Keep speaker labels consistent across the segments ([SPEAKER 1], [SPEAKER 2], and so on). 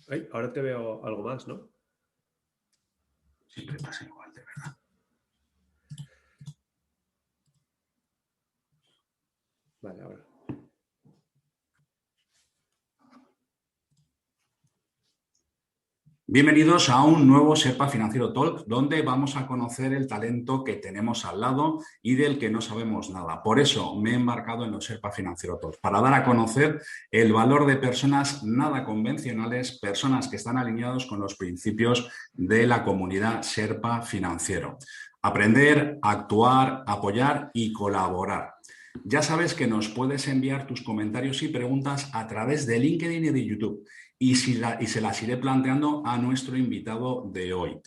[SPEAKER 1] Ay, ahora te veo algo más, ¿no?
[SPEAKER 2] Siempre pasa igual, de verdad.
[SPEAKER 1] Vale, ahora.
[SPEAKER 2] Bienvenidos a un nuevo Sherpa Financiero Talk, donde vamos a conocer el talento que tenemos al lado y del que no sabemos nada. Por eso me he embarcado en los Sherpa Financiero Talks, para dar a conocer el valor de personas nada convencionales, personas que están alineados con los principios de la comunidad Sherpa Financiero. Aprender, actuar, apoyar y colaborar. Ya sabes que nos puedes enviar tus comentarios y preguntas a través de LinkedIn y de YouTube. Y se las iré planteando a nuestro invitado de hoy.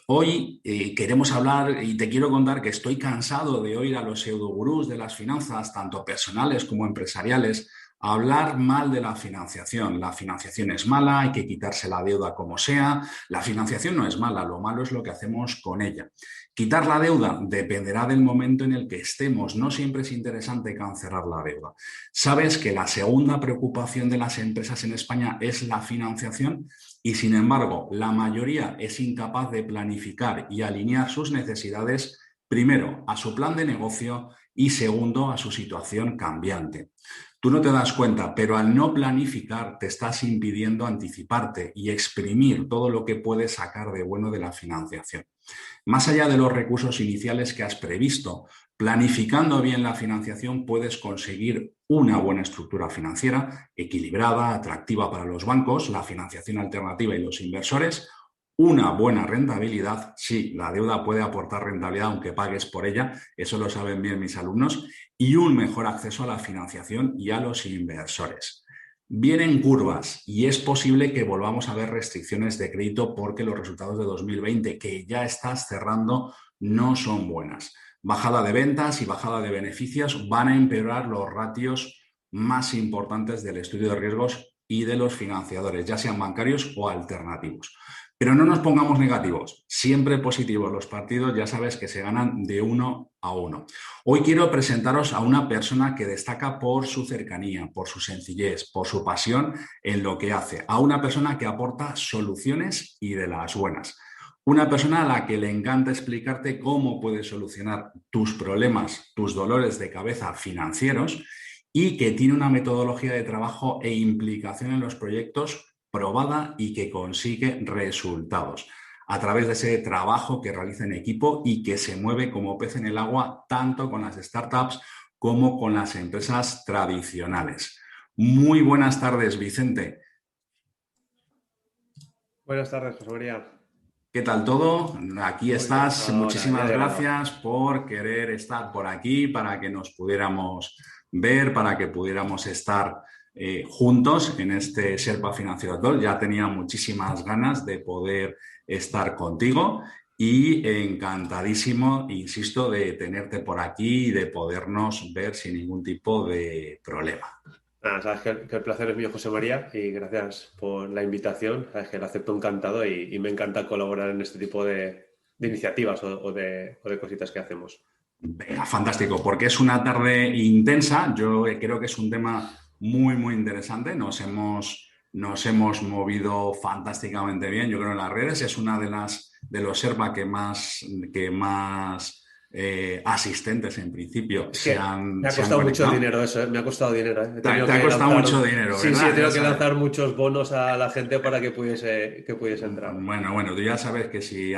[SPEAKER 2] Hoy queremos hablar y te quiero contar que estoy cansado de oír a los pseudogurús de las finanzas, tanto personales como empresariales, hablar mal de la financiación. La financiación es mala, hay que quitarse la deuda como sea. La financiación no es mala, lo malo es lo que hacemos con ella. Quitar la deuda dependerá del momento en el que estemos. No siempre es interesante cancelar la deuda. ¿Sabes que la segunda preocupación de las empresas en España es la financiación? Y sin embargo, la mayoría es incapaz de planificar y alinear sus necesidades, primero, a su plan de negocio y segundo, a su situación cambiante. Tú no te das cuenta, pero al no planificar te estás impidiendo anticiparte y exprimir todo lo que puedes sacar de bueno de la financiación. Más allá de los recursos iniciales que has previsto, planificando bien la financiación puedes conseguir una buena estructura financiera, equilibrada, atractiva para los bancos, la financiación alternativa y los inversores, una buena rentabilidad. Sí, la deuda puede aportar rentabilidad aunque pagues por ella, eso lo saben bien mis alumnos, y un mejor acceso a la financiación y a los inversores. Vienen curvas y es posible que volvamos a ver restricciones de crédito porque los resultados de 2020 que ya estás cerrando no son buenas. Bajada de ventas y bajada de beneficios van a empeorar los ratios más importantes del estudio de riesgos y de los financiadores, ya sean bancarios o alternativos. Pero no nos pongamos negativos, siempre positivos. Los partidos ya sabes que se ganan de 1-1. Hoy quiero presentaros a una persona que destaca por su cercanía, por su sencillez, por su pasión en lo que hace, a una persona que aporta soluciones y de las buenas. Una persona a la que le encanta explicarte cómo puedes solucionar tus problemas, tus dolores de cabeza financieros y que tiene una metodología de trabajo e implicación en los proyectos probada y que consigue resultados a través de ese trabajo que realiza en equipo y que se mueve como pez en el agua tanto con las startups como con las empresas tradicionales. Muy buenas tardes, Vicente.
[SPEAKER 1] Buenas tardes, José María.
[SPEAKER 2] ¿Qué tal todo? Aquí
[SPEAKER 1] Muy bien,
[SPEAKER 2] estás.
[SPEAKER 1] ahora ya he
[SPEAKER 2] Muchísimas
[SPEAKER 1] llegado.
[SPEAKER 2] gracias por querer estar por aquí para que nos pudiéramos ver, para que pudiéramos estar juntos en este Sherpa Financiero Talk. Ya tenía muchísimas ganas de poder estar contigo y encantadísimo, insisto, de tenerte por aquí y de podernos ver sin ningún tipo de problema.
[SPEAKER 1] Nada, sabes que el placer es mío, José María, y gracias por la invitación. Sabes que lo acepto encantado y me encanta colaborar en este tipo de iniciativas o de cositas que hacemos.
[SPEAKER 2] Venga, fantástico, porque es una tarde intensa. Yo creo que es un tema muy, muy interesante. Nos hemos movido fantásticamente bien, yo creo, en las redes. Es una de los Sherpa que más asistentes, en principio,
[SPEAKER 1] Es
[SPEAKER 2] se
[SPEAKER 1] que me
[SPEAKER 2] han,
[SPEAKER 1] ha
[SPEAKER 2] se han
[SPEAKER 1] costado mucho
[SPEAKER 2] conectado.
[SPEAKER 1] dinero eso, ¿eh? Me ha costado dinero, ¿eh? He
[SPEAKER 2] Te,
[SPEAKER 1] tenido
[SPEAKER 2] te ha
[SPEAKER 1] que
[SPEAKER 2] costado
[SPEAKER 1] lanzar...
[SPEAKER 2] mucho dinero,
[SPEAKER 1] Sí, sí, he
[SPEAKER 2] ¿verdad? Ya
[SPEAKER 1] tenido que
[SPEAKER 2] sabes.
[SPEAKER 1] lanzar muchos bonos a la gente para que pudiese entrar.
[SPEAKER 2] Bueno, bueno, tú ya sabes que si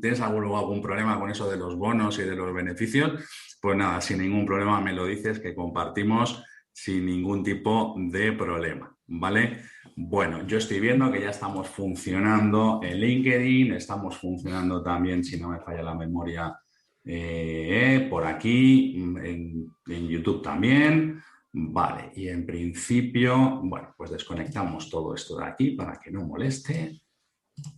[SPEAKER 2] tienes algún problema con eso de los bonos y de los beneficios, pues nada, sin ningún problema me lo dices, que compartimos sin ningún tipo de problema, ¿vale? Bueno, yo estoy viendo que ya estamos funcionando en LinkedIn, estamos funcionando también, si no me falla la memoria, por aquí, en YouTube también. Vale, y en principio, bueno, pues desconectamos todo esto de aquí para que no moleste.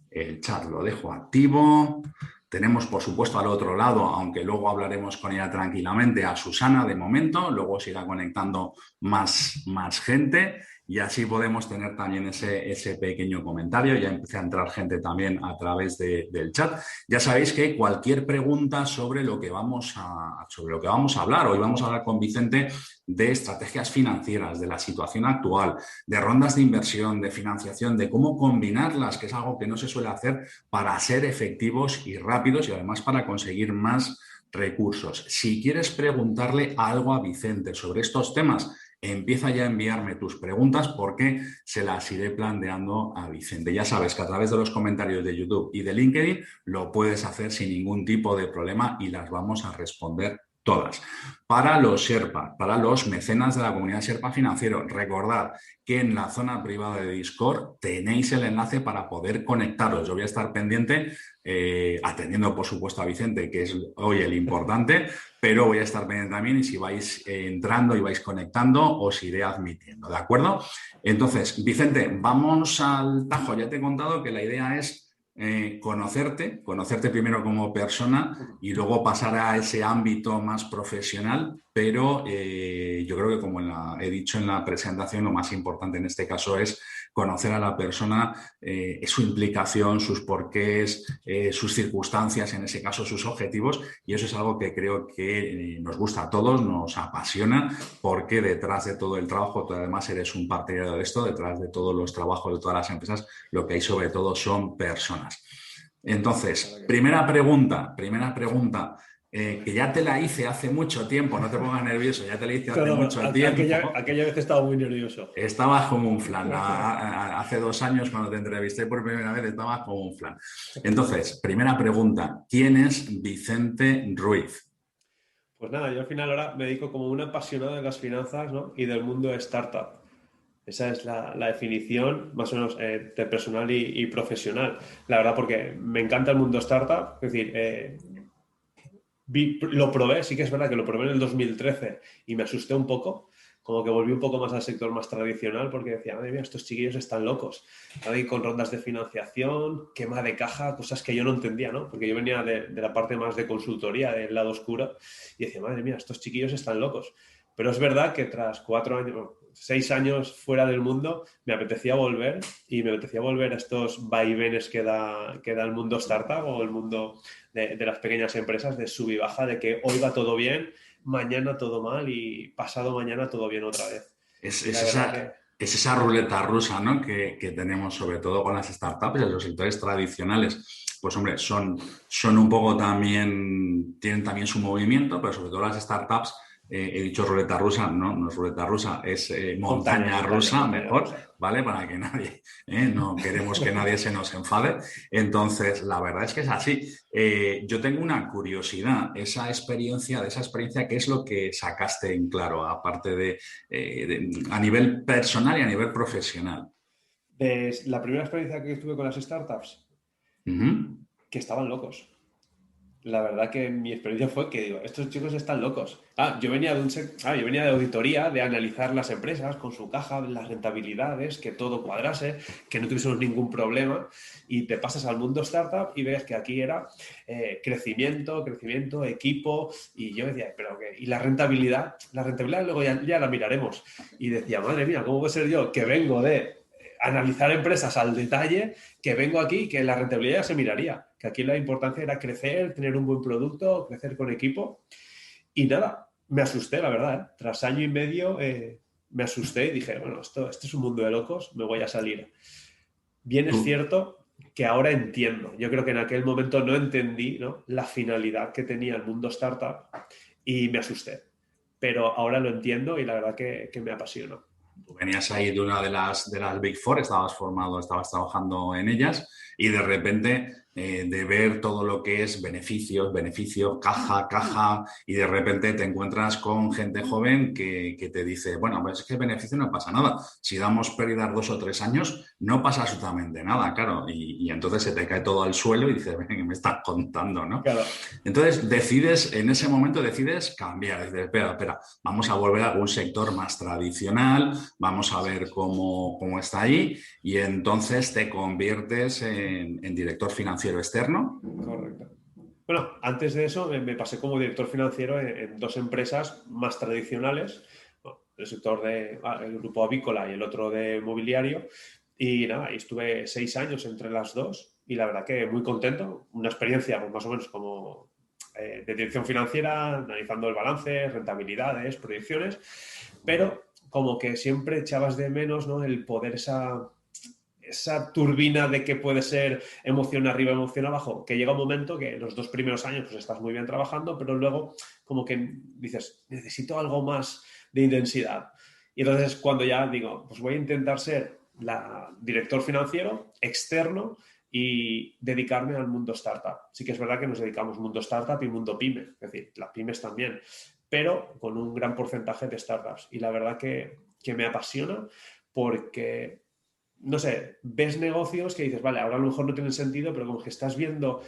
[SPEAKER 2] El chat lo dejo activo. Tenemos, por supuesto, al otro lado, aunque luego hablaremos con ella tranquilamente, a Susana de momento. Luego se irá conectando más gente. y así podemos tener también ese pequeño comentario. Ya empecé a entrar gente también a través del chat. Ya sabéis que cualquier pregunta sobre lo que vamos a hablar, hoy vamos a hablar con Vicente de estrategias financieras, de la situación actual, de rondas de inversión, de financiación, de cómo combinarlas, que es algo que no se suele hacer para ser efectivos y rápidos y además para conseguir más recursos. Si quieres preguntarle algo a Vicente sobre estos temas, empieza ya a enviarme tus preguntas porque se las iré planteando a Vicente. Ya sabes que a través de los comentarios de YouTube y de LinkedIn lo puedes hacer sin ningún tipo de problema y las vamos a responder todas. Para los Sherpa, para los mecenas de la comunidad Sherpa Financiero, recordad que en la zona privada de Discord tenéis el enlace para poder conectaros. Yo voy a estar pendiente, atendiendo por supuesto a Vicente, que es hoy el importante, pero voy a estar pendiente también y si vais entrando y vais conectando, os iré admitiendo, ¿de acuerdo? Entonces, Vicente, vamos al tajo. Ya te he contado que la idea es conocerte primero como persona y luego pasar a ese ámbito más profesional, pero yo creo que como he dicho en la presentación, lo más importante en este caso es conocer a la persona, su implicación, sus porqués, sus circunstancias, en ese caso sus objetivos, y eso es algo que creo que nos gusta a todos, nos apasiona, porque detrás de todo el trabajo, tú además eres un partidario de esto, detrás de todos los trabajos de todas las empresas, lo que hay sobre todo son personas. Entonces, primera pregunta, que ya te la hice hace mucho tiempo, no te pongas nervioso, ya te la hice hace mucho tiempo.
[SPEAKER 1] Aquella vez estaba muy nervioso.
[SPEAKER 2] Estabas como un flan. Hace 2 años, cuando te entrevisté por primera vez, estabas como un flan. Entonces, primera pregunta, ¿quién es Vicente Ruiz?
[SPEAKER 1] Pues nada, yo al final ahora me dedico como un apasionado de las finanzas, ¿no? Y del mundo de startup. Esa es la definición más o menos de personal y profesional. La verdad, porque me encanta el mundo startup. Es decir, lo probé, sí que es verdad que lo probé en el 2013 y me asusté un poco, como que volví un poco más al sector más tradicional porque decía, madre mía, estos chiquillos están locos. Ahí con rondas de financiación, quema de caja, cosas que yo no entendía, ¿no? Porque yo venía de la parte más de consultoría, del lado oscuro, y decía, madre mía, estos chiquillos están locos. Pero es verdad que tras 4 años, 6 años fuera del mundo, me apetecía volver a estos vaivenes que da el mundo startup o el mundo de las pequeñas empresas, de sub y baja, de que hoy va todo bien, mañana todo mal y pasado mañana todo bien otra vez.
[SPEAKER 2] Es
[SPEAKER 1] Y la verdad que...
[SPEAKER 2] esa ruleta rusa, ¿no? que tenemos sobre todo con las startups y los sectores tradicionales. Pues hombre, son un poco también, tienen también su movimiento, pero sobre todo las startups, he dicho ruleta rusa, no es ruleta rusa, es montaña rusa, mejor, rusa. ¿Vale? Para que nadie, no queremos que nadie se nos enfade. Entonces, la verdad es que es así. Yo tengo una curiosidad, de esa experiencia, ¿qué es lo que sacaste en claro, aparte a nivel personal y a nivel profesional?
[SPEAKER 1] La primera experiencia que tuve con las startups, que estaban locos. La verdad que mi experiencia fue que digo, estos chicos están locos. Yo venía de auditoría, de analizar las empresas con su caja, las rentabilidades, que todo cuadrase, que no tuviésemos ningún problema. Y te pasas al mundo startup y ves que aquí era crecimiento, equipo. Y yo decía, pero ¿qué? ¿Y la rentabilidad? La rentabilidad luego ya la miraremos. Y decía, madre mía, ¿cómo puede ser yo que vengo de analizar empresas al detalle, que vengo aquí y que la rentabilidad ya se miraría? Que aquí la importancia era crecer, tener un buen producto, crecer con equipo. Y nada, me asusté, la verdad. Tras año y medio me asusté y dije, bueno, esto es un mundo de locos, me voy a salir. Bien es cierto que ahora entiendo. Yo creo que en aquel momento no entendí, ¿no?, la finalidad que tenía el mundo startup y me asusté. Pero ahora lo entiendo y la verdad que me apasiona.
[SPEAKER 2] Tú venías ahí de una de las Big Four, estabas trabajando en ellas y de repente de ver todo lo que es beneficios, caja, y de repente te encuentras con gente joven que te dice, bueno, pues es que el beneficio no pasa nada. Si damos pérdidas 2 o 3 años, no pasa absolutamente nada, claro. Y entonces se te cae todo al suelo y dices, ¿qué me estás contando, no?
[SPEAKER 1] Claro.
[SPEAKER 2] Entonces en ese momento decides cambiar, dices, espera, vamos a volver a algún sector más tradicional, vamos a ver cómo está ahí, y entonces te conviertes en director financiero externo.
[SPEAKER 1] Correcto. Bueno, antes de eso me pasé como director financiero en 2 empresas más tradicionales. el sector el grupo avícola y el otro de mobiliario. Y nada, y estuve 6 años entre las dos y la verdad que muy contento. Una experiencia pues, más o menos como de dirección financiera, analizando el balance, rentabilidades, proyecciones, pero como que siempre echabas de menos, ¿no? El poder esa turbina de que puede ser emoción arriba, emoción abajo, que llega un momento que los 2 primeros años pues estás muy bien trabajando, pero luego como que dices, necesito algo más de intensidad. Y entonces cuando ya digo, pues voy a intentar ser director financiero externo y dedicarme al mundo startup. Sí que es verdad que nos dedicamos mundo startup y mundo pyme, es decir, las pymes también, pero con un gran porcentaje de startups. Y la verdad que me apasiona porque no sé, ves negocios que dices, vale, ahora a lo mejor no tienen sentido, pero como que estás viendo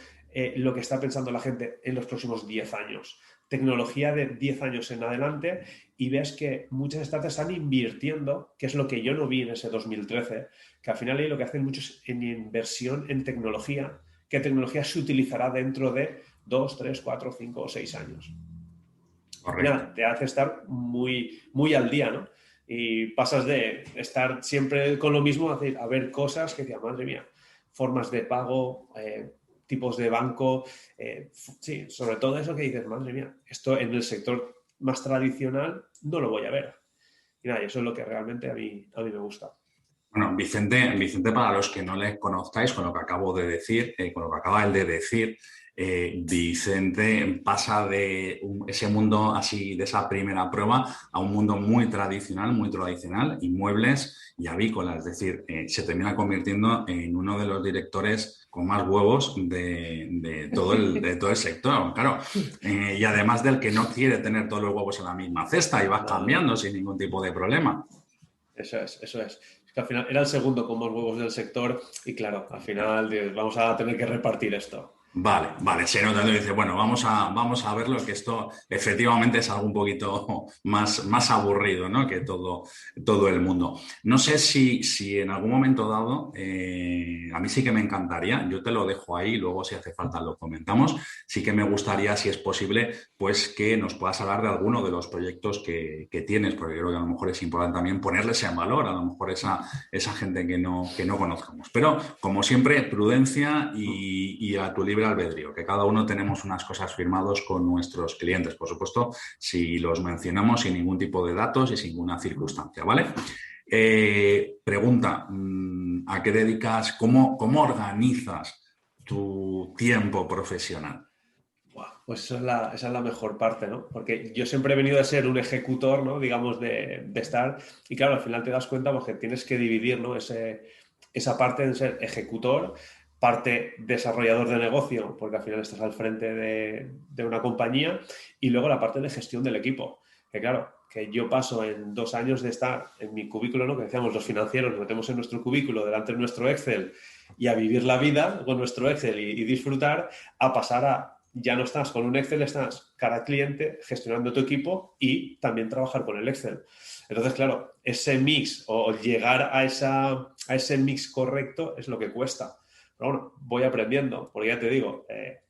[SPEAKER 1] lo que está pensando la gente en los próximos 10 años. Tecnología de 10 años en adelante y ves que muchas startups están invirtiendo, que es lo que yo no vi en ese 2013, que al final ahí lo que hacen muchos en inversión en tecnología, que tecnología se utilizará dentro de 2, 3, 4, 5 o 6 años. Y
[SPEAKER 2] Correcto.
[SPEAKER 1] nada, te hace estar muy, muy al día, ¿no? Y pasas de estar siempre con lo mismo a ver cosas que decía, madre mía, formas de pago, tipos de banco, sí, sobre todo eso que dices, madre mía, esto en el sector más tradicional no lo voy a ver. Y nada, eso es lo que realmente a mí me gusta.
[SPEAKER 2] Bueno, Vicente, para los que no le conozcáis, con lo que acabo de decir, con lo que acaba él de decir, Vicente pasa de ese mundo así, de esa primera prueba, a un mundo muy tradicional, inmuebles y avícola. Es decir, se termina convirtiendo en uno de los directores con más huevos de todo el sector. Claro, y además del que no quiere tener todos los huevos en la misma cesta y vas
[SPEAKER 1] No, no,
[SPEAKER 2] cambiando sin ningún tipo de problema.
[SPEAKER 1] eso es, eso es. Es que al final era el segundo con más huevos del sector y claro, al final vamos a tener que repartir esto.
[SPEAKER 2] Vale, vale, se nota, entonces dice, bueno, vamos a verlo, que esto efectivamente es algo un poquito más aburrido, ¿no? Que todo el mundo. No sé si en algún momento dado, a mí sí que me encantaría, yo te lo dejo ahí, luego si hace falta lo comentamos, sí que me gustaría, si es posible, pues que nos puedas hablar de alguno de los proyectos que tienes, porque creo que a lo mejor es importante también ponerles en valor, a lo mejor esa gente que no conozcamos. Pero, como siempre, prudencia y a tu libre albedrío, que cada uno tenemos unas cosas firmadas con nuestros clientes, por supuesto, si los mencionamos sin ningún tipo de datos y sin ninguna circunstancia, ¿vale? Pregunta, ¿a qué dedicas, cómo organizas tu tiempo profesional?
[SPEAKER 1] Pues esa es la mejor parte, ¿no? Porque yo siempre he venido a ser un ejecutor, ¿no? Digamos, de estar. Y claro, al final te das cuenta porque tienes que dividir, ¿no? Esa parte de ser ejecutor, parte desarrollador de negocio, porque al final estás al frente de una compañía, y luego la parte de gestión del equipo. Que claro, que yo paso en 2 años de estar en mi cubículo, ¿no? Que decíamos los financieros, nos metemos en nuestro cubículo delante de nuestro Excel y a vivir la vida con nuestro Excel y disfrutar, a pasar a ya no estás con un Excel, estás cara al cliente, gestionando tu equipo y también trabajar con el Excel. Entonces, claro, ese mix o llegar a ese mix correcto es lo que cuesta. Pero bueno, voy aprendiendo, porque ya te digo,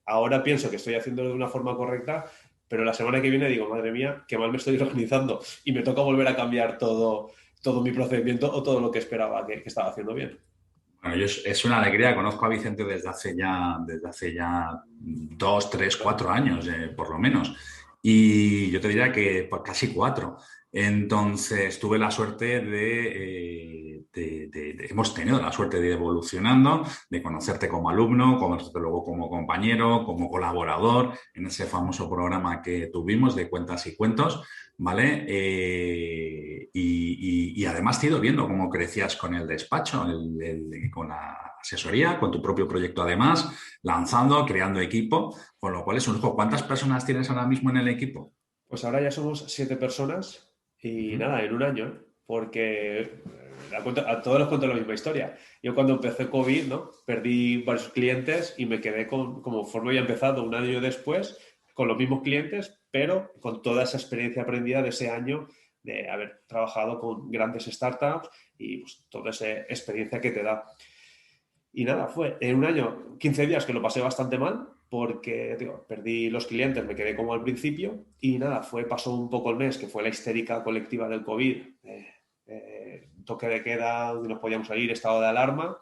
[SPEAKER 1] ahora pienso que estoy haciéndolo de una forma correcta, pero la semana que viene digo, madre mía, qué mal me estoy organizando y me toca volver a cambiar todo mi procedimiento o todo lo que esperaba que estaba haciendo bien.
[SPEAKER 2] Bueno, es una alegría, conozco a Vicente desde hace ya 2, 3, 4 años, por lo menos. Y yo te diría que pues, casi 4. Entonces, tuve la suerte hemos tenido la suerte de ir evolucionando, de conocerte como alumno, conocerte luego como compañero, como colaborador en ese famoso programa que tuvimos de Cuentas y Cuentos. ¿Vale? Y además te he ido viendo cómo crecías con el despacho, con la asesoría, con tu propio proyecto además, lanzando, creando equipo, con lo cual es un lujo. ¿Cuántas personas tienes ahora mismo en el equipo?
[SPEAKER 1] Pues ahora ya somos 7 personas y
[SPEAKER 2] Ujú.
[SPEAKER 1] nada, en un año, porque a todos les cuento la misma historia. Yo cuando empecé COVID, ¿no? Perdí varios clientes y me quedé como forma había empezado un año después, con los mismos clientes, pero con toda esa experiencia aprendida de ese año de haber trabajado con grandes startups y pues, toda esa experiencia que te da. Y nada, fue en un año, 15 días que lo pasé bastante mal, porque digo, perdí los clientes, me quedé como al principio y nada, pasó un poco el mes, que fue la histérica colectiva del COVID, toque de queda, donde nos podíamos salir, estado de alarma.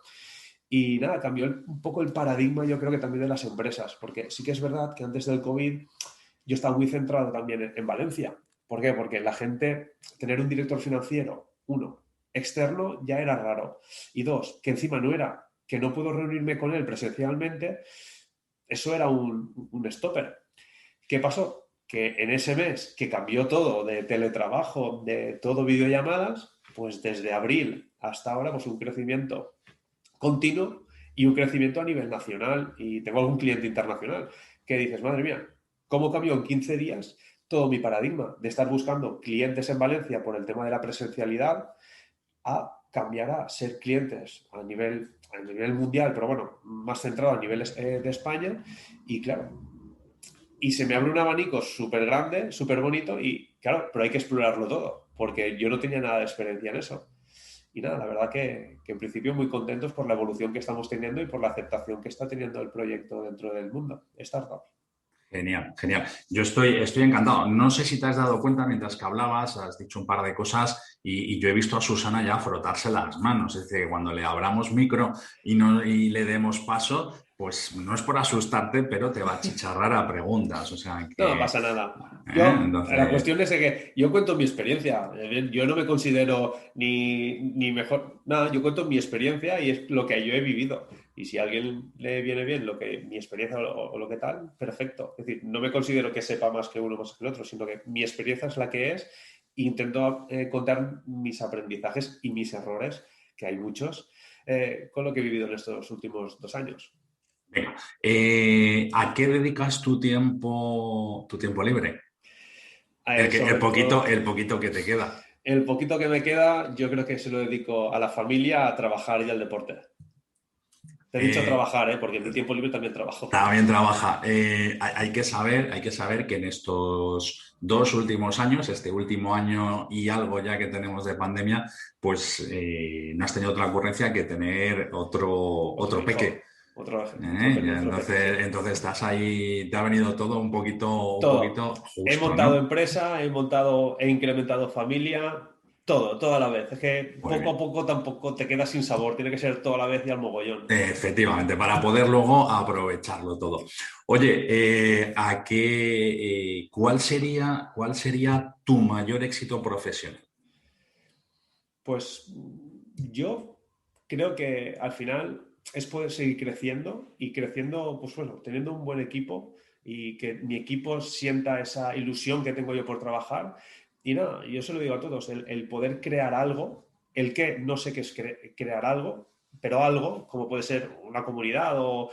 [SPEAKER 1] Y nada, cambió un poco el paradigma, yo creo que también de las empresas, porque sí que es verdad que antes del COVID yo estaba muy centrado también en Valencia. ¿Por qué? Porque la gente, tener un director financiero, uno, externo, ya era raro. Y dos, que encima no era, que no puedo reunirme con él presencialmente, eso era un stopper. ¿Qué pasó? Que en ese mes que cambió todo de teletrabajo, de todo videollamadas, pues desde abril hasta ahora, pues un crecimiento continuo y un crecimiento a nivel nacional. Y tengo algún cliente internacional que dices, madre mía, ¿cómo cambió en 15 días todo mi paradigma de estar buscando clientes en Valencia por el tema de la presencialidad a cambiar a ser clientes a nivel mundial, pero bueno, más centrado a niveles de España? Y claro, y se me abre un abanico súper grande, súper bonito y claro, pero hay que explorarlo todo, porque yo no tenía nada de experiencia en eso. Y nada, la verdad que en principio muy contentos por la evolución que estamos teniendo y por la aceptación que está teniendo el proyecto dentro del mundo startup.
[SPEAKER 2] Genial, genial. Yo estoy encantado. No sé si te has dado cuenta mientras que hablabas, has dicho un par de cosas y yo he visto a Susana ya frotarse las manos. Es decir, que cuando le abramos micro y le demos paso, pues no es por asustarte, pero te va a chicharrar a preguntas. O sea
[SPEAKER 1] No
[SPEAKER 2] que,
[SPEAKER 1] pasa nada. La
[SPEAKER 2] entonces,
[SPEAKER 1] cuestión es de que yo cuento mi experiencia. Yo no me considero ni mejor. Nada, yo cuento mi experiencia y es lo que yo he vivido. Y si a alguien le viene bien mi experiencia o lo que tal, perfecto. Es decir, no me considero que sepa más que uno más que el otro, sino que mi experiencia es la que es. E intento contar mis aprendizajes y mis errores, que hay muchos, con lo que he vivido en estos últimos 2 años.
[SPEAKER 2] venga. ¿A qué dedicas tu tiempo libre?
[SPEAKER 1] Sobre todo.
[SPEAKER 2] El poquito que te queda.
[SPEAKER 1] El poquito que me queda, yo creo que se lo dedico a la familia, a trabajar y al deporte. Te he dicho
[SPEAKER 2] Eh,
[SPEAKER 1] trabajar, ¿eh? Porque en mi tiempo libre también trabajo.
[SPEAKER 2] También trabaja. Hay que saber que en estos 2 últimos años, este último año y algo ya que tenemos de pandemia, pues no has tenido otra ocurrencia que tener
[SPEAKER 1] Otro
[SPEAKER 2] otro peque.
[SPEAKER 1] hijo, otro peque, otro peque, sí.
[SPEAKER 2] Entonces estás ahí, te ha venido todo un
[SPEAKER 1] Todo.
[SPEAKER 2] poquito
[SPEAKER 1] He
[SPEAKER 2] justo,
[SPEAKER 1] montado
[SPEAKER 2] ¿no?
[SPEAKER 1] empresa, he incrementado familia, todo, toda la vez. Es que
[SPEAKER 2] Muy
[SPEAKER 1] poco a
[SPEAKER 2] bien.
[SPEAKER 1] poco tampoco te queda sin sabor, tiene que ser toda la vez y al mogollón.
[SPEAKER 2] Efectivamente, para poder luego aprovecharlo todo. Oye, cuál sería tu mayor éxito profesional?
[SPEAKER 1] Pues yo creo que al final es poder seguir creciendo y creciendo, pues bueno, teniendo un buen equipo y que mi equipo sienta esa ilusión que tengo yo por trabajar. Y nada, yo se lo digo a todos, el poder crear algo, el que no sé qué es crear algo, pero algo, como puede ser una comunidad o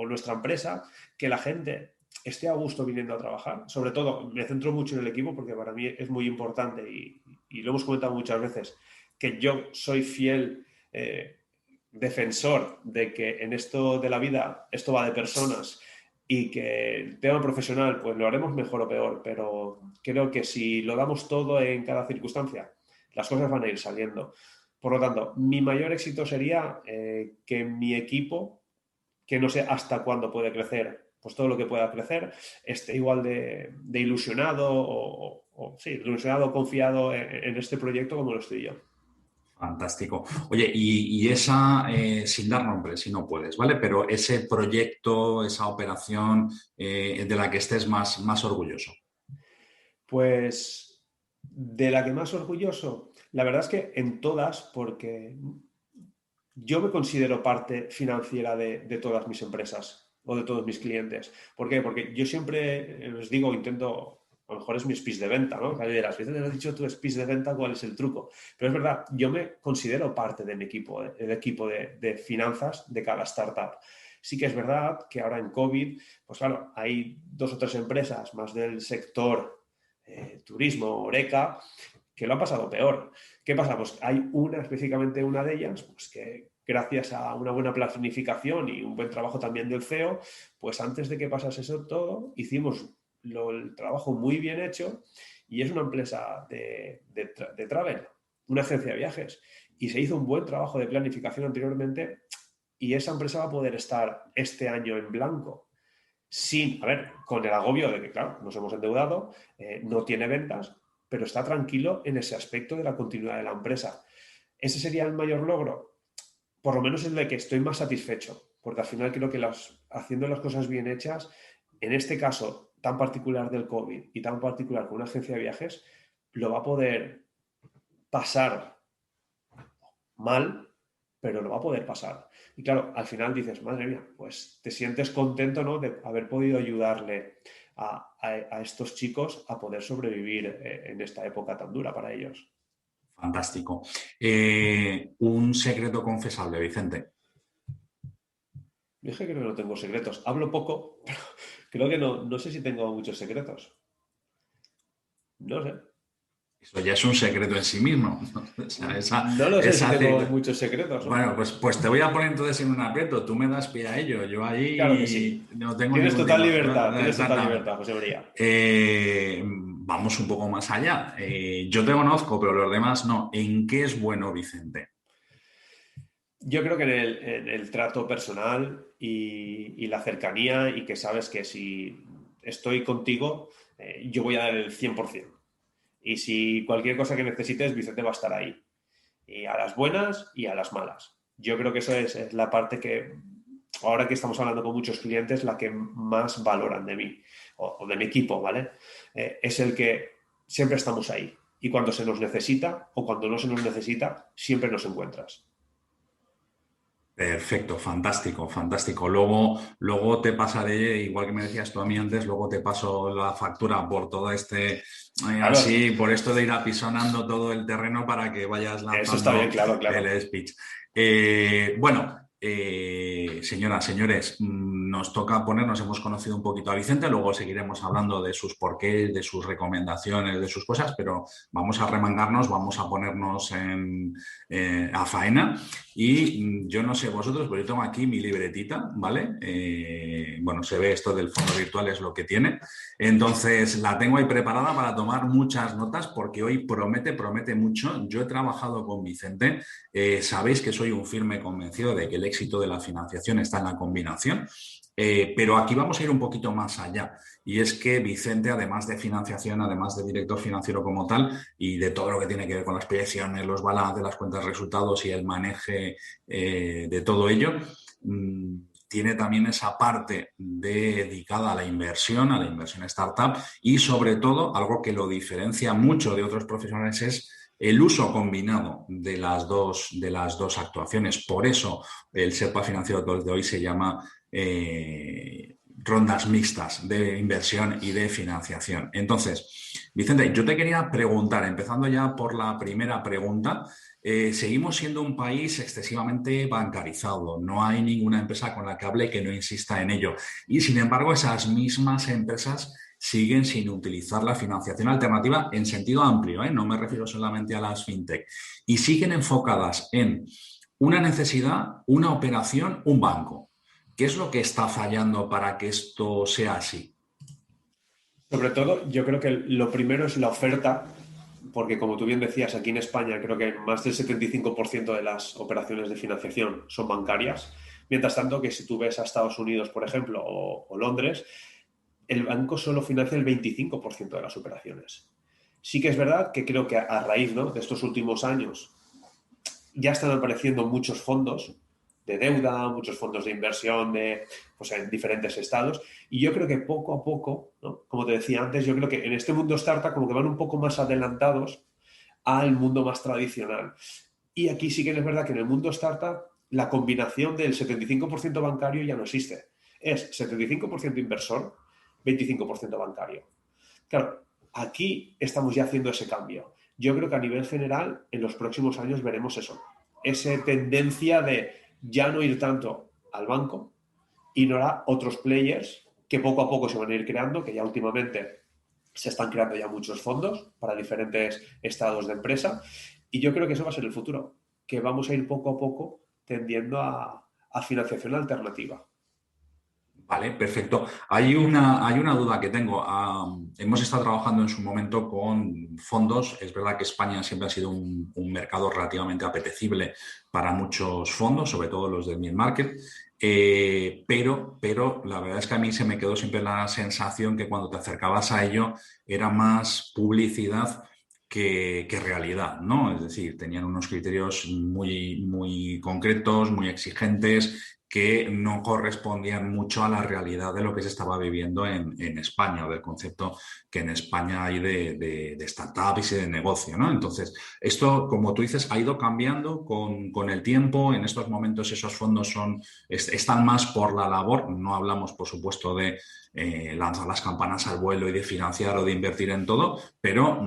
[SPEAKER 1] nuestra empresa, que la gente esté a gusto viniendo a trabajar. Sobre todo, me centro mucho en el equipo porque para mí es muy importante y lo hemos comentado muchas veces, que yo soy fiel defensor de que en esto de la vida esto va de personas y que el tema profesional pues lo haremos mejor o peor, pero creo que si lo damos todo en cada circunstancia, las cosas van a ir saliendo. Por lo tanto, mi mayor éxito sería que mi equipo, que no sé hasta cuándo puede crecer, pues todo lo que pueda crecer, esté igual de ilusionado sí, ilusionado, confiado en este proyecto como lo estoy yo.
[SPEAKER 2] Fantástico. Oye, y esa, sin dar nombres, si no puedes, ¿vale? Pero ese proyecto, esa operación de la que estés más orgulloso.
[SPEAKER 1] Pues de la que más orgulloso, la verdad es que en todas, porque yo me considero parte financiera de todas mis empresas o de todos mis clientes. ¿Por qué? Porque yo siempre les digo, intento, a lo mejor es mi speech de venta, ¿no? Que las veces has dicho tu speech de venta, ¿cuál es el truco? Pero es verdad, yo me considero parte de mi equipo, del equipo de finanzas de cada startup. Sí que es verdad que ahora en COVID, pues claro, hay 2 o 3 empresas más del sector turismo, Oreca, que lo han pasado peor. ¿Qué pasa? Pues hay específicamente una de ellas, pues que gracias a una buena planificación y un buen trabajo también del CEO, pues antes de que pasase eso todo, hicimos el trabajo muy bien hecho y es una empresa de travel, una agencia de viajes. Y se hizo un buen trabajo de planificación anteriormente y esa empresa va a poder estar este año en blanco. sin, a ver, con el agobio de que, claro, nos hemos endeudado, no tiene ventas, pero está tranquilo en ese aspecto de la continuidad de la empresa. ¿Ese sería el mayor logro? Por lo menos es de que estoy más satisfecho, porque al final creo que haciendo las cosas bien hechas, en este caso tan particular del COVID y tan particular con una agencia de viajes, lo va a poder pasar mal, pero lo va a poder pasar. Y claro, al final dices, madre mía, pues te sientes contento, ¿no?, de haber podido ayudarle a estos chicos a poder sobrevivir en esta época tan dura para ellos.
[SPEAKER 2] Fantástico. Un secreto confesable, Vicente.
[SPEAKER 1] Dije que no tengo secretos. Hablo poco, pero creo que no sé si tengo muchos secretos. No sé.
[SPEAKER 2] Eso ya es un secreto en sí mismo. O sea,
[SPEAKER 1] No lo sé si
[SPEAKER 2] esa
[SPEAKER 1] tengo
[SPEAKER 2] cifra.
[SPEAKER 1] muchos secretos, ¿no?
[SPEAKER 2] Bueno, pues te voy a poner entonces en un aprieto. Tú me das pie a ello. Yo
[SPEAKER 1] Claro que sí.
[SPEAKER 2] ahí no tengo ningún
[SPEAKER 1] Tienes total
[SPEAKER 2] Exactamente.
[SPEAKER 1] libertad, José María.
[SPEAKER 2] Vamos un poco más allá. Yo te conozco, pero los demás no. ¿En qué es bueno Vicente?
[SPEAKER 1] Yo creo que en el trato personal y la cercanía y que sabes que si estoy contigo, yo voy a dar el 100%. Y si cualquier cosa que necesites, Vicente va a estar ahí. Y a las buenas y a las malas. Yo creo que eso es la parte que, ahora que estamos hablando con muchos clientes, la que más valoran de mí o de mi equipo, ¿vale? Es el que siempre estamos ahí. Y cuando se nos necesita o cuando no se nos necesita, siempre nos encuentras.
[SPEAKER 2] Perfecto, fantástico, fantástico. Luego te pasaré, igual que me decías tú a mí antes, luego te paso la factura por todo
[SPEAKER 1] Claro,
[SPEAKER 2] así, por esto de ir apisonando todo el terreno para que vayas
[SPEAKER 1] eso está bien,
[SPEAKER 2] lanzando
[SPEAKER 1] claro, claro.
[SPEAKER 2] el speech. Bueno, señoras, señores, nos toca ponernos, hemos conocido un poquito a Vicente, luego seguiremos hablando de sus porqués, de sus recomendaciones, de sus cosas, pero vamos a remangarnos, vamos a ponernos a faena. Y yo no sé vosotros, pero yo tengo aquí mi libretita, ¿vale? Bueno, se ve esto del fondo virtual, es lo que tiene. Entonces, la tengo ahí preparada para tomar muchas notas porque hoy promete mucho. Yo he trabajado con Vicente. Sabéis que soy un firme convencido de que el éxito de la financiación está en la combinación. Pero aquí vamos a ir un poquito más allá. Y es que Vicente, además de financiación, además de director financiero como tal, y de todo lo que tiene que ver con las proyecciones, los balances, las cuentas de resultados y el maneje de todo ello, tiene también esa parte dedicada a la inversión startup y sobre todo algo que lo diferencia mucho de otros profesionales es el uso combinado de las dos actuaciones. Por eso el SEPA financiero de hoy se llama rondas mixtas de inversión y de financiación. Entonces, Vicente, yo te quería preguntar, empezando ya por la primera pregunta, seguimos siendo un país excesivamente bancarizado. No hay ninguna empresa con la que hable que no insista en ello. Y sin embargo, esas mismas empresas siguen sin utilizar la financiación alternativa en sentido amplio, ¿eh? No me refiero solamente a las fintech. Y siguen enfocadas en una necesidad, una operación, un banco. ¿Qué es lo que está fallando para que esto sea así?
[SPEAKER 1] Sobre todo, yo creo que lo primero es la oferta, porque como tú bien decías, aquí en España creo que más del 75% de las operaciones de financiación son bancarias. Mientras tanto, que si tú ves a Estados Unidos, por ejemplo, o Londres, el banco solo financia el 25% de las operaciones. Sí que es verdad que creo que a raíz, ¿no?, de estos últimos años ya están apareciendo muchos fondos de deuda, muchos fondos de inversión pues en diferentes estados. Y yo creo que poco a poco, ¿no?, como te decía antes, yo creo que en este mundo startup como que van un poco más adelantados al mundo más tradicional. Y aquí sí que es verdad que en el mundo startup la combinación del 75% bancario ya no existe. Es 75% inversor, 25% bancario. Claro, aquí estamos ya haciendo ese cambio. Yo creo que a nivel general, en los próximos años veremos eso. Esa tendencia de ya no ir tanto al banco y no a otros players que poco a poco se van a ir creando, que ya últimamente se están creando ya muchos fondos para diferentes estados de empresa. Y yo creo que eso va a ser el futuro, que vamos a ir poco a poco tendiendo a financiación alternativa.
[SPEAKER 2] Vale, perfecto. Hay una duda que tengo. Hemos estado trabajando en su momento con fondos. Es verdad que España siempre ha sido un mercado relativamente apetecible para muchos fondos, sobre todo los del mid-market. Pero la verdad es que a mí se me quedó siempre la sensación que cuando te acercabas a ello era más publicidad que realidad, ¿no? Es decir, tenían unos criterios muy, muy concretos, muy exigentes, que no correspondían mucho a la realidad de lo que se estaba viviendo en España, o del concepto que en España hay de startups y de negocio, ¿no? Entonces, esto, como tú dices, ha ido cambiando con el tiempo. En estos momentos esos fondos están más por la labor. No hablamos, por supuesto, de lanzar las campanas al vuelo y de financiar o de invertir en todo, pero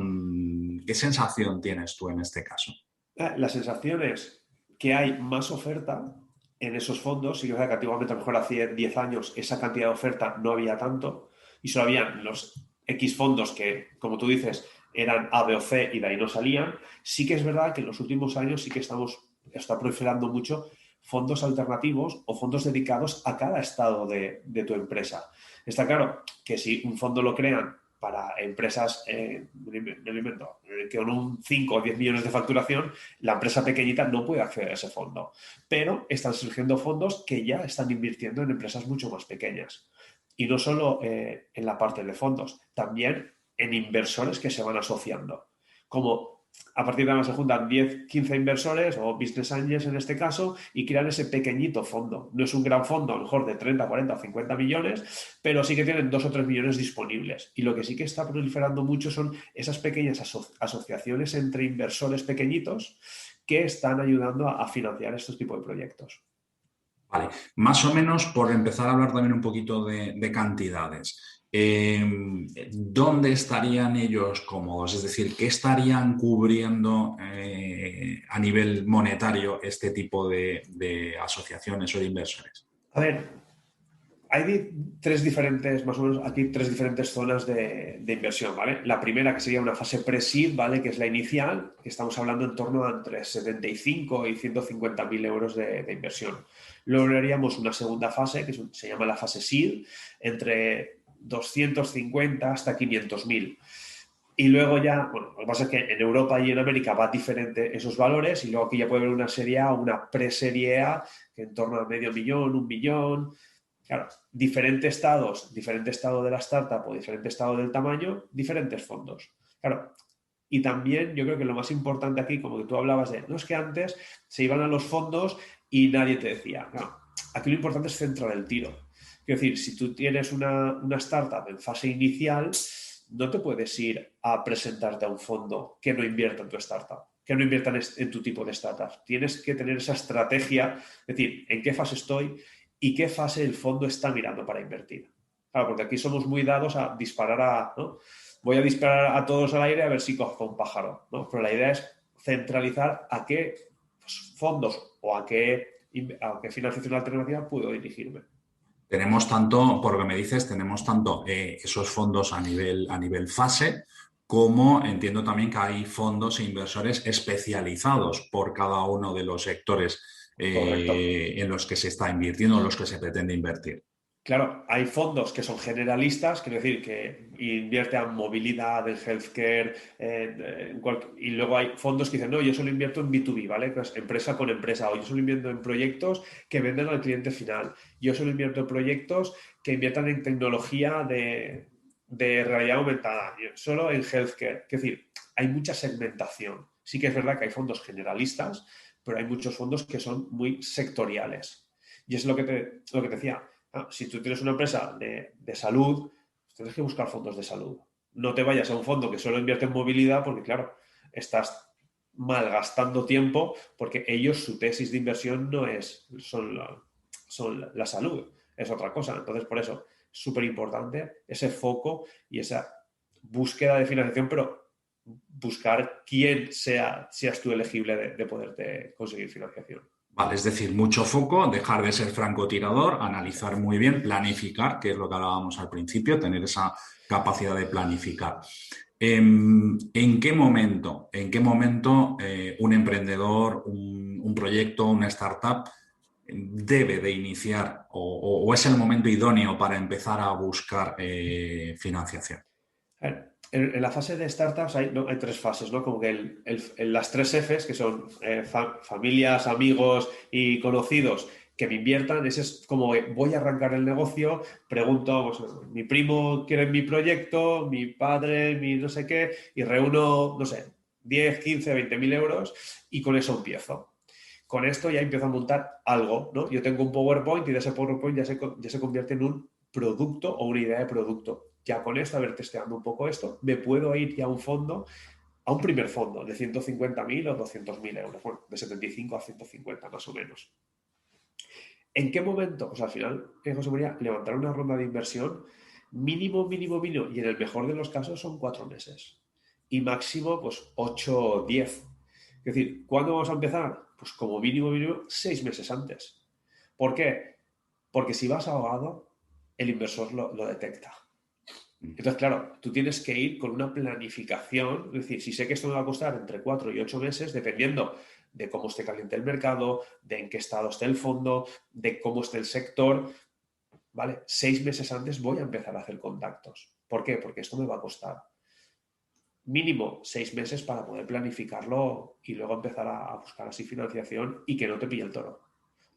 [SPEAKER 2] ¿qué sensación tienes tú en este caso?
[SPEAKER 1] La sensación es que hay más oferta en esos fondos. Y yo creo que antiguamente, a lo mejor hace 10 años, esa cantidad de oferta no había tanto y solo habían los X fondos que, como tú dices, eran A, B o C y de ahí no salían. Sí que es verdad que en los últimos años sí que está proliferando mucho fondos alternativos o fondos dedicados a cada estado de tu empresa. Está claro que si un fondo lo crean para empresas, me lo invento, que con un 5 o 10 millones de facturación, la empresa pequeñita no puede acceder a ese fondo. Pero están surgiendo fondos que ya están invirtiendo en empresas mucho más pequeñas. Y no solo en la parte de fondos, también en inversores que se van asociando. Como a partir de ahora se juntan 10, 15 inversores o business angels en este caso y crean ese pequeñito fondo. No es un gran fondo, a lo mejor de 30, 40 o 50 millones, pero sí que tienen 2 o 3 millones disponibles. Y lo que sí que está proliferando mucho son esas pequeñas asociaciones entre inversores pequeñitos que están ayudando a financiar estos tipos de proyectos.
[SPEAKER 2] Vale, más o menos por empezar a hablar también un poquito de cantidades. ¿Dónde estarían ellos cómodos? Es decir, ¿qué estarían cubriendo a nivel monetario este tipo de asociaciones o de inversores?
[SPEAKER 1] A ver, hay tres diferentes, más o menos aquí, tres diferentes zonas de inversión, ¿vale? La primera, que sería una fase pre-seed, ¿vale? Que es la inicial, que estamos hablando en torno a entre 75 y 150 mil euros de inversión. Luego haríamos una segunda fase, que se llama la fase seed, entre 250 hasta 500 mil. Y luego ya, bueno, lo que pasa es que en Europa y en América va diferente esos valores y luego aquí ya puede haber una serie A o una pre-serie A que en torno a medio millón, 1 millón. Claro, diferente estado de la startup o diferente estado del tamaño, diferentes fondos. Claro, y también yo creo que lo más importante aquí, como que tú hablabas de, no es que antes se iban a los fondos y nadie te decía. No, aquí lo importante es centrar el tiro. Quiero decir, si tú tienes una startup en fase inicial, no te puedes ir a presentarte a un fondo que no invierta en tu startup, que no invierta en tu tipo de startup. Tienes que tener esa estrategia, es decir, en qué fase estoy y qué fase el fondo está mirando para invertir. Claro, porque aquí somos muy dados a disparar ¿no? Voy a disparar a todos al aire a ver si cojo un pájaro, ¿no? Pero la idea es centralizar a qué fondos o a qué financiación alternativa puedo dirigirme.
[SPEAKER 2] Tenemos tanto, por lo que me dices, tenemos tanto esos fondos a nivel fase, como entiendo también que hay fondos e inversores especializados por cada uno de los sectores
[SPEAKER 1] Correcto.
[SPEAKER 2] en los que se está invirtiendo, en los que se pretende invertir.
[SPEAKER 1] Claro, hay fondos que son generalistas, quiero decir, que invierten en movilidad, en healthcare, y luego hay fondos que dicen, no, yo solo invierto en B2B, ¿vale? Pues empresa con empresa, o yo solo invierto en proyectos que venden al cliente final, yo solo invierto en proyectos que inviertan en tecnología de realidad aumentada, yo solo en healthcare. Es decir, hay mucha segmentación. Sí que es verdad que hay fondos generalistas, pero hay muchos fondos que son muy sectoriales. Y es lo que te decía. Si tú tienes una empresa de salud, tienes que buscar fondos de salud. No te vayas a un fondo que solo invierte en movilidad porque, claro, estás malgastando tiempo porque ellos, su tesis de inversión no son la salud, es otra cosa. Entonces, por eso, es súper importante ese foco y esa búsqueda de financiación, pero buscar quién seas tú elegible de poderte conseguir financiación.
[SPEAKER 2] Vale, es decir, mucho foco, dejar de ser francotirador, analizar muy bien, planificar, que es lo que hablábamos al principio, tener esa capacidad de planificar. ¿En qué momento un emprendedor, un proyecto, una startup debe de iniciar o es el momento idóneo para empezar a buscar financiación?
[SPEAKER 1] En la fase de startups hay tres fases, ¿no? Como que las tres Fs, que son familias, amigos y conocidos, que me inviertan. Ese es como voy a arrancar el negocio, pregunto, pues, mi primo quiere mi proyecto, mi padre, mi no sé qué, y reúno, no sé, 10, 15, 20.000 euros y con eso empiezo. Con esto ya empiezo a montar algo, ¿no? Yo tengo un PowerPoint y de ese PowerPoint ya se convierte en un producto o una idea de producto. Ya con esto, a ver, testeando un poco esto, me puedo ir ya a un fondo, a un primer fondo de 150.000 o 200.000 euros, bueno, de 75 a 150 más o menos. ¿En qué momento? Pues al final, José María, levantar una ronda de inversión mínimo, mínimo, mínimo, y en el mejor de los casos son 4 meses. Y máximo, pues 8 o 10. Es decir, ¿cuándo vamos a empezar? Pues como mínimo, mínimo, 6 meses antes. ¿Por qué? Porque si vas ahogado, el inversor lo detecta. Entonces, claro, tú tienes que ir con una planificación, es decir, si sé que esto me va a costar entre 4 y 8 meses, dependiendo de cómo esté caliente el mercado, de en qué estado esté el fondo, de cómo esté el sector, ¿vale? 6 meses antes voy a empezar a hacer contactos. ¿Por qué? Porque esto me va a costar mínimo 6 meses para poder planificarlo y luego empezar a buscar así financiación y que no te pille el toro.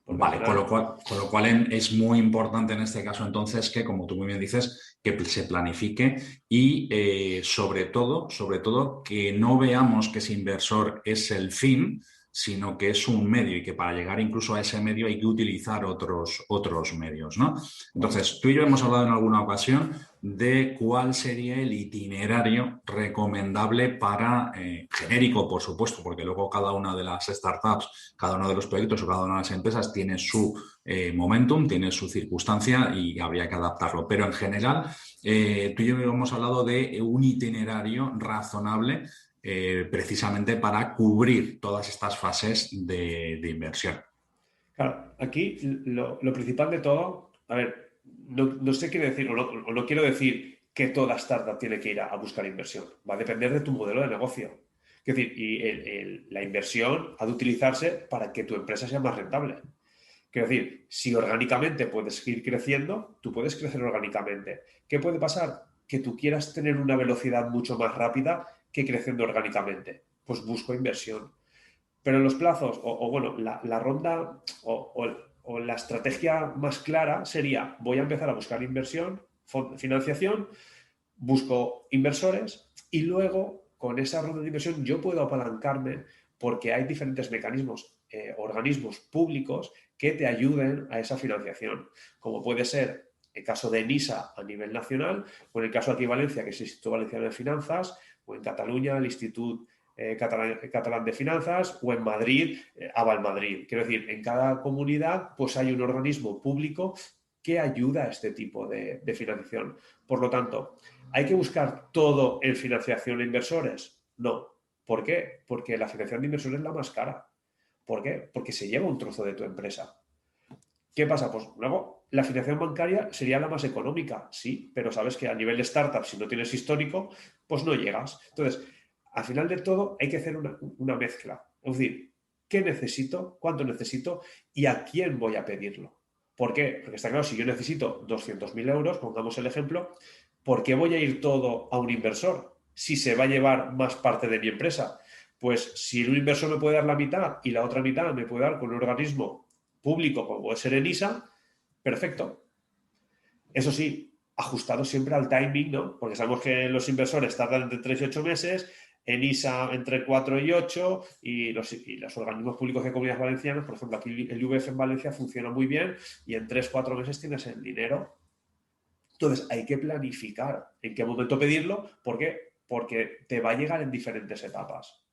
[SPEAKER 1] Porque al
[SPEAKER 2] Vale,
[SPEAKER 1] final,
[SPEAKER 2] con lo cual es muy importante en este caso entonces que, como tú muy bien dices, que se planifique y sobre todo que no veamos que ese inversor es el fin, sino que es un medio y que para llegar incluso a ese medio hay que utilizar otros medios, ¿no? Entonces, tú y yo hemos hablado en alguna ocasión de cuál sería el itinerario recomendable para, genérico, por supuesto, porque luego cada una de las startups, cada uno de los proyectos o cada una de las empresas tiene su momentum, tiene su circunstancia y habría que adaptarlo. Pero en general, tú y yo hemos hablado de un itinerario razonable precisamente para cubrir todas estas fases de inversión.
[SPEAKER 1] claro, aquí lo principal de todo, a ver, no sé qué decir, o no quiero decir que toda startup tiene que ir a buscar inversión. Va a depender de tu modelo de negocio. Es decir, y la inversión ha de utilizarse para que tu empresa sea más rentable. Quiero decir, si orgánicamente puedes ir creciendo, tú puedes crecer orgánicamente. ¿Qué puede pasar? Que tú quieras tener una velocidad mucho más rápida que creciendo orgánicamente. Pues busco inversión. Pero los plazos, bueno, la ronda o la estrategia más clara sería, voy a empezar a buscar inversión, financiación, busco inversores y luego con esa ronda de inversión yo puedo apalancarme porque hay diferentes mecanismos, organismos públicos que te ayuden a esa financiación, como puede ser el caso de NISA a nivel nacional, o en el caso de aquí Valencia, que es el Instituto Valenciano de Finanzas, o en Cataluña, el Instituto Catalán de Finanzas, o en Madrid, Aval Madrid. Quiero decir, en cada comunidad pues hay un organismo público que ayuda a este tipo de financiación. Por lo tanto, ¿hay que buscar todo en financiación de inversores? No. ¿Por qué? Porque la financiación de inversores es la más cara. ¿Por qué? Porque se lleva un trozo de tu empresa. ¿Qué pasa? Pues luego la financiación bancaria sería la más económica, sí, pero sabes que a nivel de startup, si no tienes histórico, pues no llegas. Entonces, al final de todo hay que hacer una mezcla. Es decir, ¿qué necesito? ¿Cuánto necesito? ¿Y a quién voy a pedirlo? ¿Por qué? Porque está claro, si yo necesito 200.000 euros, pongamos el ejemplo, ¿por qué voy a ir todo a un inversor si se va a llevar más parte de mi empresa? Pues si un inversor me puede dar la mitad y la otra mitad me puede dar con un organismo público como puede ser ENISA, perfecto. Eso sí, ajustado siempre al timing, ¿no? Porque sabemos que los inversores tardan entre 3 y 8 meses, ENISA entre 4 y 8 y los organismos públicos de comunidades valencianas, por ejemplo, aquí el IVF en Valencia funciona muy bien y en 3 4 meses tienes el dinero. Entonces hay que planificar en qué momento pedirlo. ¿Por qué? Porque te va a llegar en diferentes etapas.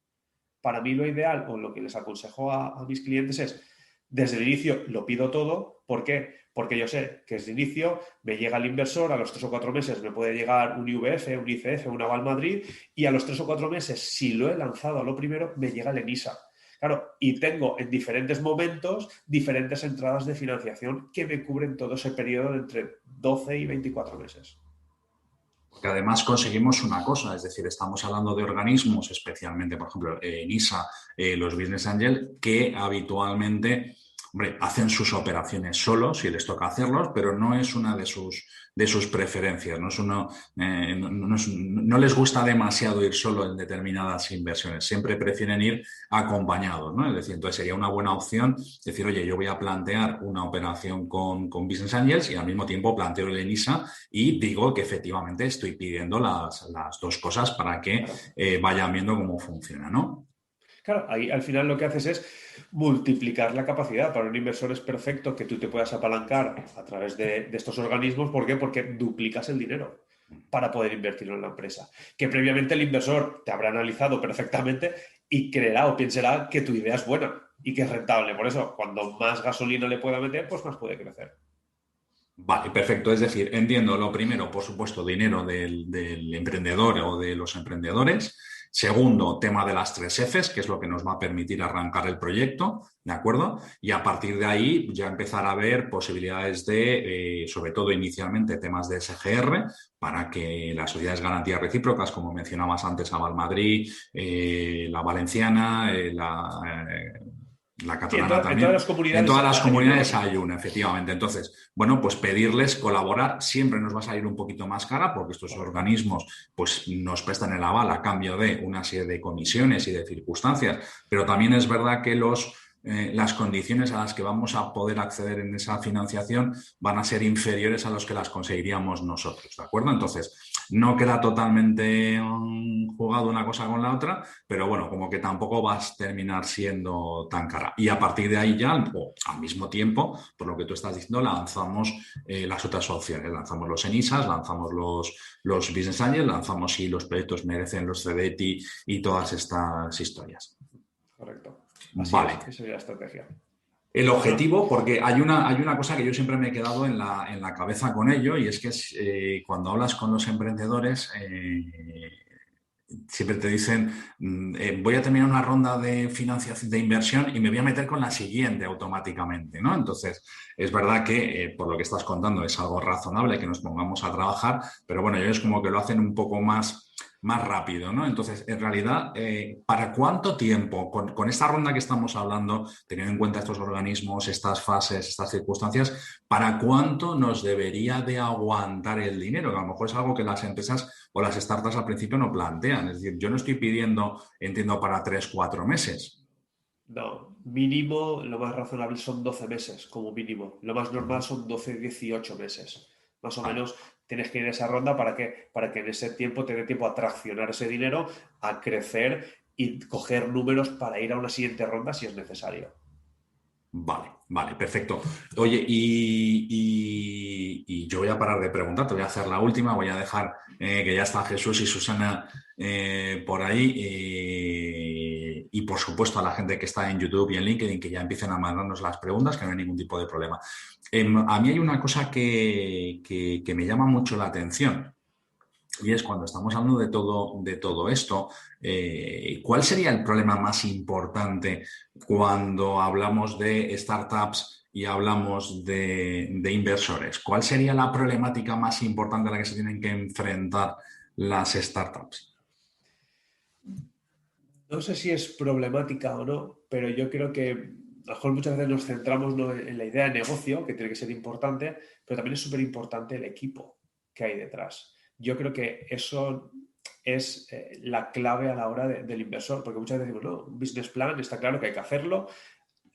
[SPEAKER 1] Para mí lo ideal o lo que les aconsejo a mis clientes es desde el inicio lo pido todo. ¿Por qué? Porque yo sé que desde el inicio me llega el inversor, a los 3 o 4 meses me puede llegar un IVF, un ICF, un Aval Madrid y a los 3 o 4 meses, si lo he lanzado a lo primero, me llega el ENISA. Claro, y tengo en diferentes momentos diferentes entradas de financiación que me cubren todo ese periodo de entre 12 y 24 meses.
[SPEAKER 2] Porque además conseguimos una cosa, es decir, estamos hablando de organismos, especialmente, por ejemplo, NISA, los Business Angel, que habitualmente hombre, hacen sus operaciones solos si les toca hacerlos, pero no es una de sus preferencias. No les gusta demasiado ir solo en determinadas inversiones. Siempre prefieren ir acompañados, ¿no? Es decir, entonces sería una buena opción decir, oye, yo voy a plantear una operación con Business Angels y al mismo tiempo planteo el ENISA y digo que efectivamente estoy pidiendo las dos cosas para que vayan viendo cómo funciona, ¿no?
[SPEAKER 1] Claro, ahí al final lo que haces es multiplicar la capacidad. Para un inversor es perfecto que tú te puedas apalancar a través de estos organismos. ¿Por qué? Porque duplicas el dinero para poder invertirlo en la empresa. Que previamente el inversor te habrá analizado perfectamente y creerá o pensará que tu idea es buena y que es rentable. Por eso, cuando más gasolina le pueda meter, pues más puede crecer.
[SPEAKER 2] Vale, perfecto. Es decir, entiendo lo primero, por supuesto, dinero del emprendedor o de los emprendedores. Segundo, tema de las 3 Fs, que es lo que nos va a permitir arrancar el proyecto, ¿de acuerdo? Y a partir de ahí ya empezar a ver posibilidades de, sobre todo inicialmente, temas de SGR, para que las sociedades garantías recíprocas, como mencionabas antes, Aval Madrid, la Valenciana, la
[SPEAKER 1] Sí,
[SPEAKER 2] catalana
[SPEAKER 1] en todas
[SPEAKER 2] también.
[SPEAKER 1] las
[SPEAKER 2] En
[SPEAKER 1] comunidades
[SPEAKER 2] todas las
[SPEAKER 1] hay uno lo
[SPEAKER 2] comunidades hay
[SPEAKER 1] mismo.
[SPEAKER 2] una, efectivamente. Entonces, bueno, pues pedirles colaborar siempre nos va a salir un poquito más cara porque estos
[SPEAKER 1] Correcto.
[SPEAKER 2] organismos pues nos prestan el aval a cambio de una serie de comisiones y de circunstancias, pero también es verdad que las condiciones a las que vamos a poder acceder en esa financiación van a ser inferiores a los que las conseguiríamos nosotros, ¿de acuerdo? Entonces, no queda totalmente jugado una cosa con la otra, pero bueno, como que tampoco vas a terminar siendo tan cara. Y a partir de ahí ya, o al mismo tiempo, por lo que tú estás diciendo, lanzamos las otras opciones. Lanzamos los ENISAs, lanzamos los Business Angels, lanzamos si los proyectos merecen los CDT y todas estas historias.
[SPEAKER 1] Correcto. Así es.
[SPEAKER 2] Vale.
[SPEAKER 1] Esa es la estrategia.
[SPEAKER 2] El
[SPEAKER 1] Bueno,
[SPEAKER 2] objetivo, porque hay una cosa que yo siempre me he quedado en la cabeza con ello, y es que cuando hablas con los emprendedores, siempre te dicen, voy a terminar una ronda de financiación de inversión y me voy a meter con la siguiente automáticamente, ¿no? Entonces, es verdad que por lo que estás contando es algo razonable que nos pongamos a trabajar, pero bueno, ellos como que lo hacen un poco más rápido, ¿no? Entonces, en realidad, ¿para cuánto tiempo, con esta ronda que estamos hablando, teniendo en cuenta estos organismos, estas fases, estas circunstancias, para cuánto nos debería de aguantar el dinero? Que a lo mejor es algo que las empresas o las startups al principio no plantean. Es decir, yo no estoy pidiendo, entiendo, para 3, 4 meses.
[SPEAKER 1] no, mínimo, lo más razonable son 12 meses, como mínimo. Lo más normal
[SPEAKER 2] Ujú.
[SPEAKER 1] son 12, 18 meses. Más o
[SPEAKER 2] Vale.
[SPEAKER 1] menos tienes que ir a esa ronda para que en ese tiempo te dé tiempo a traccionar ese dinero, a crecer y coger números para ir a una siguiente ronda si es necesario.
[SPEAKER 2] Vale, vale, perfecto. Oye, y yo voy a parar de preguntar, te voy a hacer la última, voy a dejar que ya está Jesús y Susana por ahí y por supuesto a la gente que está en YouTube y en LinkedIn que ya empiecen a mandarnos las preguntas, que no hay ningún tipo de problema. A mí hay una cosa que me llama mucho la atención. Y es cuando estamos hablando de todo esto, ¿cuál sería el problema más importante cuando hablamos de startups y hablamos de inversores? ¿Cuál sería la problemática más importante a la que se tienen que enfrentar las startups?
[SPEAKER 1] No sé si es problemática o no, pero yo creo que a lo mejor muchas veces nos centramos, ¿no?, en la idea de negocio, que tiene que ser importante, pero también es súper importante el equipo que hay detrás. Yo creo que eso es la clave a la hora del inversor, porque muchas veces decimos, no, un business plan está claro que hay que hacerlo,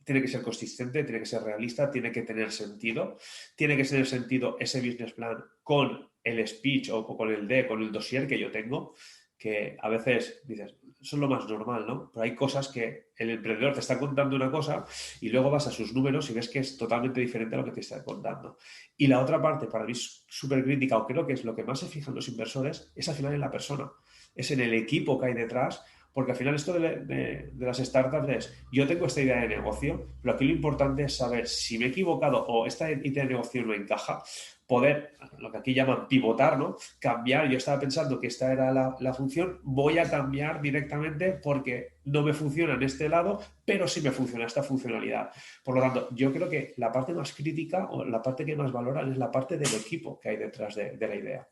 [SPEAKER 1] tiene que ser consistente, tiene que ser realista, tiene que tener sentido. Tiene que tener sentido ese business plan con el speech o con el con el dossier que yo tengo, que a veces dices, eso es lo más normal, ¿no? Pero hay cosas que el emprendedor te está contando una cosa y luego vas a sus números y ves que es totalmente diferente a lo que te está contando. Y la otra parte, para mí súper crítica, o creo que es lo que más se fijan los inversores, es al final en la persona, es en el equipo que hay detrás, porque al final esto de las startups es, yo tengo esta idea de negocio, pero aquí lo importante es saber si me he equivocado o esta idea de negocio no encaja, poder, lo que aquí llaman pivotar, ¿no? Cambiar, yo estaba pensando que esta era la función, voy a cambiar directamente porque no me funciona en este lado, pero sí me funciona esta funcionalidad. Por lo tanto, yo creo que la parte más crítica o la parte que más valoran es la parte del equipo que hay detrás de la idea.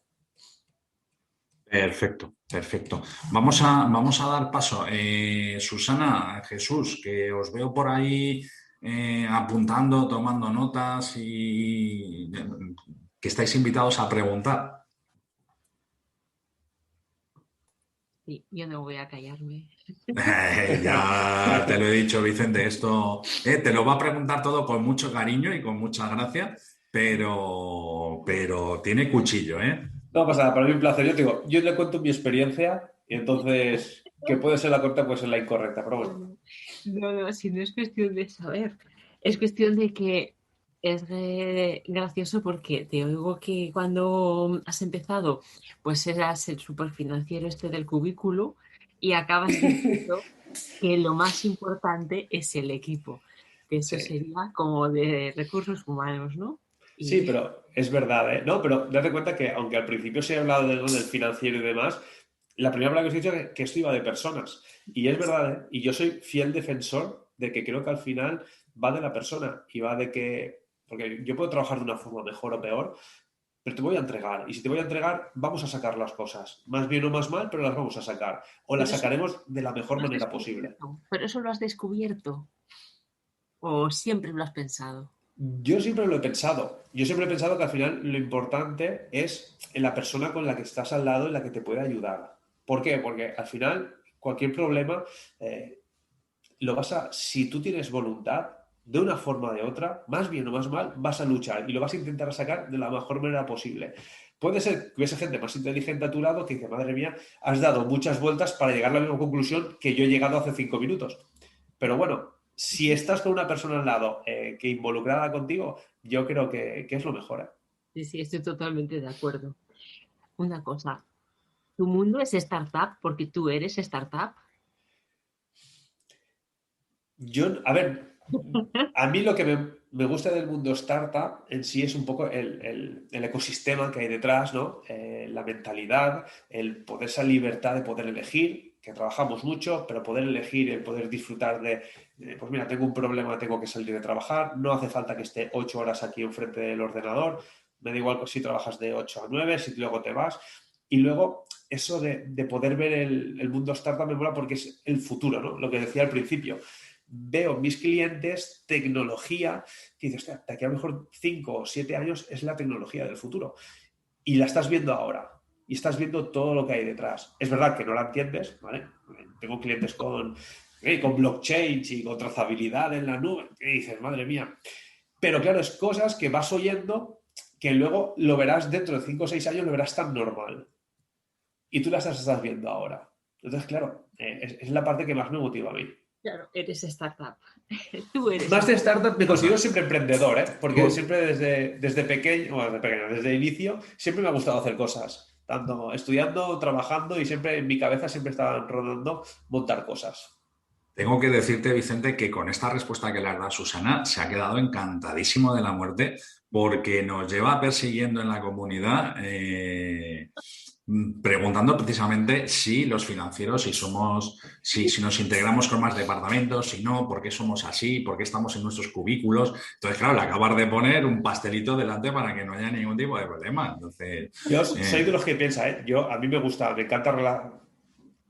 [SPEAKER 2] Perfecto, perfecto. Vamos a dar paso. Susana, Jesús, que os veo por ahí apuntando, tomando notas y que estáis invitados a preguntar.
[SPEAKER 3] Sí, yo no voy a callarme.
[SPEAKER 2] Ya te lo he dicho, Vicente, esto te lo va a preguntar todo con mucho cariño y con mucha gracia, pero tiene cuchillo, ¿eh?
[SPEAKER 1] No pasa nada, para mí un placer. Yo te digo, yo le cuento mi experiencia y entonces, que puede ser la correcta, puede ser la incorrecta, pero bueno.
[SPEAKER 3] No, si no es cuestión de saber, es cuestión de que es gracioso porque te oigo que cuando has empezado, pues eras el superfinanciero este del cubículo y acabas diciendo que lo más importante es el equipo, que eso
[SPEAKER 1] Sí.
[SPEAKER 3] sería como de recursos humanos, ¿no?
[SPEAKER 1] Sí,
[SPEAKER 3] Y
[SPEAKER 1] pero es verdad, ¿eh? No, pero date cuenta que aunque al principio se ha hablado ¿no? del financiero y demás, la primera palabra que os he dicho es que esto iba de personas. Y es verdad, ¿eh? Y yo soy fiel defensor de que creo que al final va de la persona y va de que, porque yo puedo trabajar de una forma mejor o peor, pero te voy a entregar. Y si te voy a entregar, vamos a sacar las cosas. Más bien o más mal, pero las vamos a sacar. O las
[SPEAKER 3] pero eso
[SPEAKER 1] sacaremos de la mejor
[SPEAKER 3] lo has
[SPEAKER 1] manera posible.
[SPEAKER 3] descubierto, pero eso lo has descubierto o siempre lo has pensado.
[SPEAKER 1] Yo siempre lo he pensado. Yo siempre he pensado que al final lo importante es en la persona con la que estás al lado y la que te puede ayudar. ¿Por qué? Porque al final cualquier problema eh, lo vas a, si tú tienes voluntad, de una forma o de otra, más bien o más mal, vas a luchar y lo vas a intentar sacar de la mejor manera posible. Puede ser que hubiese gente más inteligente a tu lado que dice, madre mía, has dado muchas vueltas para llegar a la misma conclusión que yo he llegado hace 5 minutos. Pero bueno, si estás con una persona al lado que involucrada contigo, yo creo que es lo mejor. ¿Eh?
[SPEAKER 3] Sí, sí, estoy totalmente de acuerdo. Una cosa, ¿tu mundo es startup porque tú eres startup?
[SPEAKER 1] Yo, a ver, a mí lo que me gusta del mundo startup en sí es un poco el ecosistema que hay detrás, ¿no? La mentalidad, el poder, esa libertad de poder elegir, que trabajamos mucho, pero poder elegir, el poder disfrutar pues mira, tengo un problema, tengo que salir de trabajar, no hace falta que esté 8 horas aquí enfrente del ordenador, me da igual si trabajas de 8 a 9, si luego te vas. Y luego eso de poder ver el mundo startup me mola porque es el futuro, ¿no? Lo que decía al principio veo mis clientes tecnología que dices, hostia, de aquí a lo mejor 5 o 7 años es la tecnología del futuro. Y la estás viendo ahora. Y estás viendo todo lo que hay detrás. Es verdad que no la entiendes, ¿vale? Tengo clientes con blockchain y con trazabilidad en la nube. Y dices, madre mía. Pero claro, es cosas que vas oyendo que luego lo verás dentro de 5 o 6 años, lo verás tan normal. Y tú las estás viendo ahora. Entonces, claro, es la parte que más me motiva a mí.
[SPEAKER 3] Claro, eres startup. Tú eres
[SPEAKER 1] Más de
[SPEAKER 3] startup.
[SPEAKER 1] startup me considero siempre emprendedor, ¿eh? Porque
[SPEAKER 2] Tú,
[SPEAKER 1] siempre desde pequeño, bueno, desde el inicio, siempre me ha gustado hacer cosas. Tanto estudiando, trabajando y siempre en mi cabeza siempre estaban rodando montar cosas.
[SPEAKER 2] Tengo que decirte, Vicente, que con esta respuesta que le has dado a Susana se ha quedado encantadísimo de la muerte porque nos lleva persiguiendo en la comunidad preguntando precisamente si los financieros, si nos integramos con más departamentos, si no, por qué somos así, por qué estamos en nuestros cubículos. Entonces, claro, le acabar de poner un pastelito delante para que no haya ningún tipo de problema. Entonces,
[SPEAKER 1] Yo soy de los que piensa, ¿eh? A mí me gusta, me encanta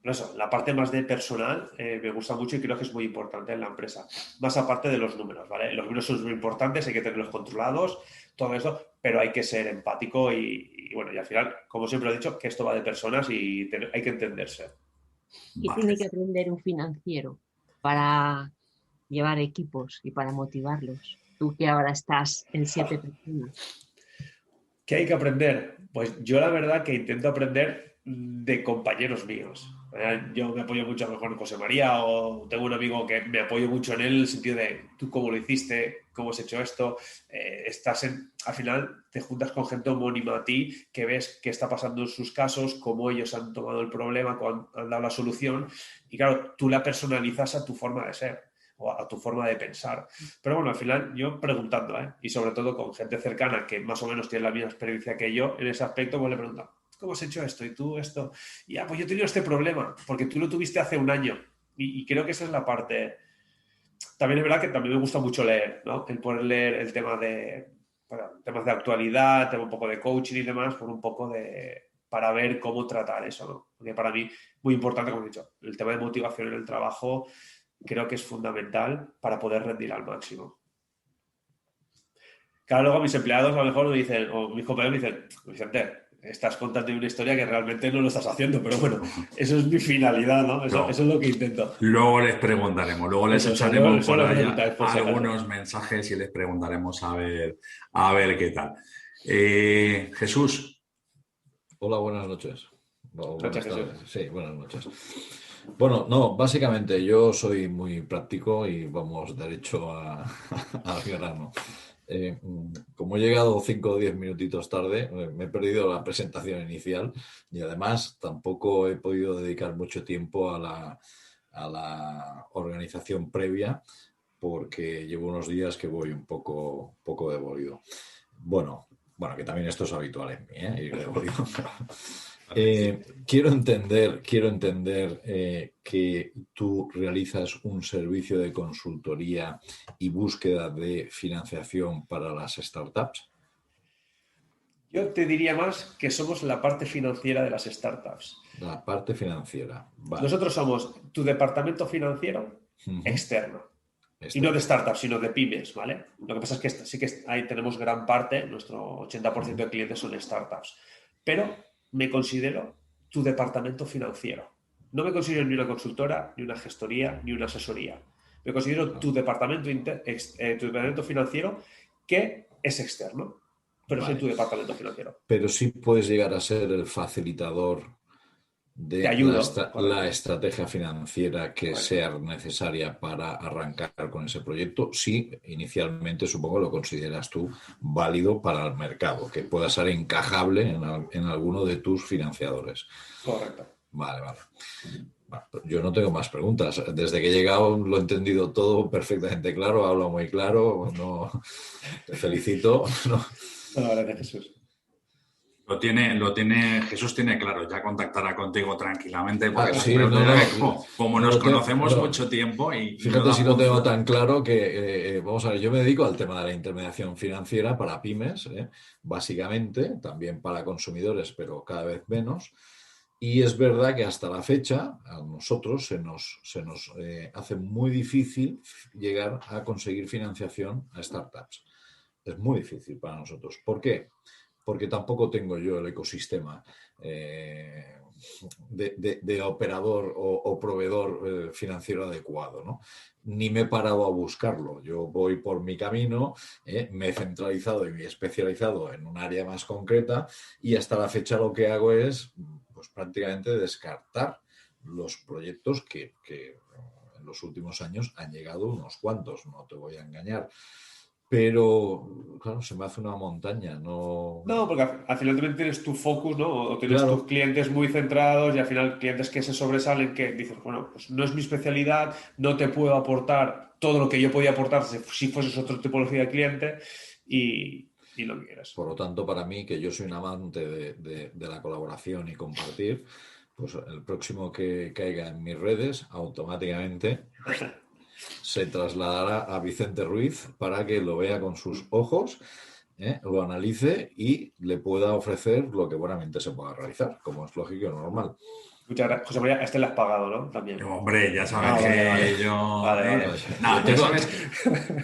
[SPEAKER 1] no eso, la parte más de personal me gusta mucho y creo que es muy importante en la empresa. Más aparte de los números, ¿vale? Los números son muy importantes, hay que tenerlos controlados, todo eso, pero hay que ser empático y bueno, y al final, como siempre he dicho, que esto va de personas y hay que entenderse.
[SPEAKER 3] ¿Qué
[SPEAKER 2] vale.
[SPEAKER 3] tiene que aprender un financiero para llevar equipos y para motivarlos? Tú que ahora estás en 7 personas.
[SPEAKER 1] ¿Qué hay que aprender? Pues yo la verdad que intento aprender de compañeros míos. Yo me apoyo mucho a lo mejor en José María o tengo un amigo que me apoyo mucho en él en el sentido de tú cómo lo hiciste, cómo has hecho esto. Al final te juntas con gente homónima a ti que ves qué está pasando en sus casos, cómo ellos han tomado el problema, cómo han dado la solución y claro, tú la personalizas a tu forma de ser o a tu forma de pensar. Pero bueno, al final yo preguntando, ¿eh? Y sobre todo con gente cercana que más o menos tiene la misma experiencia que yo en ese aspecto, pues le pregunto, ¿cómo has hecho esto? Y tú esto. Y pues yo he tenido este problema, porque tú lo tuviste hace un año. Y creo que esa es la parte. También es verdad que también me gusta mucho leer, ¿no? El poder leer el tema bueno, temas de actualidad, tema un poco de coaching y demás, por un poco para ver cómo tratar eso, ¿no? Porque para mí, muy importante, como he dicho, el tema de motivación en el trabajo creo que es fundamental para poder rendir al máximo. Claro, luego mis empleados a lo mejor me dicen, o mis compañeros me dicen, Vicente, estás contando una historia que realmente no lo estás haciendo, pero bueno, eso es mi finalidad, ¿no? Eso es lo que intento.
[SPEAKER 2] Luego les preguntaremos, luego les echaremos por ahí algunos mensajes y les preguntaremos a ver qué tal. Jesús.
[SPEAKER 4] Hola, buenas noches.
[SPEAKER 1] Buenas tardes.
[SPEAKER 4] Sí, buenas noches. Bueno, no, básicamente yo soy muy práctico y vamos derecho al grano. Como he llegado 5 o 10 minutitos tarde, me he perdido la presentación inicial y además tampoco he podido dedicar mucho tiempo a la organización previa porque llevo unos días que voy un poco devorido. Bueno, que también esto es habitual en mí, ir devorido. Quiero entender que tú realizas un servicio de consultoría y búsqueda de financiación para las startups.
[SPEAKER 1] Yo te diría más que somos la parte financiera de las startups.
[SPEAKER 4] La parte financiera. Vale.
[SPEAKER 1] Nosotros somos tu departamento financiero externo. Y no de startups, sino de pymes, ¿vale? Lo que pasa es que sí que ahí tenemos gran parte, nuestro 80% de clientes son startups. Pero me considero tu departamento financiero. No me considero ni una consultora, ni una gestoría, ni una asesoría. Me considero tu departamento financiero que es externo, pero soy tu departamento financiero.
[SPEAKER 4] Pero sí puedes llegar a ser el facilitador de la estrategia financiera que sea necesaria para arrancar con ese proyecto, si inicialmente supongo lo consideras tú válido para el mercado, que pueda ser encajable en alguno de tus financiadores.
[SPEAKER 1] Correcto.
[SPEAKER 4] Vale. Bueno, yo no tengo más preguntas. Desde que he llegado lo he entendido todo perfectamente claro, hablo muy claro, te felicito.
[SPEAKER 1] Gracias, Jesús.
[SPEAKER 2] Jesús tiene claro, ya contactará contigo tranquilamente, porque como nos conocemos mucho tiempo y...
[SPEAKER 4] Fíjate si no tengo tan claro que, vamos a ver, yo me dedico al tema de la intermediación financiera para pymes, básicamente, también para consumidores, pero cada vez menos. Y es verdad que hasta la fecha a nosotros se nos hace muy difícil llegar a conseguir financiación a startups. Es muy difícil para nosotros. ¿Por qué? Porque tampoco tengo yo el ecosistema de operador o proveedor financiero adecuado, ¿no? Ni me he parado a buscarlo. Yo voy por mi camino, me he centralizado y me he especializado en un área más concreta y hasta la fecha lo que hago es pues, prácticamente descartar los proyectos que en los últimos años han llegado unos cuantos, no te voy a engañar. Pero, claro, se me hace una montaña, no...
[SPEAKER 1] No, porque al final también tienes tu focus, ¿no? O tienes tus clientes muy centrados y al final clientes que se sobresalen, que dices, bueno, pues no es mi especialidad, no te puedo aportar todo lo que yo podía aportar si fueses otra tipología de cliente y lo que quieras.
[SPEAKER 4] Por lo tanto, para mí, que yo soy un amante de la colaboración y compartir, pues el próximo que caiga en mis redes, automáticamente... se trasladará a Vicente Ruiz para que lo vea con sus ojos, lo analice y le pueda ofrecer lo que buenamente se pueda realizar, como es lógico y normal.
[SPEAKER 1] Muchas gracias. José María, le has pagado, ¿no? También.
[SPEAKER 2] Hombre, ya sabes que yo...
[SPEAKER 1] Vale.
[SPEAKER 2] No, ya sabes...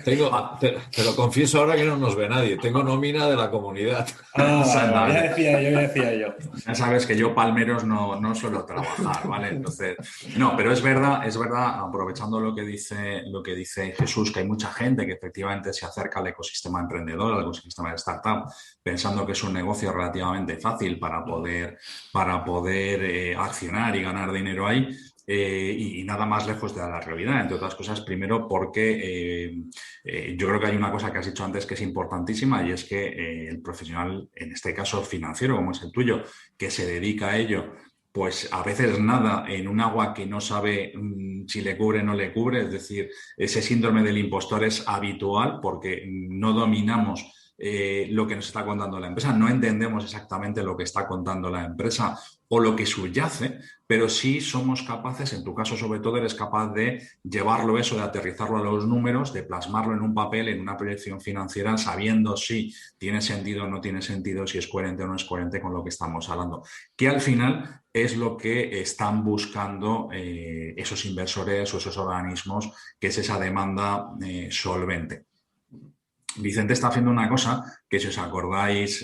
[SPEAKER 4] Te lo confieso ahora que no nos ve nadie. Tengo nómina de la comunidad.
[SPEAKER 1] Ya decía yo.
[SPEAKER 2] Ya sabes que yo palmeros no suelo trabajar, ¿vale? Entonces, no, pero es verdad, aprovechando lo que dice Jesús, que hay mucha gente que efectivamente se acerca al ecosistema emprendedor, al ecosistema de startup, pensando que es un negocio relativamente fácil para poder accionar y ganar dinero ahí, y nada más lejos de la realidad, entre otras cosas, primero porque yo creo que hay una cosa que has dicho antes que es importantísima y es que el profesional, en este caso financiero como es el tuyo, que se dedica a ello, pues a veces nada en un agua que no sabe si le cubre o no le cubre, es decir, ese síndrome del impostor es habitual porque no dominamos lo que nos está contando la empresa. No entendemos exactamente lo que está contando la empresa o lo que subyace, pero sí somos capaces, en tu caso sobre todo, eres capaz de llevarlo eso, de aterrizarlo a los números, de plasmarlo en un papel, en una proyección financiera, sabiendo si tiene sentido o no tiene sentido, si es coherente o no es coherente con lo que estamos hablando. Que al final es lo que están buscando esos inversores o esos organismos, que es esa demanda solvente. Vicente está haciendo una cosa que, si os acordáis,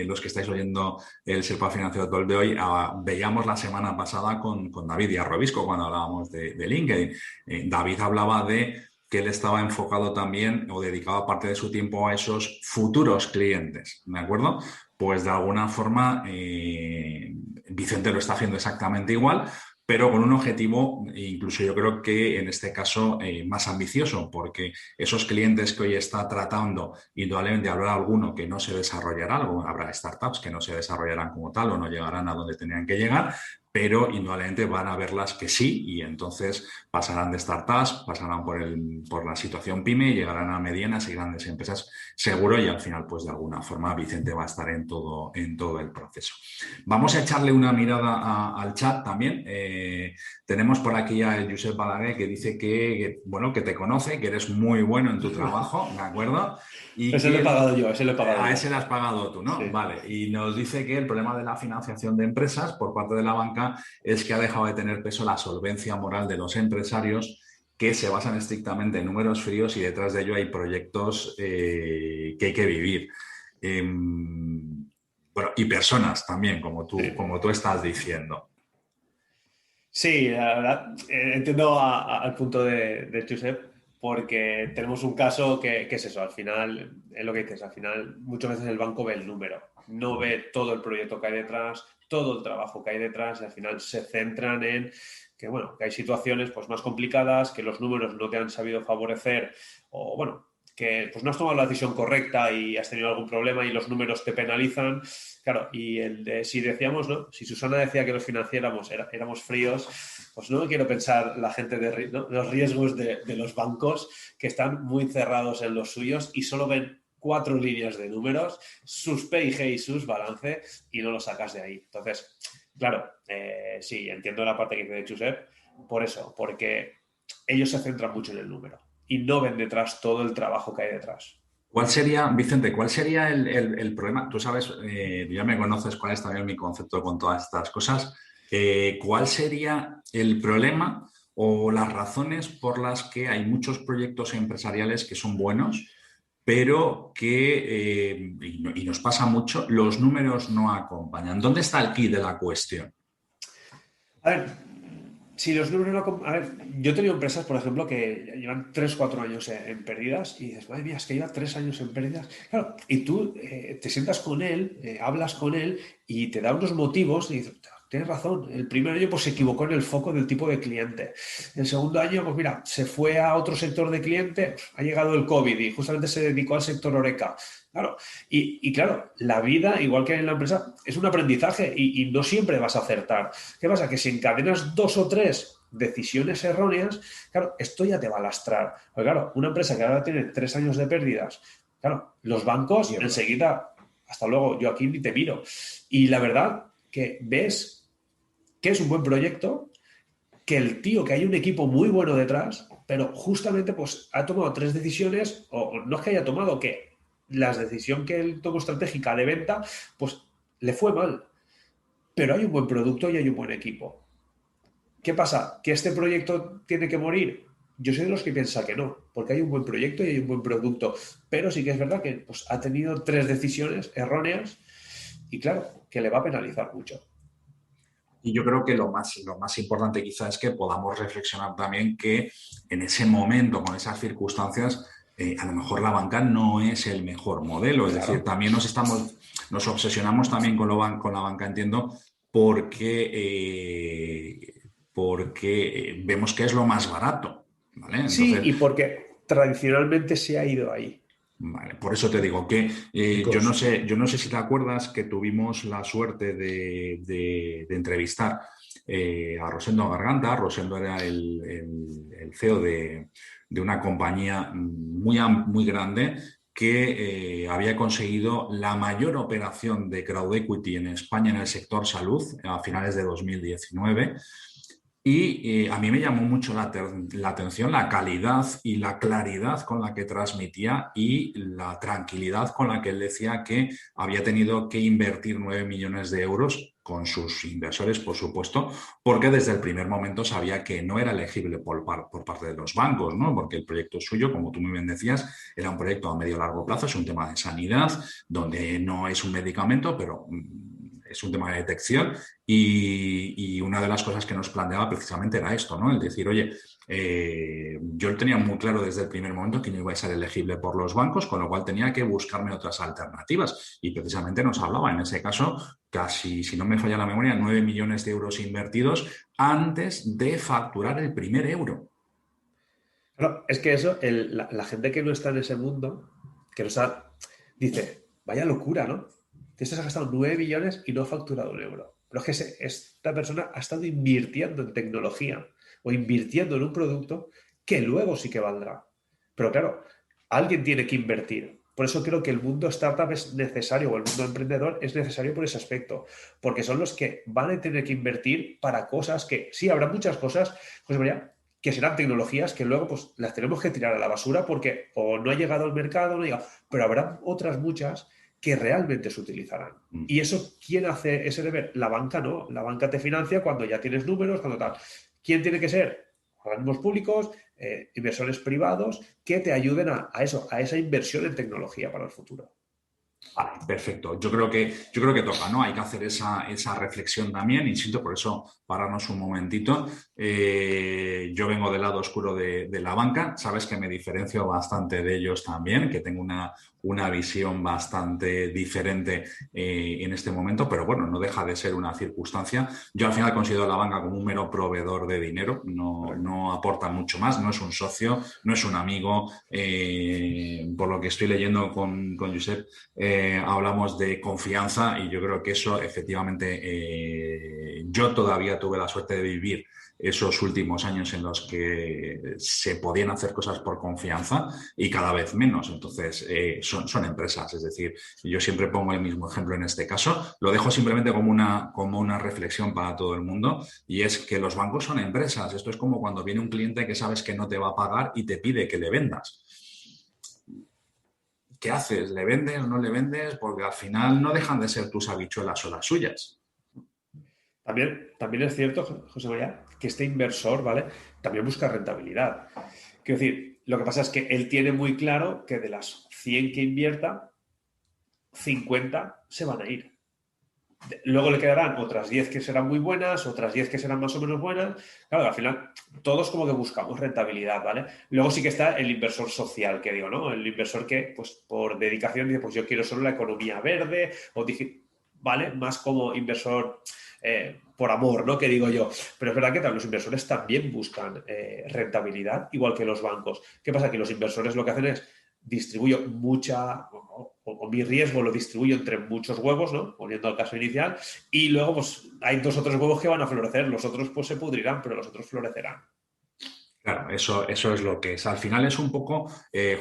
[SPEAKER 2] los que estáis oyendo el Sherpa Financiero Talk de hoy, veíamos la semana pasada con David y Arrobisco cuando hablábamos de LinkedIn. David hablaba de que él estaba enfocado también o dedicaba parte de su tiempo a esos futuros clientes, ¿de acuerdo? Pues de alguna forma Vicente lo está haciendo exactamente igual, pero con un objetivo, incluso yo creo que en este caso más ambicioso, porque esos clientes que hoy está tratando, indudablemente habrá alguno que no se desarrollará, habrá startups que no se desarrollarán como tal o no llegarán a donde tenían que llegar, pero indudablemente van a ver las que sí, y entonces pasarán de startups, pasarán por la situación pyme, llegarán a medianas y grandes empresas seguro, y al final, pues de alguna forma, Vicente va a estar en todo el proceso. Vamos a echarle una mirada al chat también. Tenemos por aquí a Josep Balaguer, que dice bueno, que te conoce, que eres muy bueno en tu trabajo, ¿de acuerdo? Y
[SPEAKER 1] Ese lo he pagado yo, ese lo he pagado
[SPEAKER 2] a
[SPEAKER 1] yo.
[SPEAKER 2] ese le has pagado tú, ¿no?
[SPEAKER 1] Sí.
[SPEAKER 2] Vale. Y nos dice que el problema de la financiación de empresas por parte de la banca es que ha dejado de tener peso la solvencia moral de los empresarios, que se basan estrictamente en números fríos, y detrás de ello hay proyectos que hay que vivir. Bueno, y personas también, como tú estás diciendo.
[SPEAKER 1] Sí, la verdad, entiendo al punto de Josep, porque tenemos un caso que es eso, al final, es lo que dices, al final muchas veces el banco ve el número, no ve todo el proyecto que hay detrás, todo el trabajo que hay detrás, y al final se centran en que, bueno, que hay situaciones pues, más complicadas, que los números no te han sabido favorecer, o bueno, que pues, no has tomado la decisión correcta y has tenido algún problema y los números te penalizan. Claro, y si decíamos, ¿no? Si Susana decía que los financiéramos éramos fríos, pues no quiero pensar la gente ¿no? Los riesgos de los bancos, que están muy cerrados en los suyos y solo ven 4 líneas de números, sus P&G y sus balance, y no lo sacas de ahí. Entonces, claro, sí, entiendo la parte que dice de Josep, por eso, porque ellos se centran mucho en el número y no ven detrás todo el trabajo que hay detrás.
[SPEAKER 2] ¿Cuál sería, Vicente, cuál sería el problema? Tú sabes, ya me conoces cuál es también mi concepto con todas estas cosas. ¿Cuál sería el problema o las razones por las que hay muchos proyectos empresariales que son buenos, pero que, y nos pasa mucho, los números no acompañan? ¿Dónde está el quid de la cuestión?
[SPEAKER 1] A ver, si los números no... A ver, yo he tenido empresas, por ejemplo, que llevan 3 4 años en pérdidas y dices, madre mía, es que lleva 3 años en pérdidas. Claro, y tú te sientas con él, hablas con él y te da unos motivos y dices, tienes razón, el primer año pues se equivocó en el foco del tipo de cliente. El segundo año, pues mira, se fue a otro sector de cliente, ha llegado el COVID y justamente se dedicó al sector Oreca. Claro, y claro, la vida, igual que en la empresa, es un aprendizaje y no siempre vas a acertar. ¿Qué pasa? Que si encadenas 2 o 3 decisiones erróneas, claro, esto ya te va a lastrar. Porque claro, una empresa que ahora tiene 3 años de pérdidas, claro, los bancos enseguida, hasta luego, yo aquí ni te miro. Y la verdad que ves que es un buen proyecto, que el tío, que hay un equipo muy bueno detrás, pero justamente pues ha tomado 3 decisiones, o no es que haya tomado, que la decisión que él tomó estratégica de venta, pues le fue mal. Pero hay un buen producto y hay un buen equipo. ¿Qué pasa? ¿Que este proyecto tiene que morir? Yo soy de los que piensa que no, porque hay un buen proyecto y hay un buen producto. Pero sí que es verdad que pues, ha tenido 3 decisiones erróneas y claro, que le va a penalizar mucho.
[SPEAKER 2] Y yo creo que lo más importante quizá es que podamos reflexionar también que en ese momento, con esas circunstancias, a lo mejor la banca no es el mejor modelo. Es decir, también nos obsesionamos también con la banca, entiendo, porque vemos que es lo más barato, ¿vale?
[SPEAKER 1] Sí,
[SPEAKER 2] Entonces,
[SPEAKER 1] y porque tradicionalmente se ha ido ahí.
[SPEAKER 2] vale, por eso te digo que yo no sé si te acuerdas que tuvimos la suerte de entrevistar a Rosendo Garganta. Rosendo era el CEO de una compañía muy grande que había conseguido la mayor operación de crowd equity en España en el sector salud a finales de 2019. Y a mí me llamó mucho la atención la calidad y la claridad con la que transmitía y la tranquilidad con la que él decía que había tenido que invertir 9 millones de euros con sus inversores, por supuesto, porque desde el primer momento sabía que no era elegible por parte de los bancos, ¿no? Porque el proyecto suyo, como tú muy bien decías, era un proyecto a medio largo plazo, es un tema de sanidad, donde no es un medicamento, pero es un tema de detección y una de las cosas que nos planteaba precisamente era esto, ¿no? El decir, oye, yo tenía muy claro desde el primer momento que no iba a ser elegible por los bancos, con lo cual tenía que buscarme otras alternativas. Y precisamente nos hablaba, en ese caso, casi, si no me falla la memoria, 9 millones de euros invertidos antes de facturar el primer euro.
[SPEAKER 1] Claro, es que eso, la gente que no está en ese mundo, que no está, dice, vaya locura, ¿no? Te has gastado 9 millones y no ha facturado un euro. Pero es que esta persona ha estado invirtiendo en tecnología o invirtiendo en un producto que luego sí que valdrá. Pero claro, alguien tiene que invertir. Por eso creo que el mundo startup es necesario, o el mundo emprendedor es necesario por ese aspecto, porque son los que van a tener que invertir para cosas que, sí, habrá muchas cosas, José María, que serán tecnologías que luego pues las tenemos que tirar a la basura porque o no ha llegado al mercado, no llega, pero habrá otras muchas que realmente se utilizarán. ¿Y eso quién hace ese deber? La banca no. La banca te financia cuando ya tienes números, cuando tal. ¿Quién tiene que ser? Organismos públicos, inversores privados que te ayuden a eso, a esa inversión en tecnología para el futuro.
[SPEAKER 2] Vale, perfecto. Yo creo que toca, ¿no? Hay que hacer esa reflexión también. Insisto, por eso pararnos un momentito. Yo vengo del lado oscuro de la banca. Sabes que me diferencio bastante de ellos también, que tengo una visión bastante diferente en este momento, pero bueno, no deja de ser una circunstancia. Yo al final considero a la banca como un mero proveedor de dinero, no aporta mucho más, no es un socio, no es un amigo. Por lo que estoy leyendo con Josep, hablamos de confianza y yo creo que eso efectivamente yo todavía tuve la suerte de vivir esos últimos años en los que se podían hacer cosas por confianza y cada vez menos. Entonces, son empresas. Es decir, yo siempre pongo el mismo ejemplo en este caso. Lo dejo simplemente como una reflexión para todo el mundo y es que los bancos son empresas. Esto es como cuando viene un cliente que sabes que no te va a pagar y te pide que le vendas. ¿Qué haces? ¿Le vendes o no le vendes? Porque al final no dejan de ser tus habichuelas o las suyas.
[SPEAKER 1] También es cierto, José María, que este inversor, ¿vale? También busca rentabilidad. Quiero decir, lo que pasa es que él tiene muy claro que de las 100 que invierta, 50 se van a ir. Luego le quedarán otras 10 que serán muy buenas, otras 10 que serán más o menos buenas. Claro, al final todos como que buscamos rentabilidad, ¿vale? Luego sí que está el inversor social, que digo, ¿no? El inversor que, pues, por dedicación dice, pues yo quiero solo la economía verde, o dije, ¿vale? Más como inversor por amor, ¿no? Que digo yo. Pero es verdad que los inversores también buscan rentabilidad, igual que los bancos. ¿Qué pasa? Que los inversores lo que hacen es distribuyo mucha, o mi riesgo lo distribuyo entre muchos huevos, ¿no? Poniendo el caso inicial, y luego pues hay 2 o 3 huevos que van a florecer, los otros pues se pudrirán, pero los otros florecerán.
[SPEAKER 2] Claro, eso es lo que es. Al final es un poco,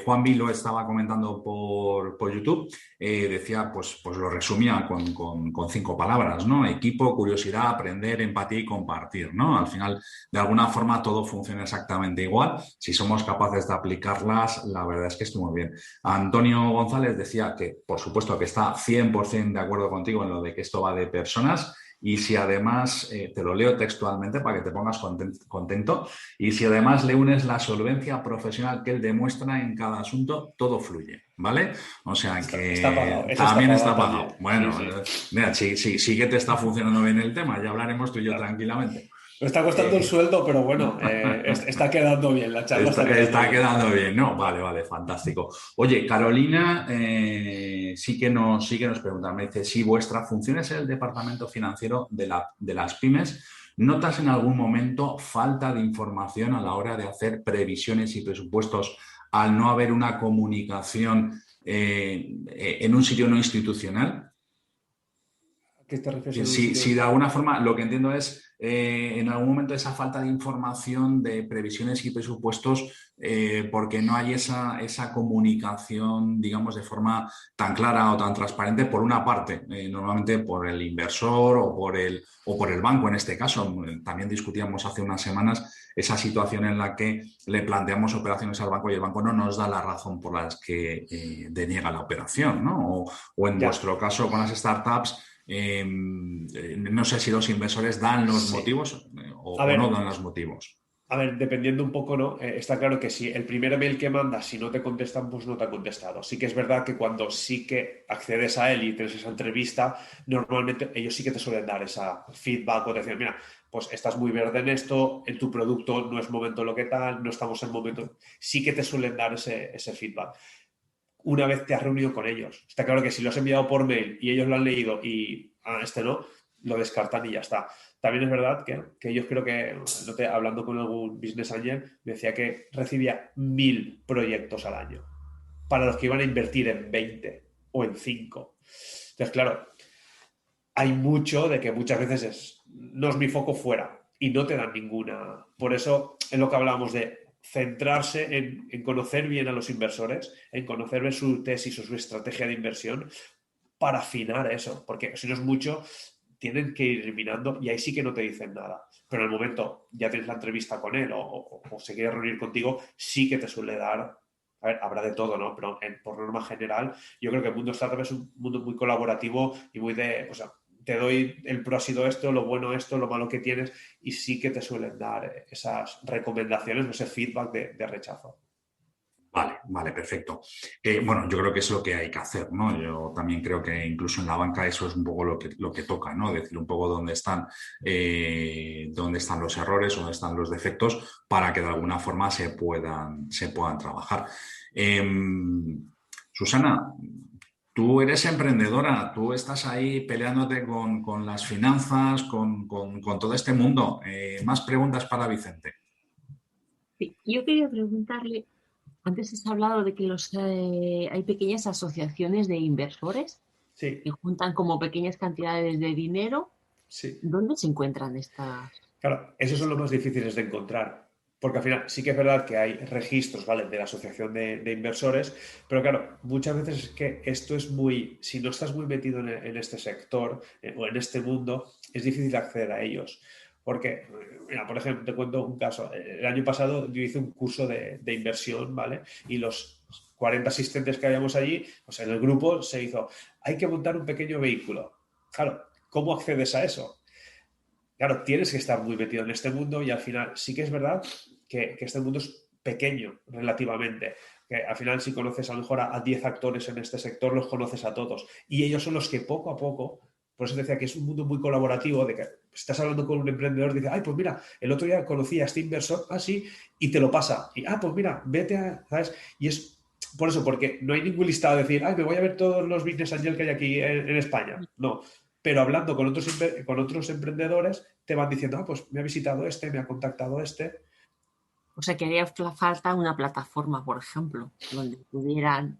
[SPEAKER 2] Juanvi lo estaba comentando por YouTube, decía, pues lo resumía con 5 palabras, ¿no? Equipo, curiosidad, aprender, empatía y compartir, ¿no? Al final, de alguna forma, todo funciona exactamente igual. Si somos capaces de aplicarlas, la verdad es que estoy muy bien. Antonio González decía que, por supuesto, que está 100% de acuerdo contigo en lo de que esto va de personas. Y si además, te lo leo textualmente para que te pongas contento, y si además le unes la solvencia profesional que él demuestra en cada asunto, todo fluye, ¿vale? O sea que
[SPEAKER 1] está pagado,
[SPEAKER 2] también está pagado.
[SPEAKER 1] También.
[SPEAKER 2] Bueno,
[SPEAKER 1] sí.
[SPEAKER 2] Mira, sí que te está funcionando bien el tema, ya hablaremos tú y yo tranquilamente.
[SPEAKER 1] Me está costando el sueldo, pero bueno, está quedando bien, la charla
[SPEAKER 2] Está quedando bien, ¿no? Vale, fantástico. Oye, Carolina sí que nos pregunta, me dice, si vuestra función es el departamento financiero de las pymes, ¿notas en algún momento falta de información a la hora de hacer previsiones y presupuestos al no haber una comunicación en un sitio no institucional?
[SPEAKER 1] ¿Qué te refieres en un
[SPEAKER 2] Si,
[SPEAKER 1] sitio?
[SPEAKER 2] si de alguna forma lo que entiendo es en algún momento esa falta de información de previsiones y presupuestos porque no hay esa comunicación, digamos, de forma tan clara o tan transparente por una parte, normalmente por el inversor o por el banco en este caso. También discutíamos hace unas semanas esa situación en la que le planteamos operaciones al banco y el banco no nos da la razón por las que deniega la operación, ¿no? O en
[SPEAKER 1] Ya,
[SPEAKER 2] vuestro caso con las startups. No sé si los inversores dan los
[SPEAKER 1] sí.
[SPEAKER 2] motivos
[SPEAKER 1] A
[SPEAKER 2] o no
[SPEAKER 1] ver,
[SPEAKER 2] dan los motivos.
[SPEAKER 1] dependiendo un poco, ¿no? Está claro que si el primer email que mandas, si no te contestan, pues no te ha contestado. Sí que es verdad que cuando sí que accedes a él y tienes esa entrevista, normalmente ellos sí que te suelen dar esa feedback o te dicen, mira, pues estás muy verde en esto, en tu producto no es momento lo que tal, no estamos en momento. Sí que te suelen dar ese feedback una vez te has reunido con ellos. Está claro que si lo has enviado por mail y ellos lo han leído y este no, lo descartan y ya está. También es verdad que ellos creo que, hablando con algún business angel, me decía que recibía 1000 proyectos al año para los que iban a invertir en 20 o en 5. Entonces, claro, hay mucho de que muchas veces no es mi foco fuera y no te dan ninguna. Por eso es lo que hablábamos de centrarse en conocer bien a los inversores, en conocer bien su tesis o su estrategia de inversión para afinar eso, porque si no es mucho, tienen que ir eliminando y ahí sí que no te dicen nada. Pero en el momento ya tienes la entrevista con él o se quiere reunir contigo, sí que te suele dar. A ver, habrá de todo, ¿no? Pero por norma general, yo creo que el mundo startup es un mundo muy colaborativo y muy de, o sea, te doy el pro ha sido esto, lo bueno esto, lo malo que tienes, y sí que te suelen dar esas recomendaciones, ese feedback de rechazo.
[SPEAKER 2] Vale, vale, perfecto. Bueno, yo creo que es lo que hay que hacer, ¿no? Yo también creo que incluso en la banca eso es un poco lo que toca, ¿no? Decir un poco dónde están los errores, dónde están los defectos, para que de alguna forma se puedan trabajar. Eh, Susana, tú eres emprendedora, tú estás ahí peleándote con las finanzas, con todo este mundo. Más preguntas para Vicente.
[SPEAKER 3] Sí, yo quería preguntarle, antes has hablado de que hay pequeñas asociaciones de inversores
[SPEAKER 1] Sí,
[SPEAKER 3] que juntan como pequeñas cantidades de dinero.
[SPEAKER 1] sí.
[SPEAKER 3] ¿Dónde se encuentran estas?
[SPEAKER 1] Claro, esos son los más difíciles de encontrar, porque al final sí que es verdad que hay registros, ¿vale?, de la asociación de inversores, pero claro, muchas veces es que esto es muy, si no estás muy metido en este sector o en este mundo, es difícil acceder a ellos. Porque, mira, por ejemplo, te cuento un caso. El año pasado yo hice un curso de inversión, ¿vale? Y los 40 asistentes que habíamos allí, pues en el grupo se hizo, hay que montar un pequeño vehículo. Claro, ¿cómo accedes a eso? Claro, tienes que estar muy metido en este mundo y al final sí que es verdad que este mundo es pequeño relativamente. Que al final si conoces a lo mejor a 10 actores en este sector, los conoces a todos. Y ellos son los que poco a poco, por eso te decía que es un mundo muy colaborativo, de que estás hablando con un emprendedor y dices, ay, pues mira, el otro día conocí a este inversor así y te lo pasa. Y, pues mira, vete a, ¿sabes? Y es por eso, porque no hay ningún listado de decir, ay, me voy a ver todos los business angel que hay aquí en España. No, pero hablando con otros emprendedores, te van diciendo, pues me ha visitado este, me ha contactado este.
[SPEAKER 3] O sea, que haría falta una plataforma, por ejemplo, donde pudieran...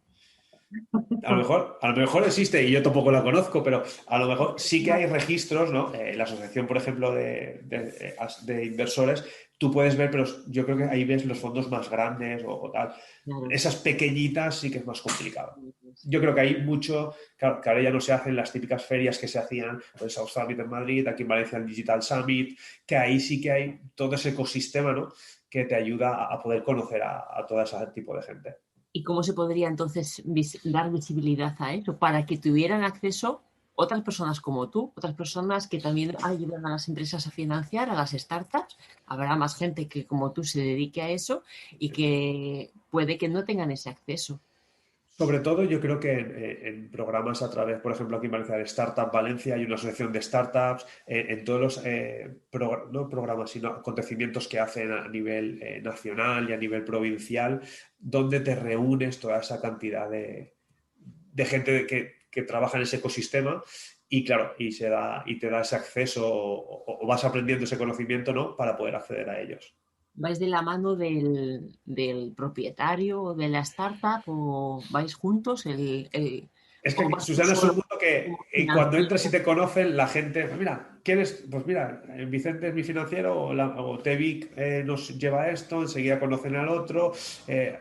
[SPEAKER 1] A lo mejor existe y yo tampoco la conozco, pero a lo mejor sí que hay registros, ¿no? La asociación, por ejemplo, de inversores, tú puedes ver, pero yo creo que ahí ves los fondos más grandes o tal.
[SPEAKER 3] Claro.
[SPEAKER 1] Esas pequeñitas sí que es más complicado. Yo creo que hay mucho, claro, que ahora ya no se hacen las típicas ferias que se hacían, el South Summit en Madrid, aquí en Valencia el Digital Summit, que ahí sí que hay todo ese ecosistema, ¿no?, que te ayuda a poder conocer a todo ese tipo de gente.
[SPEAKER 3] ¿Y cómo se podría entonces dar visibilidad a eso? Para que tuvieran acceso otras personas como tú, otras personas que también ayudan a las empresas a financiar, a las startups. Habrá más gente que como tú se dedique a eso y que puede que no tengan ese acceso.
[SPEAKER 1] Sobre todo, yo creo que en programas a través, por ejemplo, aquí en Valencia, de Startup Valencia, hay una asociación de startups, en todos los, no programas, sino acontecimientos que hacen a nivel nacional y a nivel provincial, donde te reúnes toda esa cantidad de gente que trabaja en ese ecosistema y, claro, y te da ese acceso o vas aprendiendo ese conocimiento, ¿no?, para poder acceder a ellos.
[SPEAKER 3] ¿Vais de la mano del propietario o de la startup o vais juntos?
[SPEAKER 1] Es que,
[SPEAKER 3] vas tú
[SPEAKER 1] Susana, es un
[SPEAKER 3] solo
[SPEAKER 1] mundo que
[SPEAKER 3] como
[SPEAKER 1] cuando
[SPEAKER 3] financiero?
[SPEAKER 1] entras y te conocen, la gente, pues mira, ¿quieres? Pues mira, Vicente es mi financiero o Tevic nos lleva a esto, enseguida conocen al otro,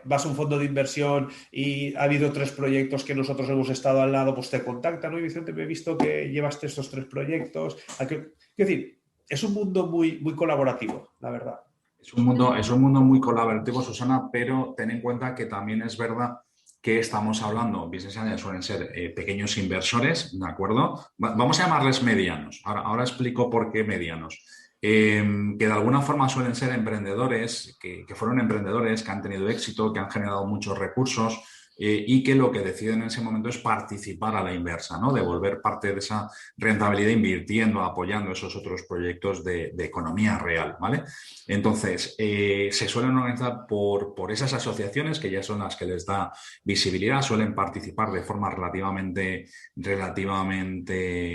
[SPEAKER 1] vas a un fondo de inversión y ha habido 3 proyectos que nosotros hemos estado al lado, pues te contactan, ¿no? Y Vicente, me he visto que llevaste estos 3 proyectos. Quiero decir, es un mundo muy, muy colaborativo, la verdad.
[SPEAKER 2] Es un mundo muy colaborativo, Susana, pero ten en cuenta que también es verdad que estamos hablando, business angels suelen ser pequeños inversores, ¿de acuerdo? Vamos a llamarles medianos. Ahora explico por qué medianos. Que de alguna forma suelen ser emprendedores, que fueron emprendedores, que han tenido éxito, que han generado muchos recursos y que lo que deciden en ese momento es participar a la inversa, ¿no? Devolver parte de esa rentabilidad invirtiendo, apoyando esos otros proyectos de economía real, ¿vale? Entonces, se suelen organizar por esas asociaciones que ya son las que les da visibilidad, suelen participar de forma relativamente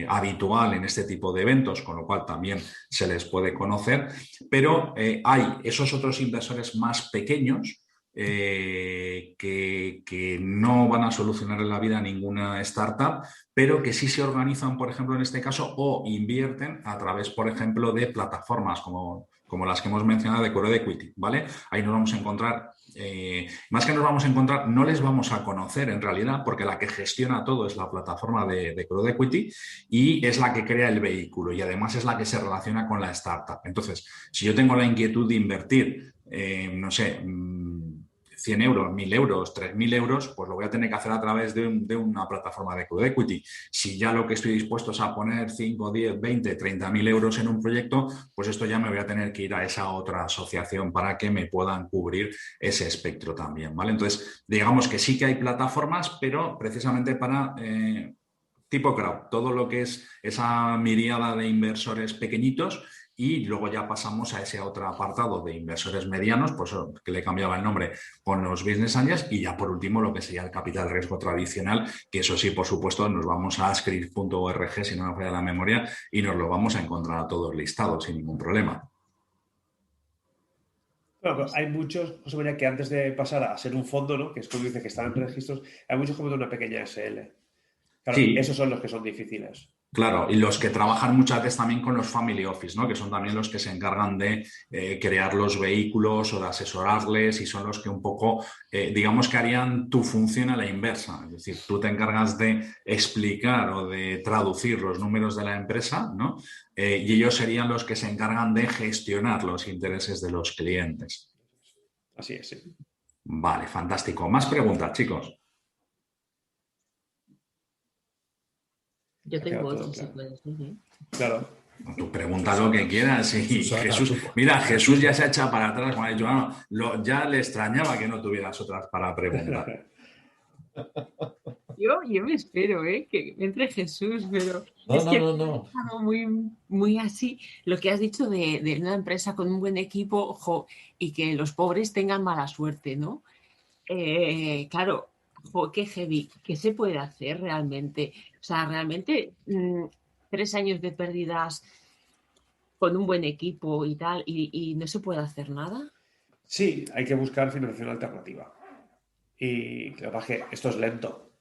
[SPEAKER 2] habitual en este tipo de eventos, con lo cual también se les puede conocer, pero hay esos otros inversores más pequeños que no van a solucionar en la vida ninguna startup, pero que sí se organizan, por ejemplo, en este caso, o invierten a través, por ejemplo, de plataformas como las que hemos mencionado de Core Equity, ¿vale? Ahí nos vamos a encontrar, más que nos vamos a encontrar, no les vamos a conocer en realidad, porque la que gestiona todo es la plataforma de Core Equity y es la que crea el vehículo y además es la que se relaciona con la startup. Entonces, si yo tengo la inquietud de invertir, no sé, 100 euros, 1.000 euros, 3.000 euros, pues lo voy a tener que hacer a través de una plataforma de Core Equity. Si ya lo que estoy dispuesto es a poner 5, 10, 20, 30.000 euros en un proyecto, pues esto ya me voy a tener que ir a esa otra asociación para que me puedan cubrir ese espectro también, ¿vale? Entonces, digamos que sí que hay plataformas, pero precisamente para tipo crowd, todo lo que es esa miríada de inversores pequeñitos. Y luego ya pasamos a ese otro apartado de inversores medianos, pues que le cambiaba el nombre, con los business angels. Y ya por último lo que sería el capital riesgo tradicional, que eso sí, por supuesto, nos vamos a script.org, si no me falla la memoria, y nos lo vamos a encontrar a todos listados sin ningún problema.
[SPEAKER 1] Bueno, pero hay muchos, José María, que antes de pasar a ser un fondo, ¿no? Que es como dice que están en registros, hay muchos que montan una pequeña SL. Claro, esos
[SPEAKER 2] Sí,
[SPEAKER 1] son los que son difíciles.
[SPEAKER 2] claro, y los que trabajan muchas veces también con los family office, ¿no? Que son también los que se encargan de crear los vehículos o de asesorarles y son los que un poco, digamos que harían tu función a la inversa. Es decir, tú te encargas de explicar o de traducir los números de la empresa, ¿no? Y ellos serían los que se encargan de gestionar los intereses de los clientes.
[SPEAKER 1] Así es, sí.
[SPEAKER 2] Vale, fantástico. Más preguntas, chicos.
[SPEAKER 3] Yo
[SPEAKER 1] Ha quedado
[SPEAKER 3] tengo
[SPEAKER 1] todo
[SPEAKER 3] otro, si
[SPEAKER 1] claro.
[SPEAKER 3] puede ser, ¿eh?
[SPEAKER 1] Claro.
[SPEAKER 2] Tú pregunta lo que quieras y
[SPEAKER 4] Susana,
[SPEAKER 2] Jesús, mira, Jesús ya se ha echado para atrás cuando ha dicho, ya le extrañaba que no tuvieras otras para preguntar.
[SPEAKER 3] Yo me espero, ¿eh? Que entre Jesús, pero
[SPEAKER 4] No,
[SPEAKER 3] es
[SPEAKER 4] no,
[SPEAKER 3] que me
[SPEAKER 4] no,
[SPEAKER 3] ha
[SPEAKER 4] no.
[SPEAKER 3] dejado muy, muy así lo que has dicho de una empresa con un buen equipo, ojo, y que los pobres tengan mala suerte, ¿no? Claro, jo, qué heavy, ¿qué se puede hacer realmente? O sea, realmente 3 años de pérdidas con un buen equipo y tal, y no se puede hacer nada.
[SPEAKER 1] Sí, hay que buscar financiación alternativa. Y lo que pasa es que esto es lento.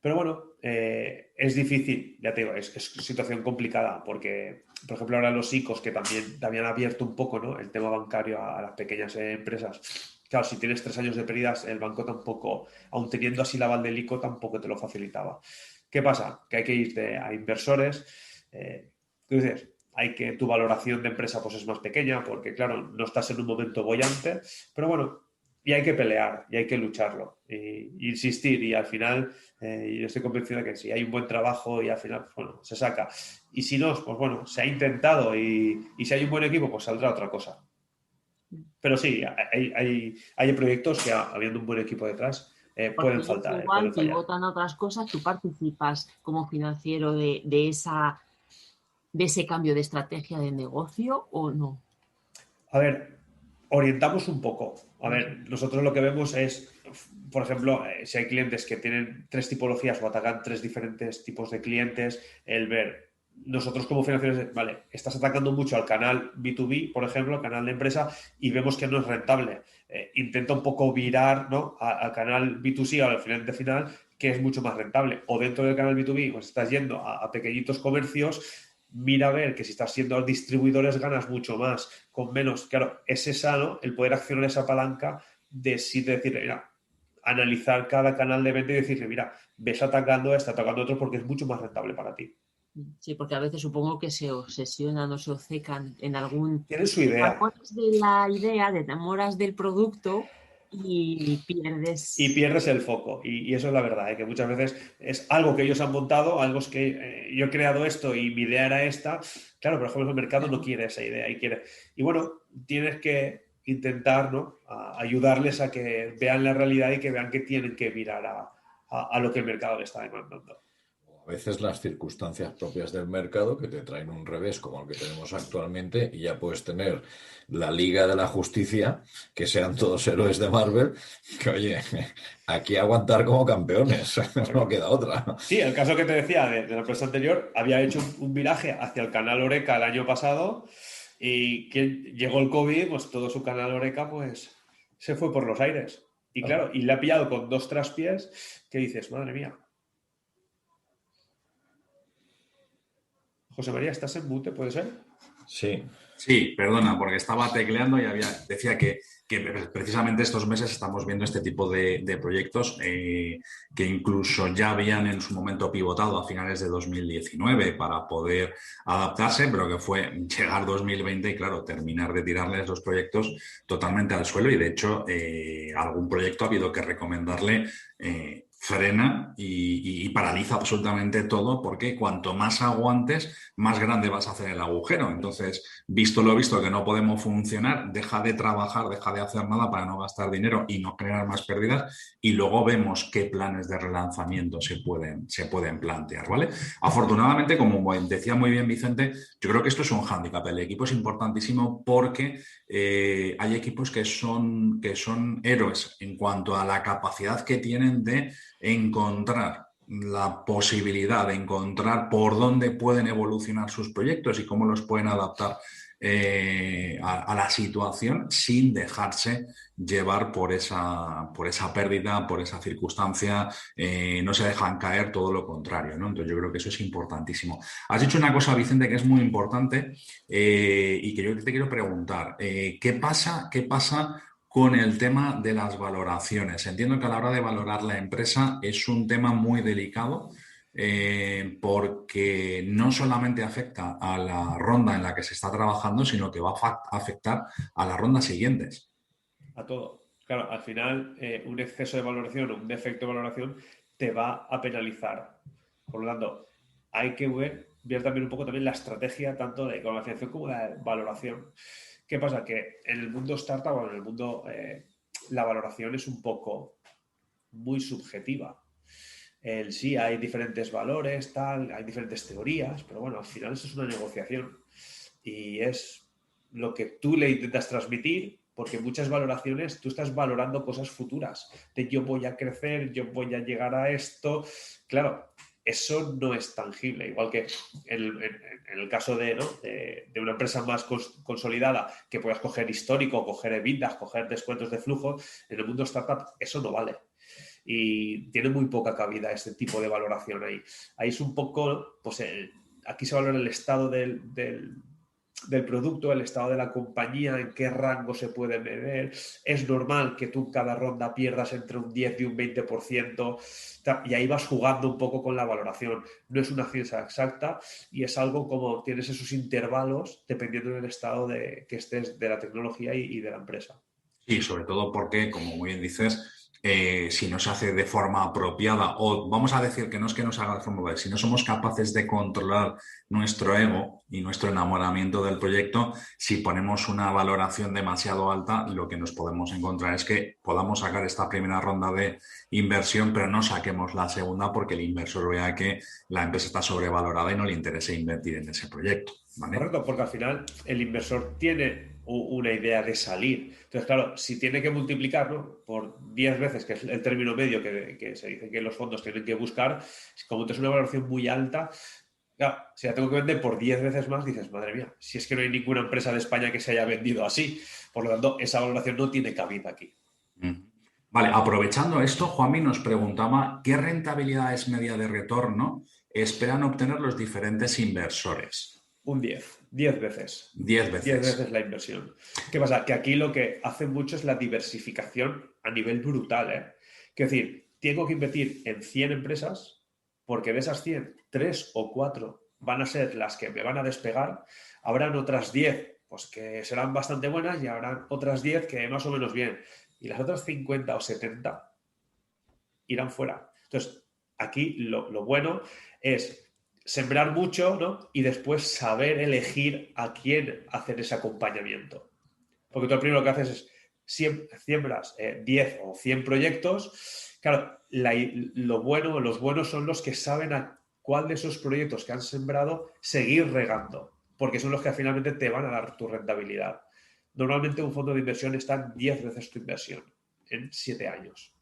[SPEAKER 1] Pero bueno, es difícil, ya te digo, es situación complicada porque, por ejemplo, ahora los ICOs que también han abierto un poco, ¿no? El tema bancario a las pequeñas empresas. Claro, si tienes 3 años de pérdidas, el banco tampoco, aun teniendo así la aval del ICO, tampoco te lo facilitaba. ¿Qué pasa? Que hay que irte a inversores. ¿Qué dices? Tu valoración de empresa pues es más pequeña porque, claro, no estás en un momento bollante, pero bueno, y hay que pelear y hay que lucharlo y insistir y al final yo estoy convencido de que si hay un buen trabajo y al final, pues, bueno, se saca. Y si no, pues bueno, se ha intentado y si hay un buen equipo, pues saldrá otra cosa. Pero sí, hay proyectos que habiendo un buen equipo detrás
[SPEAKER 3] Porque
[SPEAKER 1] pueden
[SPEAKER 3] ellos
[SPEAKER 1] faltar,
[SPEAKER 3] igual
[SPEAKER 1] pueden fallar.
[SPEAKER 3] pivotan a otras cosas, tú participas como financiero de ese cambio de estrategia de negocio o no.
[SPEAKER 1] A ver, orientamos un poco. A ver, nosotros lo que vemos es, por ejemplo, si hay clientes que tienen 3 tipologías o atacan 3 diferentes tipos de clientes, el ver, nosotros como financieros, vale, estás atacando mucho al canal B2B, por ejemplo, al canal de empresa, y vemos que no es rentable. Intenta un poco virar, ¿no? Al canal B2C, al cliente final, que es mucho más rentable. O dentro del canal B2B, pues estás yendo a pequeñitos comercios, mira a ver que si estás yendo a distribuidores ganas mucho más, con menos. Claro, es sano el poder accionar esa palanca de sí decirle, mira, analizar cada canal de venta y decirle, mira, ves atacando a este, atacando a otro porque es mucho más rentable para ti.
[SPEAKER 3] Sí, porque a veces supongo que se obsesionan o se obcecan en algún...
[SPEAKER 1] Tienen su
[SPEAKER 3] Te
[SPEAKER 1] idea.
[SPEAKER 3] enamoras de la idea, te enamoras del producto y
[SPEAKER 1] Y
[SPEAKER 3] pierdes...
[SPEAKER 1] pierdes el foco. Y eso es la verdad, que muchas veces es algo que ellos han montado, algo es que yo he creado esto y mi idea era esta. Claro, por ejemplo, el mercado no quiere esa idea y quiere. Y bueno, tienes que intentar, ¿no?, ayudarles a que vean la realidad y que vean que tienen que mirar a lo que el mercado le está demandando.
[SPEAKER 4] A veces las circunstancias propias del mercado que te traen un revés como el que tenemos actualmente y ya puedes tener la Liga de la Justicia, que sean todos héroes de Marvel, que oye, aquí aguantar como campeones, no queda otra.
[SPEAKER 1] Sí, el caso que te decía de la empresa anterior, había hecho un viraje hacia el canal Oreca el año pasado y que llegó el COVID, pues todo su canal Oreca pues se fue por los aires. Y claro, y le ha pillado con 2 traspiés que dices, madre mía. José María, ¿estás en mute? ¿Puede ser?
[SPEAKER 4] Sí.
[SPEAKER 2] Sí, perdona, porque estaba tecleando y decía que precisamente estos meses estamos viendo este tipo de proyectos que incluso ya habían en su momento pivotado a finales de 2019 para poder adaptarse, pero que fue llegar 2020 y, claro, terminar de tirarles los proyectos totalmente al suelo y, de hecho, algún proyecto ha habido que recomendarle frena y paraliza absolutamente todo porque cuanto más aguantes, más grande vas a hacer el agujero. Entonces, visto lo visto que no podemos funcionar, deja de trabajar, deja de hacer nada para no gastar dinero y no generar más pérdidas y luego vemos qué planes de relanzamiento se pueden plantear, ¿vale? Afortunadamente, como decía muy bien Vicente, yo creo que esto es un hándicap. El equipo es importantísimo porque hay equipos que son héroes en cuanto a la capacidad que tienen de encontrar la posibilidad de encontrar por dónde pueden evolucionar sus proyectos y cómo los pueden adaptar a la situación sin dejarse llevar por esa pérdida, por esa circunstancia, no se dejan caer, todo lo contrario, ¿no? Entonces yo creo que eso es importantísimo. Has dicho una cosa, Vicente, que es muy importante y que yo te quiero preguntar. ¿Qué pasa con el tema de las valoraciones? Entiendo que a la hora de valorar la empresa es un tema muy delicado porque no solamente afecta a la ronda en la que se está trabajando, sino que va a afectar a las rondas siguientes.
[SPEAKER 1] A todo. Claro, al final un exceso de valoración o un defecto de valoración te va a penalizar. Por lo tanto, hay que ver también un poco también la estrategia tanto de financiación como de valoración. ¿Qué pasa? Que en el mundo startup o en el mundo la valoración es un poco muy subjetiva. Sí, hay diferentes valores, tal, hay diferentes teorías, pero bueno, al final eso es una negociación y es lo que tú le intentas transmitir, porque muchas valoraciones tú estás valorando cosas futuras, de yo voy a crecer, yo voy a llegar a esto. Claro, eso no es tangible, igual que en el caso de, ¿no?, de una empresa más consolidada, que puedas coger histórico, coger EBITDA, coger descuentos de flujo. En el mundo startup eso no vale y tiene muy poca cabida ese tipo de valoración ahí. Ahí es un poco, pues aquí se valora el estado del producto, el estado de la compañía, en qué rango se puede medir. Es normal que tú cada ronda pierdas entre un 10 y un 20%, y ahí vas jugando un poco con la valoración. No es una ciencia exacta y es algo como tienes esos intervalos dependiendo del estado que estés de la tecnología y de la empresa.
[SPEAKER 2] Y sobre todo porque, como muy bien dices, si no se hace de forma apropiada, o vamos a decir que no es que no se haga de forma apropiada, si no somos capaces de controlar nuestro ego y nuestro enamoramiento del proyecto, si ponemos una valoración demasiado alta, lo que nos podemos encontrar es que podamos sacar esta primera ronda de inversión, pero no saquemos la segunda porque el inversor vea que la empresa está sobrevalorada y no le interesa invertir en ese proyecto, ¿vale?
[SPEAKER 1] Correcto, porque al final el inversor tiene una idea de salir. Entonces, claro, si tiene que multiplicarlo por 10 veces, que es el término medio que se dice que los fondos tienen que buscar, como es una valoración muy alta, claro, si la tengo que vender por 10 veces más, dices, madre mía, si es que no hay ninguna empresa de España que se haya vendido así. Por lo tanto, esa valoración no tiene cabida aquí.
[SPEAKER 2] Vale, aprovechando esto, Juanmi nos preguntaba qué rentabilidades media de retorno esperan obtener los diferentes inversores.
[SPEAKER 1] Un 10 veces.
[SPEAKER 2] 10
[SPEAKER 1] 10
[SPEAKER 2] veces.
[SPEAKER 1] veces la inversión. ¿Qué pasa? Que aquí lo que hace mucho es la diversificación a nivel brutal, ¿eh? Quiero decir, tengo que invertir en 100 empresas porque de esas 100, 3 o 4 van a ser las que me van a despegar. Habrán otras 10 pues que serán bastante buenas y habrán otras 10 que más o menos bien. Y las otras 50 o 70 irán fuera. Entonces, aquí lo bueno es sembrar mucho, ¿no? Y después saber elegir a quién hacer ese acompañamiento. Porque tú lo primero que haces es siembras 10 o 100 proyectos. Claro, lo bueno, los buenos son los que saben a cuál de esos proyectos que han sembrado seguir regando, porque son los que finalmente te van a dar tu rentabilidad. Normalmente un fondo de inversión está en 10 veces tu inversión en 7 años.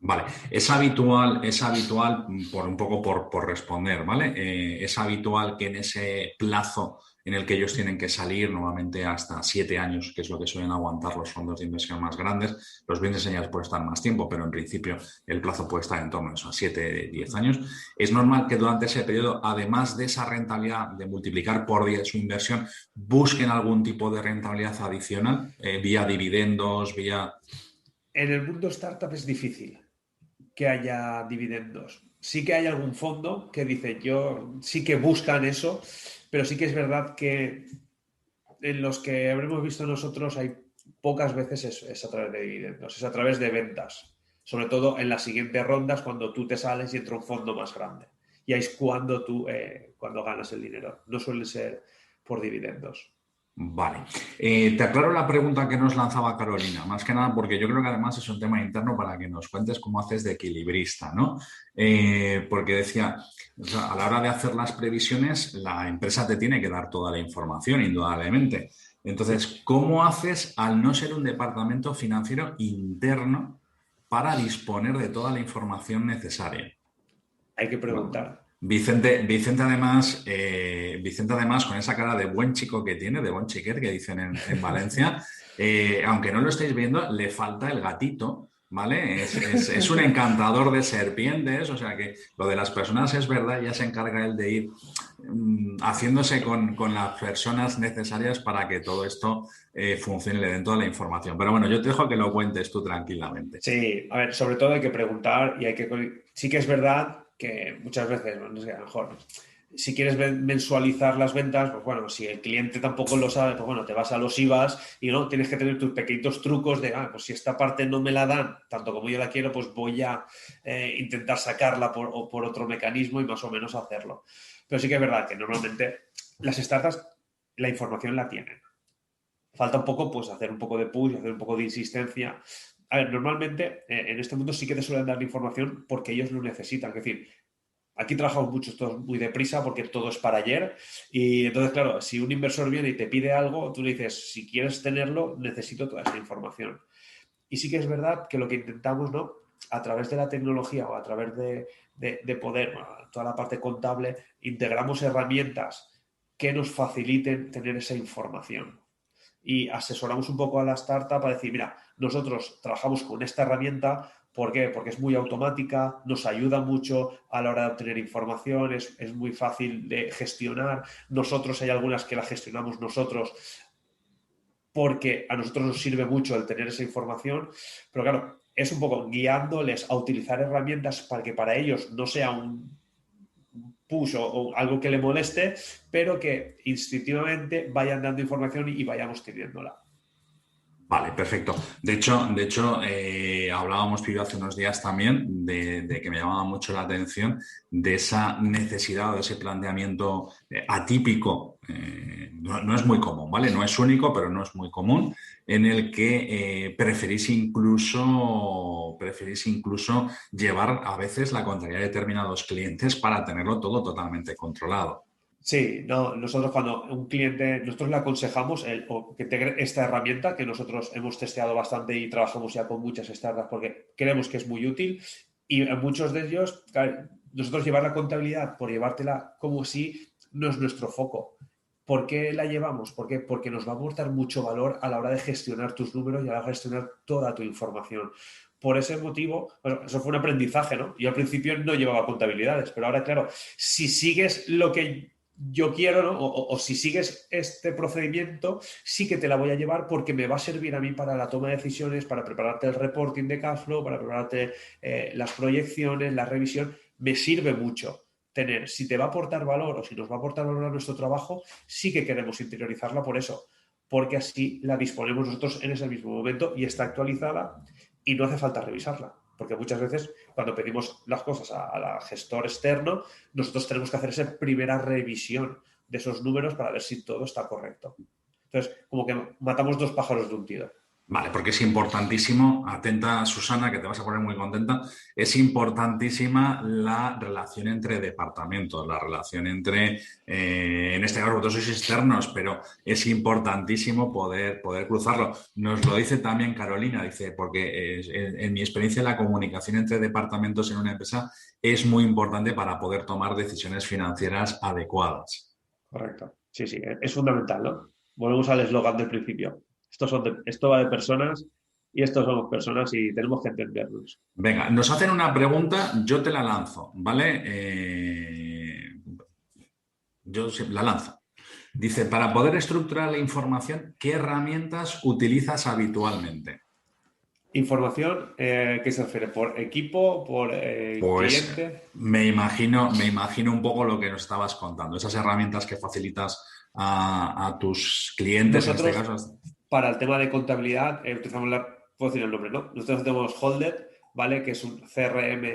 [SPEAKER 2] Vale, es habitual por un poco por responder, ¿vale? Es habitual que en ese plazo en el que ellos tienen que salir, normalmente hasta 7 años, que es lo que suelen aguantar los fondos de inversión más grandes, los bienes de señales pueden estar más tiempo, pero en principio el plazo puede estar en torno a esos 7, 10 años. Es normal que durante ese periodo, además de esa rentabilidad de multiplicar por 10 su inversión, busquen algún tipo de rentabilidad adicional, vía dividendos, vía...
[SPEAKER 1] En el mundo startup es difícil que haya dividendos. Sí que hay algún fondo que dice, yo sí que buscan eso, pero sí que es verdad que en los que habremos visto nosotros hay pocas veces es a través de dividendos, es a través de ventas. Sobre todo en las siguientes rondas cuando tú te sales y entra un fondo más grande. Y ahí es cuando tú cuando ganas el dinero. No suele ser por dividendos.
[SPEAKER 2] Vale. Te aclaro la pregunta que nos lanzaba Carolina, más que nada porque yo creo que además es un tema interno para que nos cuentes cómo haces de equilibrista, ¿no? Porque decía, o sea, a la hora de hacer las previsiones, la empresa te tiene que dar toda la información, indudablemente.
[SPEAKER 1] Sí.
[SPEAKER 2] Entonces, ¿cómo haces al no ser un departamento financiero interno para disponer de toda la información necesaria?
[SPEAKER 1] Hay que
[SPEAKER 2] Bueno,
[SPEAKER 1] preguntar.
[SPEAKER 2] Vicente además, con esa cara de buen chico que tiene, de buen chiquet que dicen en Valencia, aunque no lo estéis viendo, le falta el gatito, ¿vale? Es un encantador de serpientes, o sea que lo de las personas es verdad, ya se encarga él de ir haciéndose con las personas necesarias para que todo esto funcione y le den toda la información. Pero bueno, yo te dejo que lo cuentes tú tranquilamente.
[SPEAKER 1] Sí, a ver, sobre todo hay que preguntar y hay que... Sí que es verdad que muchas veces, no sé, a lo mejor, si quieres mensualizar las ventas, pues bueno, si el cliente tampoco lo sabe, pues bueno, te vas a los IVAs y no, tienes que tener tus pequeñitos trucos de, pues si esta parte no me la dan tanto como yo la quiero, pues voy a intentar sacarla o por otro mecanismo y más o menos hacerlo. Pero sí que es verdad que normalmente las startups la información la tienen. Falta un poco, pues, hacer un poco de push, hacer un poco de insistencia. A ver, normalmente en este mundo sí que te suelen dar la información porque ellos lo necesitan. Es decir, aquí trabajamos mucho, todos muy deprisa porque todo es para ayer. Y entonces, claro, si un inversor viene y te pide algo, tú le dices, si quieres tenerlo, necesito toda esa información. Y sí que es verdad que lo que intentamos, ¿no? A través de la tecnología o a través de poder, bueno, toda la parte contable, integramos herramientas que nos faciliten tener esa información y asesoramos un poco a la startup para decir, mira, nosotros trabajamos con esta herramienta, ¿por qué? Porque es muy automática, nos ayuda mucho a la hora de obtener información, es muy fácil de gestionar. Nosotros hay algunas que la gestionamos nosotros porque a nosotros nos sirve mucho el tener esa información, pero claro, es un poco guiándoles a utilizar herramientas para que para ellos no sea un push o algo que le moleste, pero que instintivamente vayan dando información y vayamos teniéndola.
[SPEAKER 2] Vale, perfecto. De hecho, hablábamos tú y yo hace unos días también de que me llamaba mucho la atención de esa necesidad o de ese planteamiento atípico. No es muy común, ¿vale? No es único, pero no es muy común, en el que preferís incluso llevar a veces la contabilidad de determinados clientes para tenerlo todo totalmente controlado.
[SPEAKER 1] Sí, no, nosotros cuando un cliente, nosotros le aconsejamos o que integre esta herramienta que nosotros hemos testeado bastante y trabajamos ya con muchas startups porque creemos que es muy útil y en muchos de ellos, claro, nosotros llevar la contabilidad por llevártela como si no es nuestro foco. ¿Por qué la llevamos? ¿Por qué? Porque nos va a aportar mucho valor a la hora de gestionar tus números y a la hora de gestionar toda tu información. Por ese motivo, bueno, eso fue un aprendizaje, ¿no? Yo al principio no llevaba contabilidades, pero ahora, claro, si sigues lo que yo quiero, ¿no? O si sigues este procedimiento, sí que te la voy a llevar porque me va a servir a mí para la toma de decisiones, para prepararte el reporting de cash flow, para prepararte las proyecciones, la revisión. Me sirve mucho tener, si te va a aportar valor o si nos va a aportar valor a nuestro trabajo, sí que queremos interiorizarla por eso, porque así la disponemos nosotros en ese mismo momento y está actualizada y no hace falta revisarla. Porque muchas veces cuando pedimos las cosas al gestor externo, nosotros tenemos que hacer esa primera revisión de esos números para ver si todo está correcto. Entonces, como que matamos dos pájaros de un tiro.
[SPEAKER 2] Vale, porque es importantísimo, atenta Susana, que te vas a poner muy contenta, es importantísima la relación entre departamentos, la relación entre, en este caso vosotros sois externos, pero es importantísimo poder cruzarlo. Nos lo dice también Carolina, dice, porque en mi experiencia la comunicación entre departamentos en una empresa es muy importante para poder tomar decisiones financieras adecuadas.
[SPEAKER 1] Correcto. Sí, sí, es fundamental, ¿no? Volvemos al eslogan del principio. Esto va de personas y estos somos personas y tenemos que entendernos.
[SPEAKER 2] Venga, nos hacen una pregunta, yo te la lanzo, ¿vale? Yo la lanzo. Dice, para poder estructurar la información, ¿qué herramientas utilizas habitualmente?
[SPEAKER 1] Información, ¿qué se refiere? ¿Por equipo? ¿Por
[SPEAKER 2] Pues
[SPEAKER 1] cliente?
[SPEAKER 2] me imagino un poco lo que nos estabas contando, esas herramientas que facilitas a tus clientes en este
[SPEAKER 1] Nosotros,
[SPEAKER 2] caso.
[SPEAKER 1] para el tema de contabilidad, utilizamos puedo decir el nombre, ¿no? Nosotros tenemos Holded, ¿vale? Que es un CRM,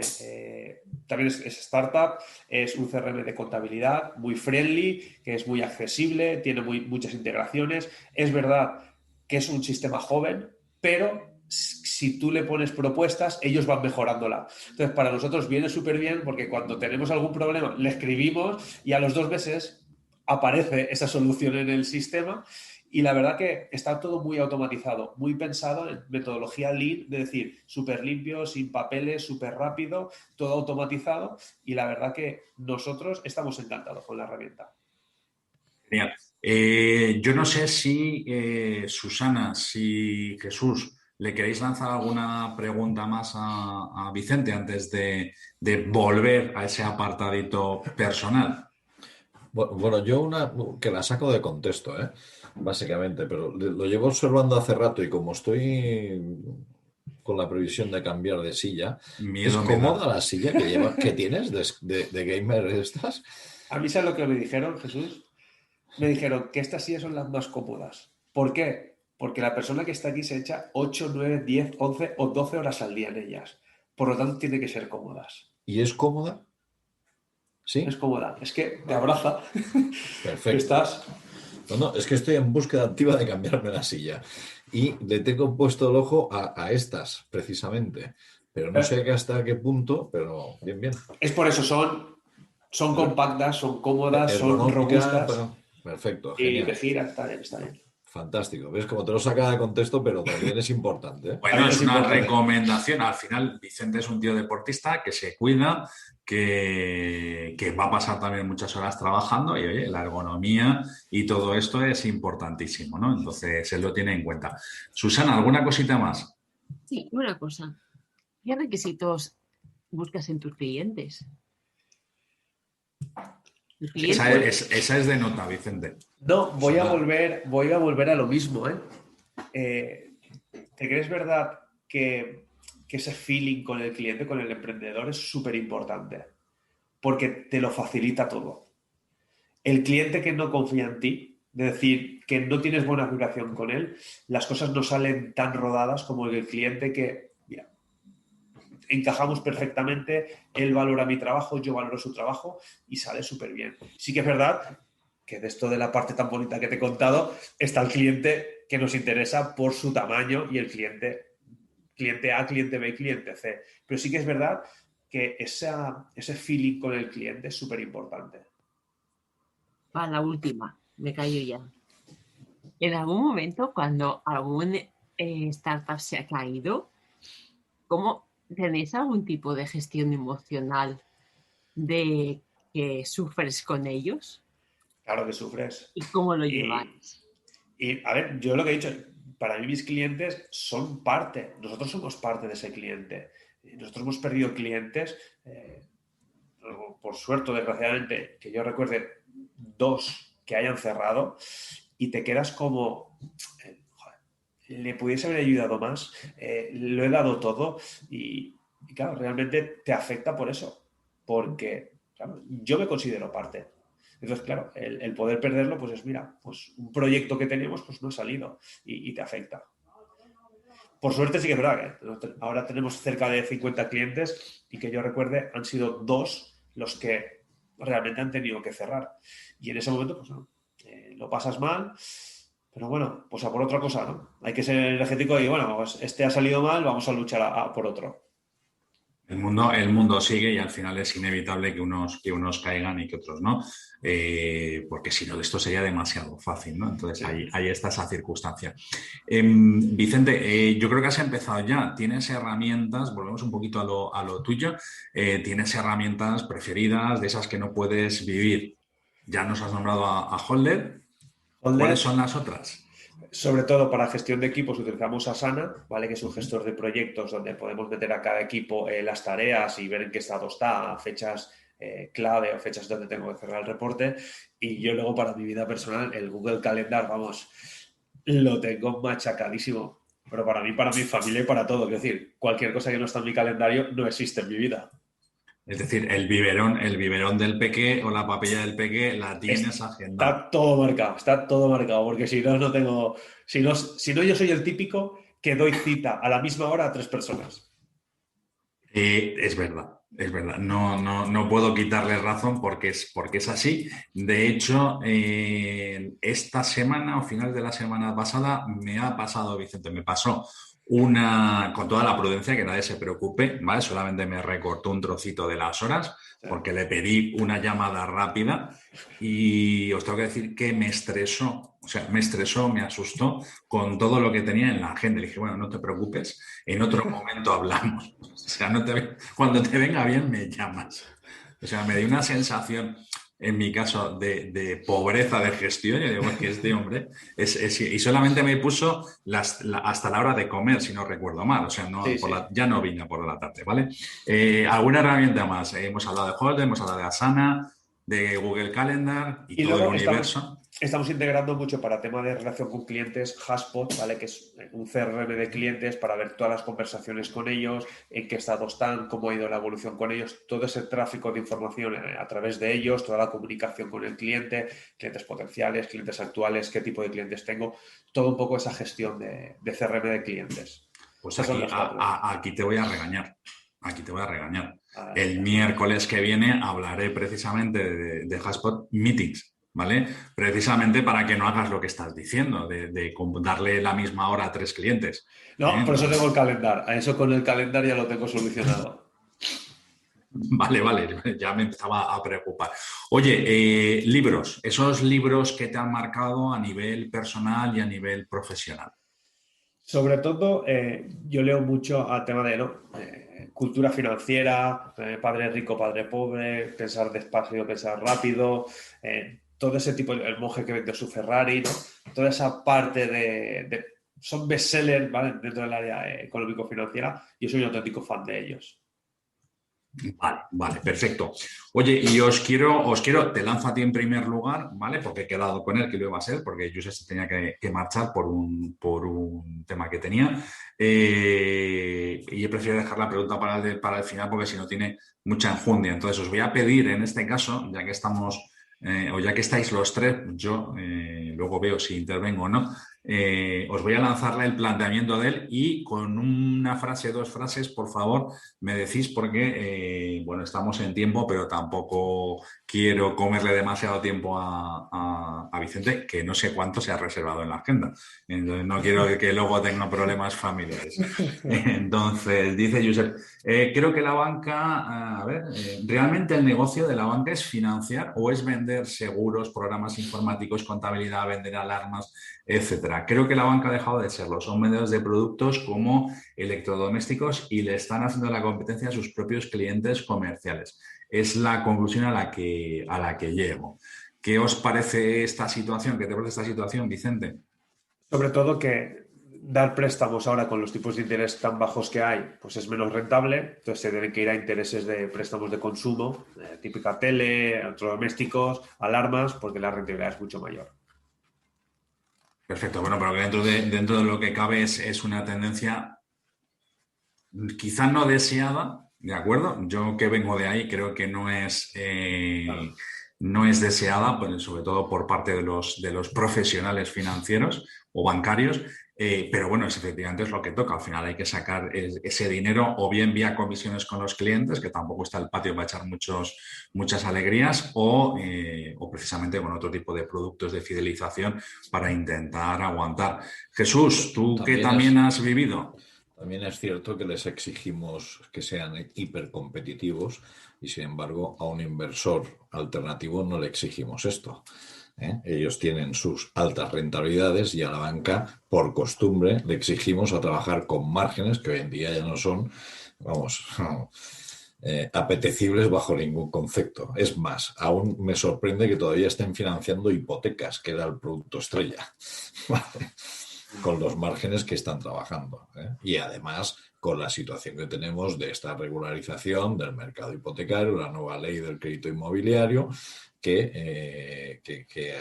[SPEAKER 1] también es startup, es un CRM de contabilidad muy friendly, que es muy accesible, tiene muchas integraciones. Es verdad que es un sistema joven, pero si tú le pones propuestas, ellos van mejorándola. Entonces, para nosotros viene súper bien porque cuando tenemos algún problema, le escribimos y a los 2 meses aparece esa solución en el sistema. Y la verdad que está todo muy automatizado, muy pensado en metodología Lean, de decir, súper limpio, sin papeles, súper rápido, todo automatizado. Y la verdad que nosotros estamos encantados con la herramienta.
[SPEAKER 2] Genial. Yo no sé si Susana, si Jesús, le queréis lanzar alguna pregunta más a Vicente antes de volver a ese apartadito personal.
[SPEAKER 4] Bueno, yo una que la saco de contexto, básicamente, pero lo llevo observando hace rato y como estoy con la previsión de cambiar de silla, ¿es
[SPEAKER 2] Miedo me
[SPEAKER 4] cómoda
[SPEAKER 2] da.
[SPEAKER 4] la silla que tienes de gamer estas?
[SPEAKER 1] A mí, ¿sabes lo que me dijeron, Jesús? Me dijeron que estas sillas son las más cómodas. ¿Por qué? Porque la persona que está aquí se echa 8, 9, 10, 11 o 12 horas al día en ellas. Por lo tanto, tiene que ser cómodas.
[SPEAKER 4] ¿Y es cómoda?
[SPEAKER 1] Es
[SPEAKER 4] ¿Sí?
[SPEAKER 1] cómoda. Es que te abraza.
[SPEAKER 4] Perfecto.
[SPEAKER 1] Estás.
[SPEAKER 4] No, es que estoy en búsqueda activa de cambiarme la silla y le tengo puesto el ojo a estas, precisamente. Pero no sé hasta qué punto, pero bien, bien.
[SPEAKER 1] Es por eso, son compactas, son cómodas, son
[SPEAKER 4] Ergonómica,
[SPEAKER 1] robustas
[SPEAKER 4] perfecto,
[SPEAKER 1] y te
[SPEAKER 4] genial.
[SPEAKER 1] giras, está bien, está bien.
[SPEAKER 4] Fantástico. ¿Ves? Como te lo saca de contexto, pero también es importante, ¿eh?
[SPEAKER 2] Bueno,
[SPEAKER 1] También
[SPEAKER 2] es
[SPEAKER 1] es
[SPEAKER 2] una
[SPEAKER 1] importante.
[SPEAKER 2] recomendación. Al final, Vicente es un tío deportista que se cuida, que va a pasar también muchas horas trabajando y, oye, la ergonomía y todo esto es importantísimo, ¿no? Entonces, él lo tiene en cuenta. Susana, ¿alguna cosita más?
[SPEAKER 3] Sí, una cosa. ¿Qué requisitos buscas en tus clientes? Tus clientes.
[SPEAKER 2] Esa es de nota, Vicente.
[SPEAKER 1] No,
[SPEAKER 4] Sonar.
[SPEAKER 1] voy a volver a lo mismo, ¿eh? ¿Te crees verdad que ese feeling con el cliente, con el emprendedor, es súper importante? Porque te lo facilita todo. El cliente que no confía en ti, de decir que no tienes buena vibración con él, las cosas no salen tan rodadas como el cliente que, mira, encajamos perfectamente, él valora mi trabajo, yo valoro su trabajo y sale súper bien. Sí que es verdad que de esto de la parte tan bonita que te he contado, está el cliente que nos interesa por su tamaño y el cliente A, cliente B y cliente C. Pero sí que es verdad que ese feeling con el cliente es súper importante.
[SPEAKER 3] Va, la última. Me callo ya. En algún momento, cuando algún startup se ha caído, ¿cómo tenéis algún tipo de gestión emocional de que sufres con ellos?
[SPEAKER 1] Claro que sufres.
[SPEAKER 3] ¿Y cómo lo
[SPEAKER 1] Y,
[SPEAKER 3] lleváis?
[SPEAKER 1] y, a ver, yo lo que he dicho, para mí mis clientes son parte, nosotros somos parte de ese cliente. Nosotros hemos perdido clientes, por suerte o desgraciadamente, que yo recuerde 2 que hayan cerrado y te quedas como, joder, le pudiese haber ayudado más, lo he dado todo y claro, realmente te afecta por eso, porque claro, yo me considero parte. Entonces, claro, el poder perderlo, pues es, mira, pues un proyecto que teníamos, pues no ha salido y te afecta. Por suerte sí que es verdad que ahora tenemos cerca de 50 clientes y que yo recuerde han sido 2 los que realmente han tenido que cerrar. Y en ese momento, pues no, lo pasas mal, pero bueno, pues a por otra cosa, ¿no? Hay que ser energético y bueno, pues este ha salido mal, vamos a luchar a por otro.
[SPEAKER 2] El mundo sigue y al final es inevitable que unos caigan y que otros no, porque si no, esto sería demasiado fácil, ¿no? Entonces ahí está esa circunstancia. Vicente, yo creo que has empezado ya. ¿Tienes herramientas? Volvemos un poquito a lo tuyo. ¿Tienes herramientas preferidas de esas que no puedes vivir? Ya nos has nombrado a Holder. ¿Cuáles
[SPEAKER 1] Holder,
[SPEAKER 2] son las otras?
[SPEAKER 1] sobre todo para gestión de equipos utilizamos Asana, ¿vale? Que es un gestor de proyectos donde podemos meter a cada equipo las tareas y ver en qué estado está, fechas clave o fechas donde tengo que cerrar el reporte. Y yo luego para mi vida personal, el Google Calendar, vamos, lo tengo machacadísimo. Pero para mí, para mi familia y para todo. Es decir, cualquier cosa que no está en mi calendario no existe en mi vida.
[SPEAKER 2] Es decir, el biberón del peque o la papilla del peque la tienes agendada.
[SPEAKER 1] Está todo marcado, porque si no, no tengo. Si no, yo soy el típico que doy cita a la misma hora a 3 personas.
[SPEAKER 2] Es verdad, es verdad. No puedo quitarle razón porque es así. De hecho, esta semana o final de la semana pasada me ha pasado, Vicente, me pasó con toda la prudencia, que nadie se preocupe, ¿vale? Solamente me recortó un trocito de las horas porque le pedí una llamada rápida y os tengo que decir que me estresó, o sea, me estresó, me asustó con todo lo que tenía en la agenda. Le dije, bueno, no te preocupes, en otro momento hablamos. O sea, cuando te venga bien me llamas. O sea, me dio una sensación, en mi caso, de pobreza de gestión. Yo digo, es que este hombre y solamente me puso hasta la hora de comer, si no recuerdo mal. O sea,
[SPEAKER 1] Sí, sí.
[SPEAKER 2] ya no vine por la tarde, ¿vale? ¿Alguna herramienta más? Hemos hablado de Holder, hemos hablado de Asana, de Google Calendar y
[SPEAKER 1] Y
[SPEAKER 2] todo el
[SPEAKER 1] luego
[SPEAKER 2] universo.
[SPEAKER 1] estamos integrando mucho para tema de relación con clientes HubSpot, ¿vale? Que es un CRM de clientes para ver todas las conversaciones con ellos, en qué estado están, cómo ha ido la evolución con ellos, todo ese tráfico de información a través de ellos, toda la comunicación con el cliente, clientes potenciales, clientes actuales, qué tipo de clientes tengo, todo un poco esa gestión de CRM de clientes.
[SPEAKER 2] Pues
[SPEAKER 1] Esas son las 4.
[SPEAKER 2] aquí te voy a regañar. Aquí te voy a regañar. El
[SPEAKER 1] Ya.
[SPEAKER 2] miércoles que viene hablaré precisamente de HubSpot Meetings, ¿vale? Precisamente para que no hagas lo que estás diciendo, de darle la misma hora a 3 clientes.
[SPEAKER 1] No, por eso
[SPEAKER 2] Entonces,
[SPEAKER 1] tengo el calendar. A eso con el calendar ya lo tengo solucionado.
[SPEAKER 2] vale, ya me empezaba a preocupar. Oye, libros, esos libros que te han marcado a nivel personal y a nivel profesional.
[SPEAKER 1] Sobre todo, yo leo mucho al tema de ¿no? Cultura financiera, padre rico, padre pobre, pensar despacio, pensar rápido, todo ese tipo, el monje que vendió su Ferrari, ¿no? Toda esa parte son bestsellers, ¿vale? Dentro del área económico-financiera. Yo soy un auténtico fan de ellos.
[SPEAKER 2] Vale, perfecto. Oye, y te lanzo a ti en primer lugar, ¿vale? Porque he quedado con él que lo iba a ser, porque Josep se tenía que marchar por un tema que tenía. Y he preferido dejar la pregunta para el final porque si no tiene mucha enjundia. Entonces, os voy a pedir en este caso, ya que estamos, o ya que estáis los tres, yo luego veo si intervengo o no. Os voy a lanzarle el planteamiento de él y con una frase, 2 frases, por favor, me decís porque, bueno, estamos en tiempo, pero tampoco quiero comerle demasiado tiempo a Vicente, que no sé cuánto se ha reservado en la agenda. Entonces, no quiero que luego tenga problemas familiares. Entonces, dice Josep, creo que la banca, ¿realmente el negocio de la banca es financiar o es vender seguros, programas informáticos, contabilidad, vender alarmas, etcétera? Creo que la banca ha dejado de serlo. Son vendedores de productos como electrodomésticos y le están haciendo la competencia a sus propios clientes comerciales. Es la conclusión a la que llego. ¿Qué os parece esta situación? ¿Qué te parece esta situación, Vicente?
[SPEAKER 1] Sobre todo que dar préstamos ahora con los tipos de interés tan bajos que hay, pues es menos rentable, entonces se tienen que ir a intereses de préstamos de consumo, típica tele, electrodomésticos, alarmas, porque la rentabilidad es mucho mayor.
[SPEAKER 2] Perfecto, bueno, pero que dentro de lo que cabe es una tendencia quizás no deseada, ¿de acuerdo? Yo que vengo de ahí creo que
[SPEAKER 1] Claro.
[SPEAKER 2] no es deseada, pues, sobre todo por parte de los profesionales financieros o bancarios, pero bueno, efectivamente es lo que toca. Al final hay que sacar ese dinero o bien vía comisiones con los clientes, que tampoco está el patio para echar muchas alegrías, o precisamente con otro tipo de productos de fidelización para intentar aguantar. Jesús, tú que también has vivido.
[SPEAKER 4] También es cierto que les exigimos que sean hipercompetitivos y, sin embargo, a un inversor alternativo no le exigimos esto. Ellos tienen sus altas rentabilidades y a la banca, por costumbre, le exigimos a trabajar con márgenes que hoy en día ya no son, vamos, apetecibles bajo ningún concepto. Es más, aún me sorprende que todavía estén financiando hipotecas, que era el producto estrella. ¿Vale? Con los márgenes que están trabajando. Y además con la situación que tenemos de esta regularización del mercado hipotecario, la nueva ley del crédito inmobiliario, que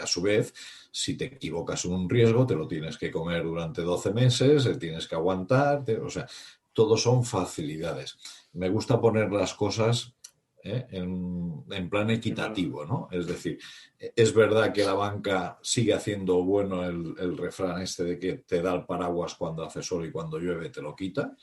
[SPEAKER 4] a su vez, si te equivocas en un riesgo, te lo tienes que comer durante 12 meses, tienes que aguantar, o sea, todo son facilidades. Me gusta poner las cosas en plan equitativo, ¿no? Es decir, es verdad que la banca sigue haciendo bueno el refrán este de que te da el paraguas cuando hace sol y cuando llueve te lo quita,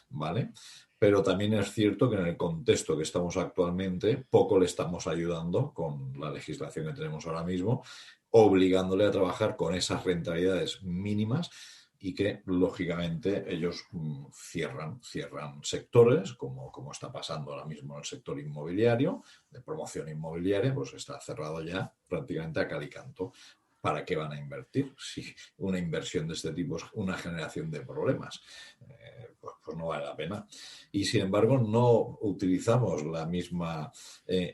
[SPEAKER 4] ¿vale? Pero también es cierto que en el contexto que estamos actualmente, poco le estamos ayudando con la legislación que tenemos ahora mismo, obligándole a trabajar con esas rentabilidades mínimas y que, lógicamente, ellos cierran sectores, como está pasando ahora mismo en el sector inmobiliario, de promoción inmobiliaria, pues está cerrado ya prácticamente a cal y canto. ¿Para qué van a invertir? Si una inversión de este tipo es una generación de problemas, pues no vale la pena. Y, sin embargo, no utilizamos la misma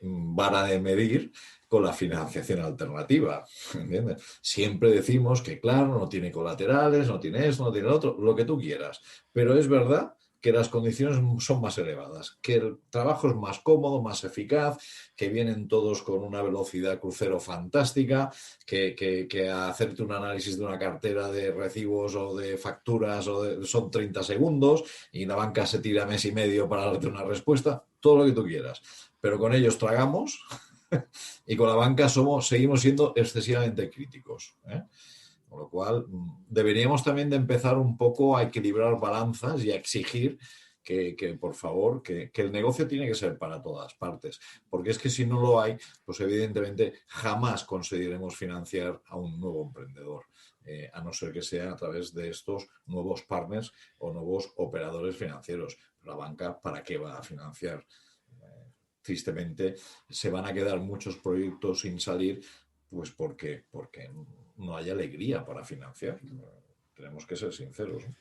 [SPEAKER 4] vara de medir con la financiación alternativa, ¿entiendes? Siempre decimos que, claro, no tiene colaterales, no tiene esto, no tiene lo otro, lo que tú quieras. Pero es verdad que las condiciones son más elevadas, que el trabajo es más cómodo, más eficaz, que vienen todos con una velocidad crucero fantástica, que hacerte un análisis de una cartera de recibos o de facturas son 30 segundos y la banca se tira mes y medio para darte una respuesta, todo lo que tú quieras. Pero con ellos tragamos y con la banca seguimos siendo excesivamente críticos. Con lo cual, deberíamos también de empezar un poco a equilibrar balanzas y a exigir por favor, que el negocio tiene que ser para todas partes. Porque es que si no lo hay, pues evidentemente jamás conseguiremos financiar a un nuevo emprendedor. A no ser que sea a través de estos nuevos partners o nuevos operadores financieros. La banca, ¿para qué va a financiar? Tristemente, se van a quedar muchos proyectos sin salir, pues porque no hay alegría para financiar. Tenemos que ser sinceros, ¿no?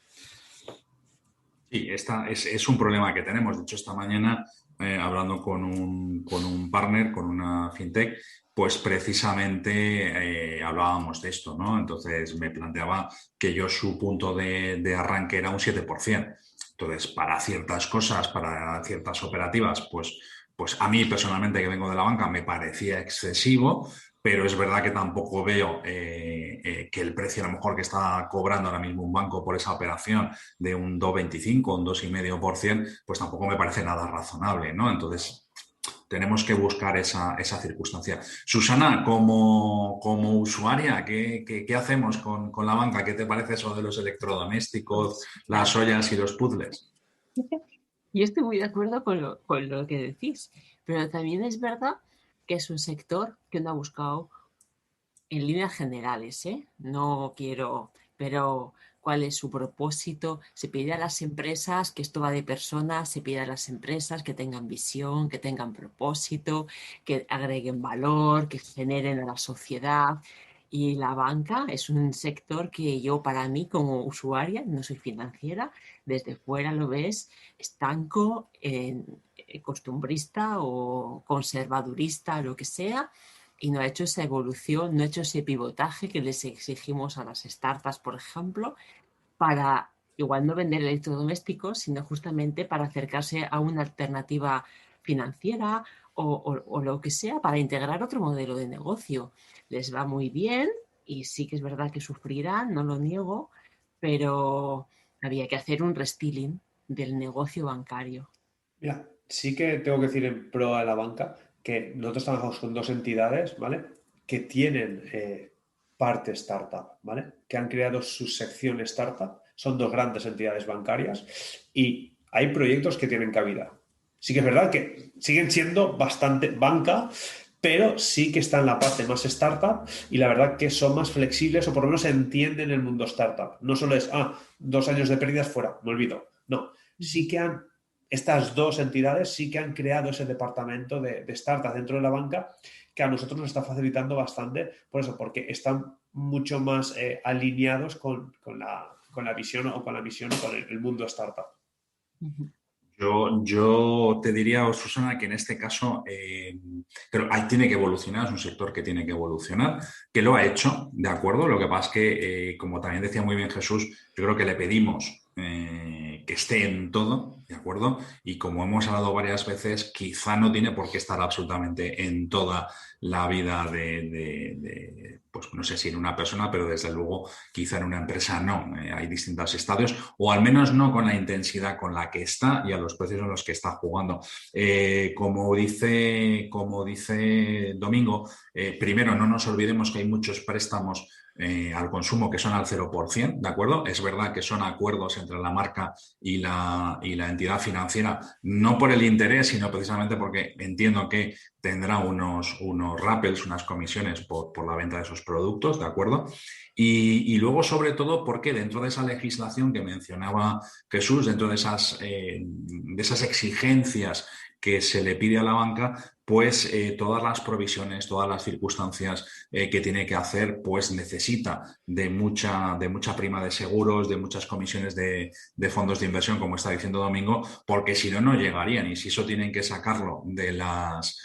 [SPEAKER 2] Sí, es un problema que tenemos. De hecho, esta mañana, hablando con un partner, con una fintech, pues precisamente hablábamos de esto, ¿no? Entonces me planteaba que su punto de arranque era un 7%. Entonces, para ciertas cosas, para ciertas operativas, pues a mí personalmente, que vengo de la banca, me parecía excesivo, pero es verdad que tampoco veo que el precio a lo mejor que está cobrando ahora mismo un banco por esa operación de un 2,25, un 2,5%, pues tampoco me parece nada razonable, ¿no? Entonces, tenemos que buscar esa circunstancia. Susana, como usuaria, ¿qué hacemos con la banca? ¿Qué te parece eso de los electrodomésticos,
[SPEAKER 3] Pues,
[SPEAKER 2] las ollas y los puzzles?
[SPEAKER 3] yo estoy muy de acuerdo con lo que decís, pero también es verdad que es un sector que no ha buscado en líneas generales, ¿eh? No quiero, pero ¿cuál es su propósito? Se pide a las empresas, que esto va de personas, se pide a las empresas que tengan visión, que tengan propósito, que agreguen valor, que generen a la sociedad. Y la banca es un sector que yo, para mí, como usuaria, no soy financiera, desde fuera lo ves estanco, costumbrista o conservadurista, lo que sea, y no ha hecho esa evolución, no ha hecho ese pivotaje que les exigimos a las startups, por ejemplo, para igual no vender electrodomésticos, sino justamente para acercarse a una alternativa financiera o lo que sea, para integrar otro modelo de negocio. Les va muy bien y sí que es verdad que sufrirán, no lo niego, pero había que hacer un reskilling del negocio bancario.
[SPEAKER 1] Mira, sí que tengo que decir en pro a la banca que nosotros trabajamos con dos entidades, ¿vale? Que tienen parte startup, ¿vale? Que han creado su sección startup. Son dos grandes entidades bancarias y hay proyectos que tienen cabida. Sí que es verdad que siguen siendo bastante banca, pero sí que está en la parte más startup y la verdad que son más flexibles o por lo menos entienden el mundo startup. No solo es, 2 años de pérdidas fuera, me olvido. No, sí que estas dos entidades sí que han creado ese departamento de startup dentro de la banca que a nosotros nos está facilitando bastante, por eso, porque están mucho más alineados con la visión o con la misión con el mundo startup.
[SPEAKER 2] Yo te diría, Susana, que en este caso pero ahí tiene que evolucionar, es un sector que tiene que evolucionar, que lo ha hecho, ¿de acuerdo? Lo que pasa es que, como también decía muy bien Jesús, yo creo que le pedimos que esté en todo, ¿de acuerdo? Y como hemos hablado varias veces, quizá no tiene por qué estar absolutamente en toda la vida pues no sé si en una persona, pero desde luego quizá en una empresa no. Hay distintos estadios, o al menos no con la intensidad con la que está y a los precios en los que está jugando. Como dice Domingo, primero no nos olvidemos que hay muchos préstamos al consumo que son al 0%, ¿de acuerdo? Es verdad que son acuerdos entre la marca y la entidad financiera, no por el interés, sino precisamente porque entiendo que tendrá unos rappels, unas comisiones por la venta de esos productos, ¿de acuerdo? Y luego, sobre todo, porque dentro de esa legislación que mencionaba Jesús, dentro de esas exigencias que se le pide a la banca, pues todas las provisiones, todas las circunstancias que tiene que hacer, pues necesita de mucha prima de seguros, de muchas comisiones de fondos de inversión, como está diciendo Domingo, porque si no, no llegarían. Y si eso tienen que sacarlo de las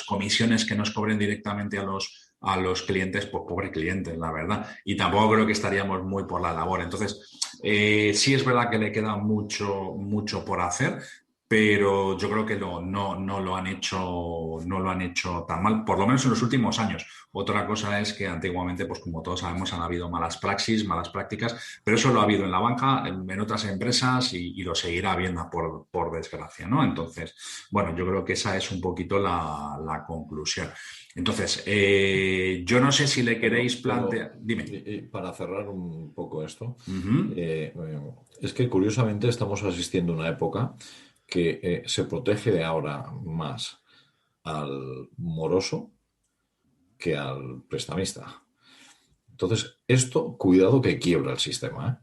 [SPEAKER 2] comisiones que nos cobren directamente a los clientes, pues pobre clientes, la verdad. Y tampoco creo que estaríamos muy por la labor. Entonces, sí es verdad que le queda mucho, mucho por hacer, pero yo creo que no lo han hecho tan mal, por lo menos en los últimos años. Otra cosa es que antiguamente, pues como todos sabemos, han habido malas praxis, malas prácticas, pero eso lo ha habido en la banca, en otras empresas y lo seguirá habiendo por desgracia, ¿no? Entonces, bueno, yo creo que esa es un poquito la conclusión. Entonces, yo no sé si le queréis plantear. Dime.
[SPEAKER 4] Y para cerrar un poco esto,
[SPEAKER 2] Uh-huh.
[SPEAKER 4] es que curiosamente estamos asistiendo a una época que se protege ahora más al moroso que al prestamista. Entonces, esto, cuidado que quiebra el sistema, ¿eh?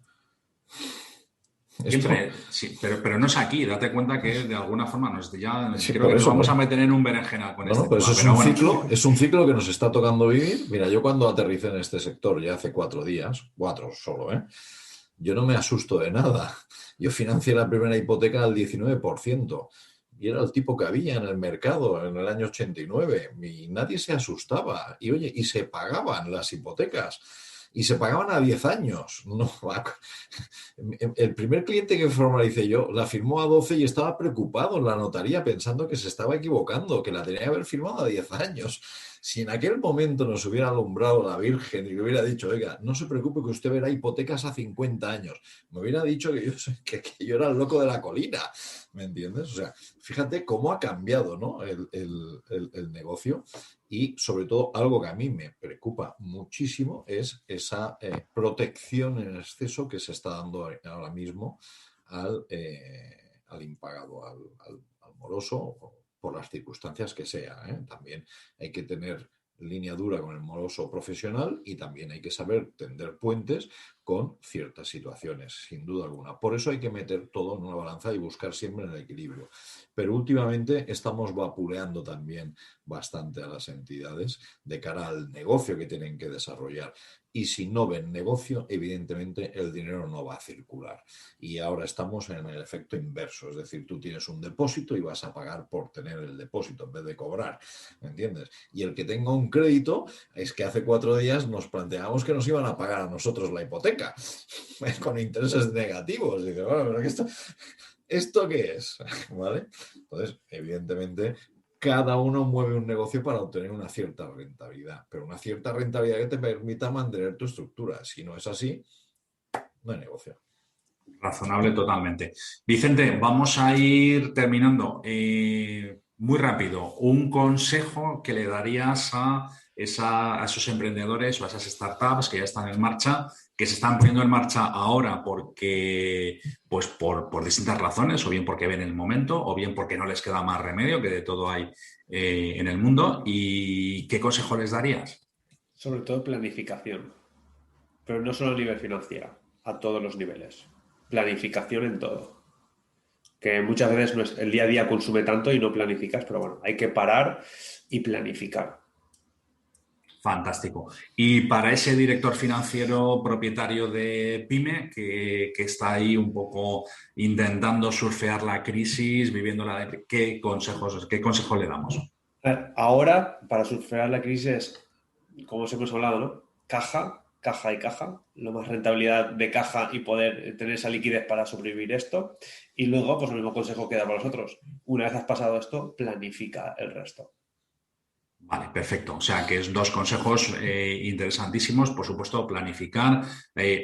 [SPEAKER 4] Esto,
[SPEAKER 2] Siempre, sí, pero no es aquí. Date cuenta que de alguna forma
[SPEAKER 4] sí,
[SPEAKER 2] creo
[SPEAKER 4] por
[SPEAKER 2] que nos
[SPEAKER 4] eso,
[SPEAKER 2] vamos a meter en un berenjenal con
[SPEAKER 4] bueno,
[SPEAKER 2] este
[SPEAKER 4] pues eso
[SPEAKER 2] tema. Pero bueno,
[SPEAKER 4] es un ciclo que nos está tocando vivir. Mira, yo cuando aterricé en este sector ya hace 4 días, 4 solo, ¿eh? Yo no me asusto de nada. Yo financié la primera hipoteca al 19% y era el tipo que había en el mercado en el año 89 y nadie se asustaba. Y oye, y se pagaban las hipotecas y se pagaban a 10 años. No, el primer cliente que formalicé yo la firmó a 12 y estaba preocupado en la notaría pensando que se estaba equivocando, que la tenía que haber firmado a 10 años. Si en aquel momento nos hubiera alumbrado la Virgen y le hubiera dicho, oiga, no se preocupe que usted verá hipotecas a 50 años, me hubiera dicho que yo era el loco de la colina, ¿me entiendes? O sea, fíjate cómo ha cambiado, ¿no? el negocio y sobre todo algo que a mí me preocupa muchísimo es esa protección en exceso que se está dando ahora mismo al impagado, al moroso, por las circunstancias que sea, ¿eh? También hay que tener línea dura con el moroso profesional y también hay que saber tender puentes con ciertas situaciones, sin duda alguna. Por eso hay que meter todo en una balanza y buscar siempre el equilibrio. Pero últimamente estamos vapuleando también bastante a las entidades de cara al negocio que tienen que desarrollar. Y si no ven negocio, evidentemente el dinero no va a circular. Y ahora estamos en el efecto inverso, es decir, tú tienes un depósito y vas a pagar por tener el depósito en vez de cobrar, ¿me entiendes? Y el que tenga un crédito, es que hace 4 días nos planteamos que nos iban a pagar a nosotros la hipoteca con intereses negativos. Y dice, bueno, pero ¿esto qué es? ¿Vale? Entonces, evidentemente, cada uno mueve un negocio para obtener una cierta rentabilidad, pero una cierta rentabilidad que te permita mantener tu estructura. Si no es así, no hay negocio.
[SPEAKER 2] Razonable totalmente. Vicente, vamos a ir terminando. Muy rápido, un consejo que le darías a esos emprendedores o a esas startups que ya están en marcha, que se están poniendo en marcha ahora porque, pues por distintas razones, o bien porque ven el momento, o bien porque no les queda más remedio, que de todo hay en el mundo. ¿Y qué consejo les darías?
[SPEAKER 1] Sobre todo planificación, pero no solo a nivel financiero, a todos los niveles. Planificación en todo. Que muchas veces no es, el día a día consume tanto y no planificas, pero bueno, hay que parar y planificar.
[SPEAKER 2] Fantástico. Y para ese director financiero propietario de PyME que está ahí un poco intentando surfear la crisis, ¿qué consejo le damos?
[SPEAKER 1] Ahora, para surfear la crisis es, como os hemos hablado, ¿no? Caja, caja y caja, lo más rentabilidad de caja y poder tener esa liquidez para sobrevivir esto. Y luego, pues el mismo consejo queda para vosotros. Una vez has pasado esto, planifica el resto.
[SPEAKER 2] Vale, perfecto. O sea, que es 2 consejos interesantísimos. Por supuesto, planificar,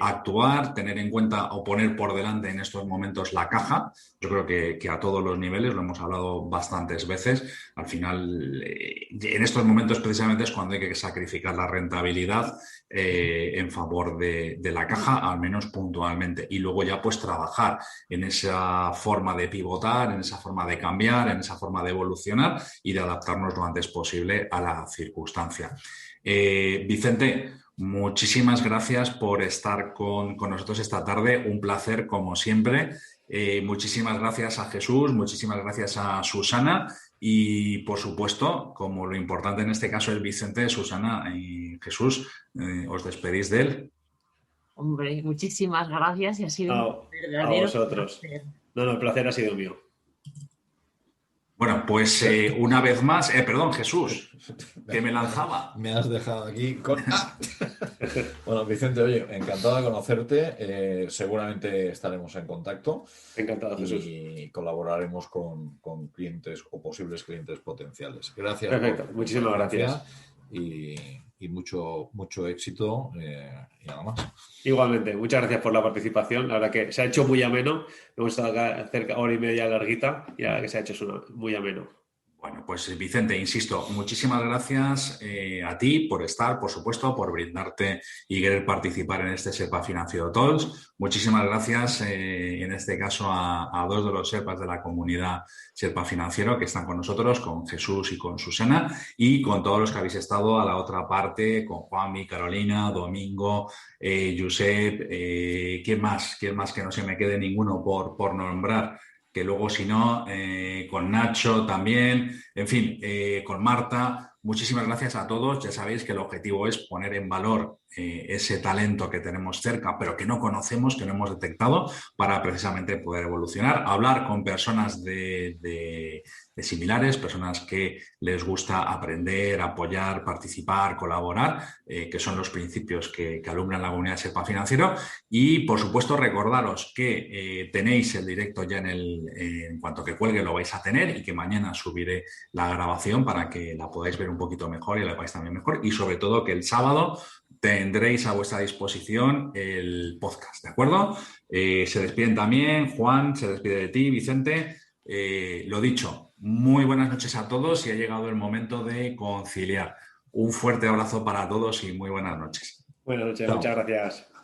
[SPEAKER 2] actuar, tener en cuenta o poner por delante en estos momentos la caja. Yo creo que a todos los niveles, lo hemos hablado bastantes veces. Al final, en estos momentos precisamente es cuando hay que sacrificar la rentabilidad en favor de la caja, al menos puntualmente. Y luego ya pues trabajar en esa forma de pivotar, en esa forma de cambiar, en esa forma de evolucionar y de adaptarnos lo antes posible a la circunstancia. Vicente, muchísimas gracias por estar con nosotros esta tarde. Un placer, como siempre. Muchísimas gracias a Jesús, muchísimas gracias a Susana y, por supuesto, como lo importante en este caso es Vicente, Susana y Jesús, os despedís de él.
[SPEAKER 3] Hombre, muchísimas gracias y ha sido un
[SPEAKER 1] A
[SPEAKER 3] verdadero
[SPEAKER 1] vosotros.
[SPEAKER 3] placer.
[SPEAKER 1] No, el placer ha sido mío.
[SPEAKER 2] Bueno, pues una vez más, perdón, Jesús, que me lanzaba.
[SPEAKER 4] Me has dejado aquí con... ¡Ah! Bueno, Vicente, oye, encantado de conocerte. Seguramente estaremos en contacto.
[SPEAKER 1] Encantado, Jesús.
[SPEAKER 4] Y colaboraremos con clientes o posibles clientes potenciales. Gracias.
[SPEAKER 1] Perfecto, muchísimas gracias.
[SPEAKER 4] Y mucho éxito y nada más.
[SPEAKER 1] Igualmente, muchas gracias por la participación. La verdad que se ha hecho muy ameno. Hemos estado acá cerca hora y media larguita y la verdad que se ha hecho muy ameno.
[SPEAKER 2] Bueno, pues Vicente, insisto, muchísimas gracias a ti por estar, por supuesto, por brindarte y querer participar en este Sherpa Financiero Talks. Muchísimas gracias, en este caso, a 2 de los Sherpas de la comunidad Sherpa Financiero que están con nosotros, con Jesús y con Susana, y con todos los que habéis estado a la otra parte, con Juanmi, Carolina, Domingo, Josep, ¿quién más? ¿Quién más? Que no se me quede ninguno por nombrar. Que luego, si no, con Nacho también, en fin, con Marta. Muchísimas gracias a todos. Ya sabéis que el objetivo es poner en valor ese talento que tenemos cerca, pero que no conocemos, que no hemos detectado, para precisamente poder evolucionar, hablar con personas de similares, personas que les gusta aprender, apoyar, participar, colaborar, que son los principios que alumbran la comunidad Sherpa Financiero. Y, por supuesto, recordaros que tenéis el directo ya en cuanto que cuelgue lo vais a tener y que mañana subiré la grabación para que la podáis ver un poquito mejor y la veáis también mejor. Y, sobre todo, que el sábado tendréis a vuestra disposición el podcast, ¿de acuerdo? Se despiden también, Juan, se despide de ti, Vicente. Lo dicho, muy buenas noches a todos y ha llegado el momento de conciliar. Un fuerte abrazo para todos y muy buenas noches.
[SPEAKER 1] Buenas noches,
[SPEAKER 4] Chao.
[SPEAKER 1] muchas gracias.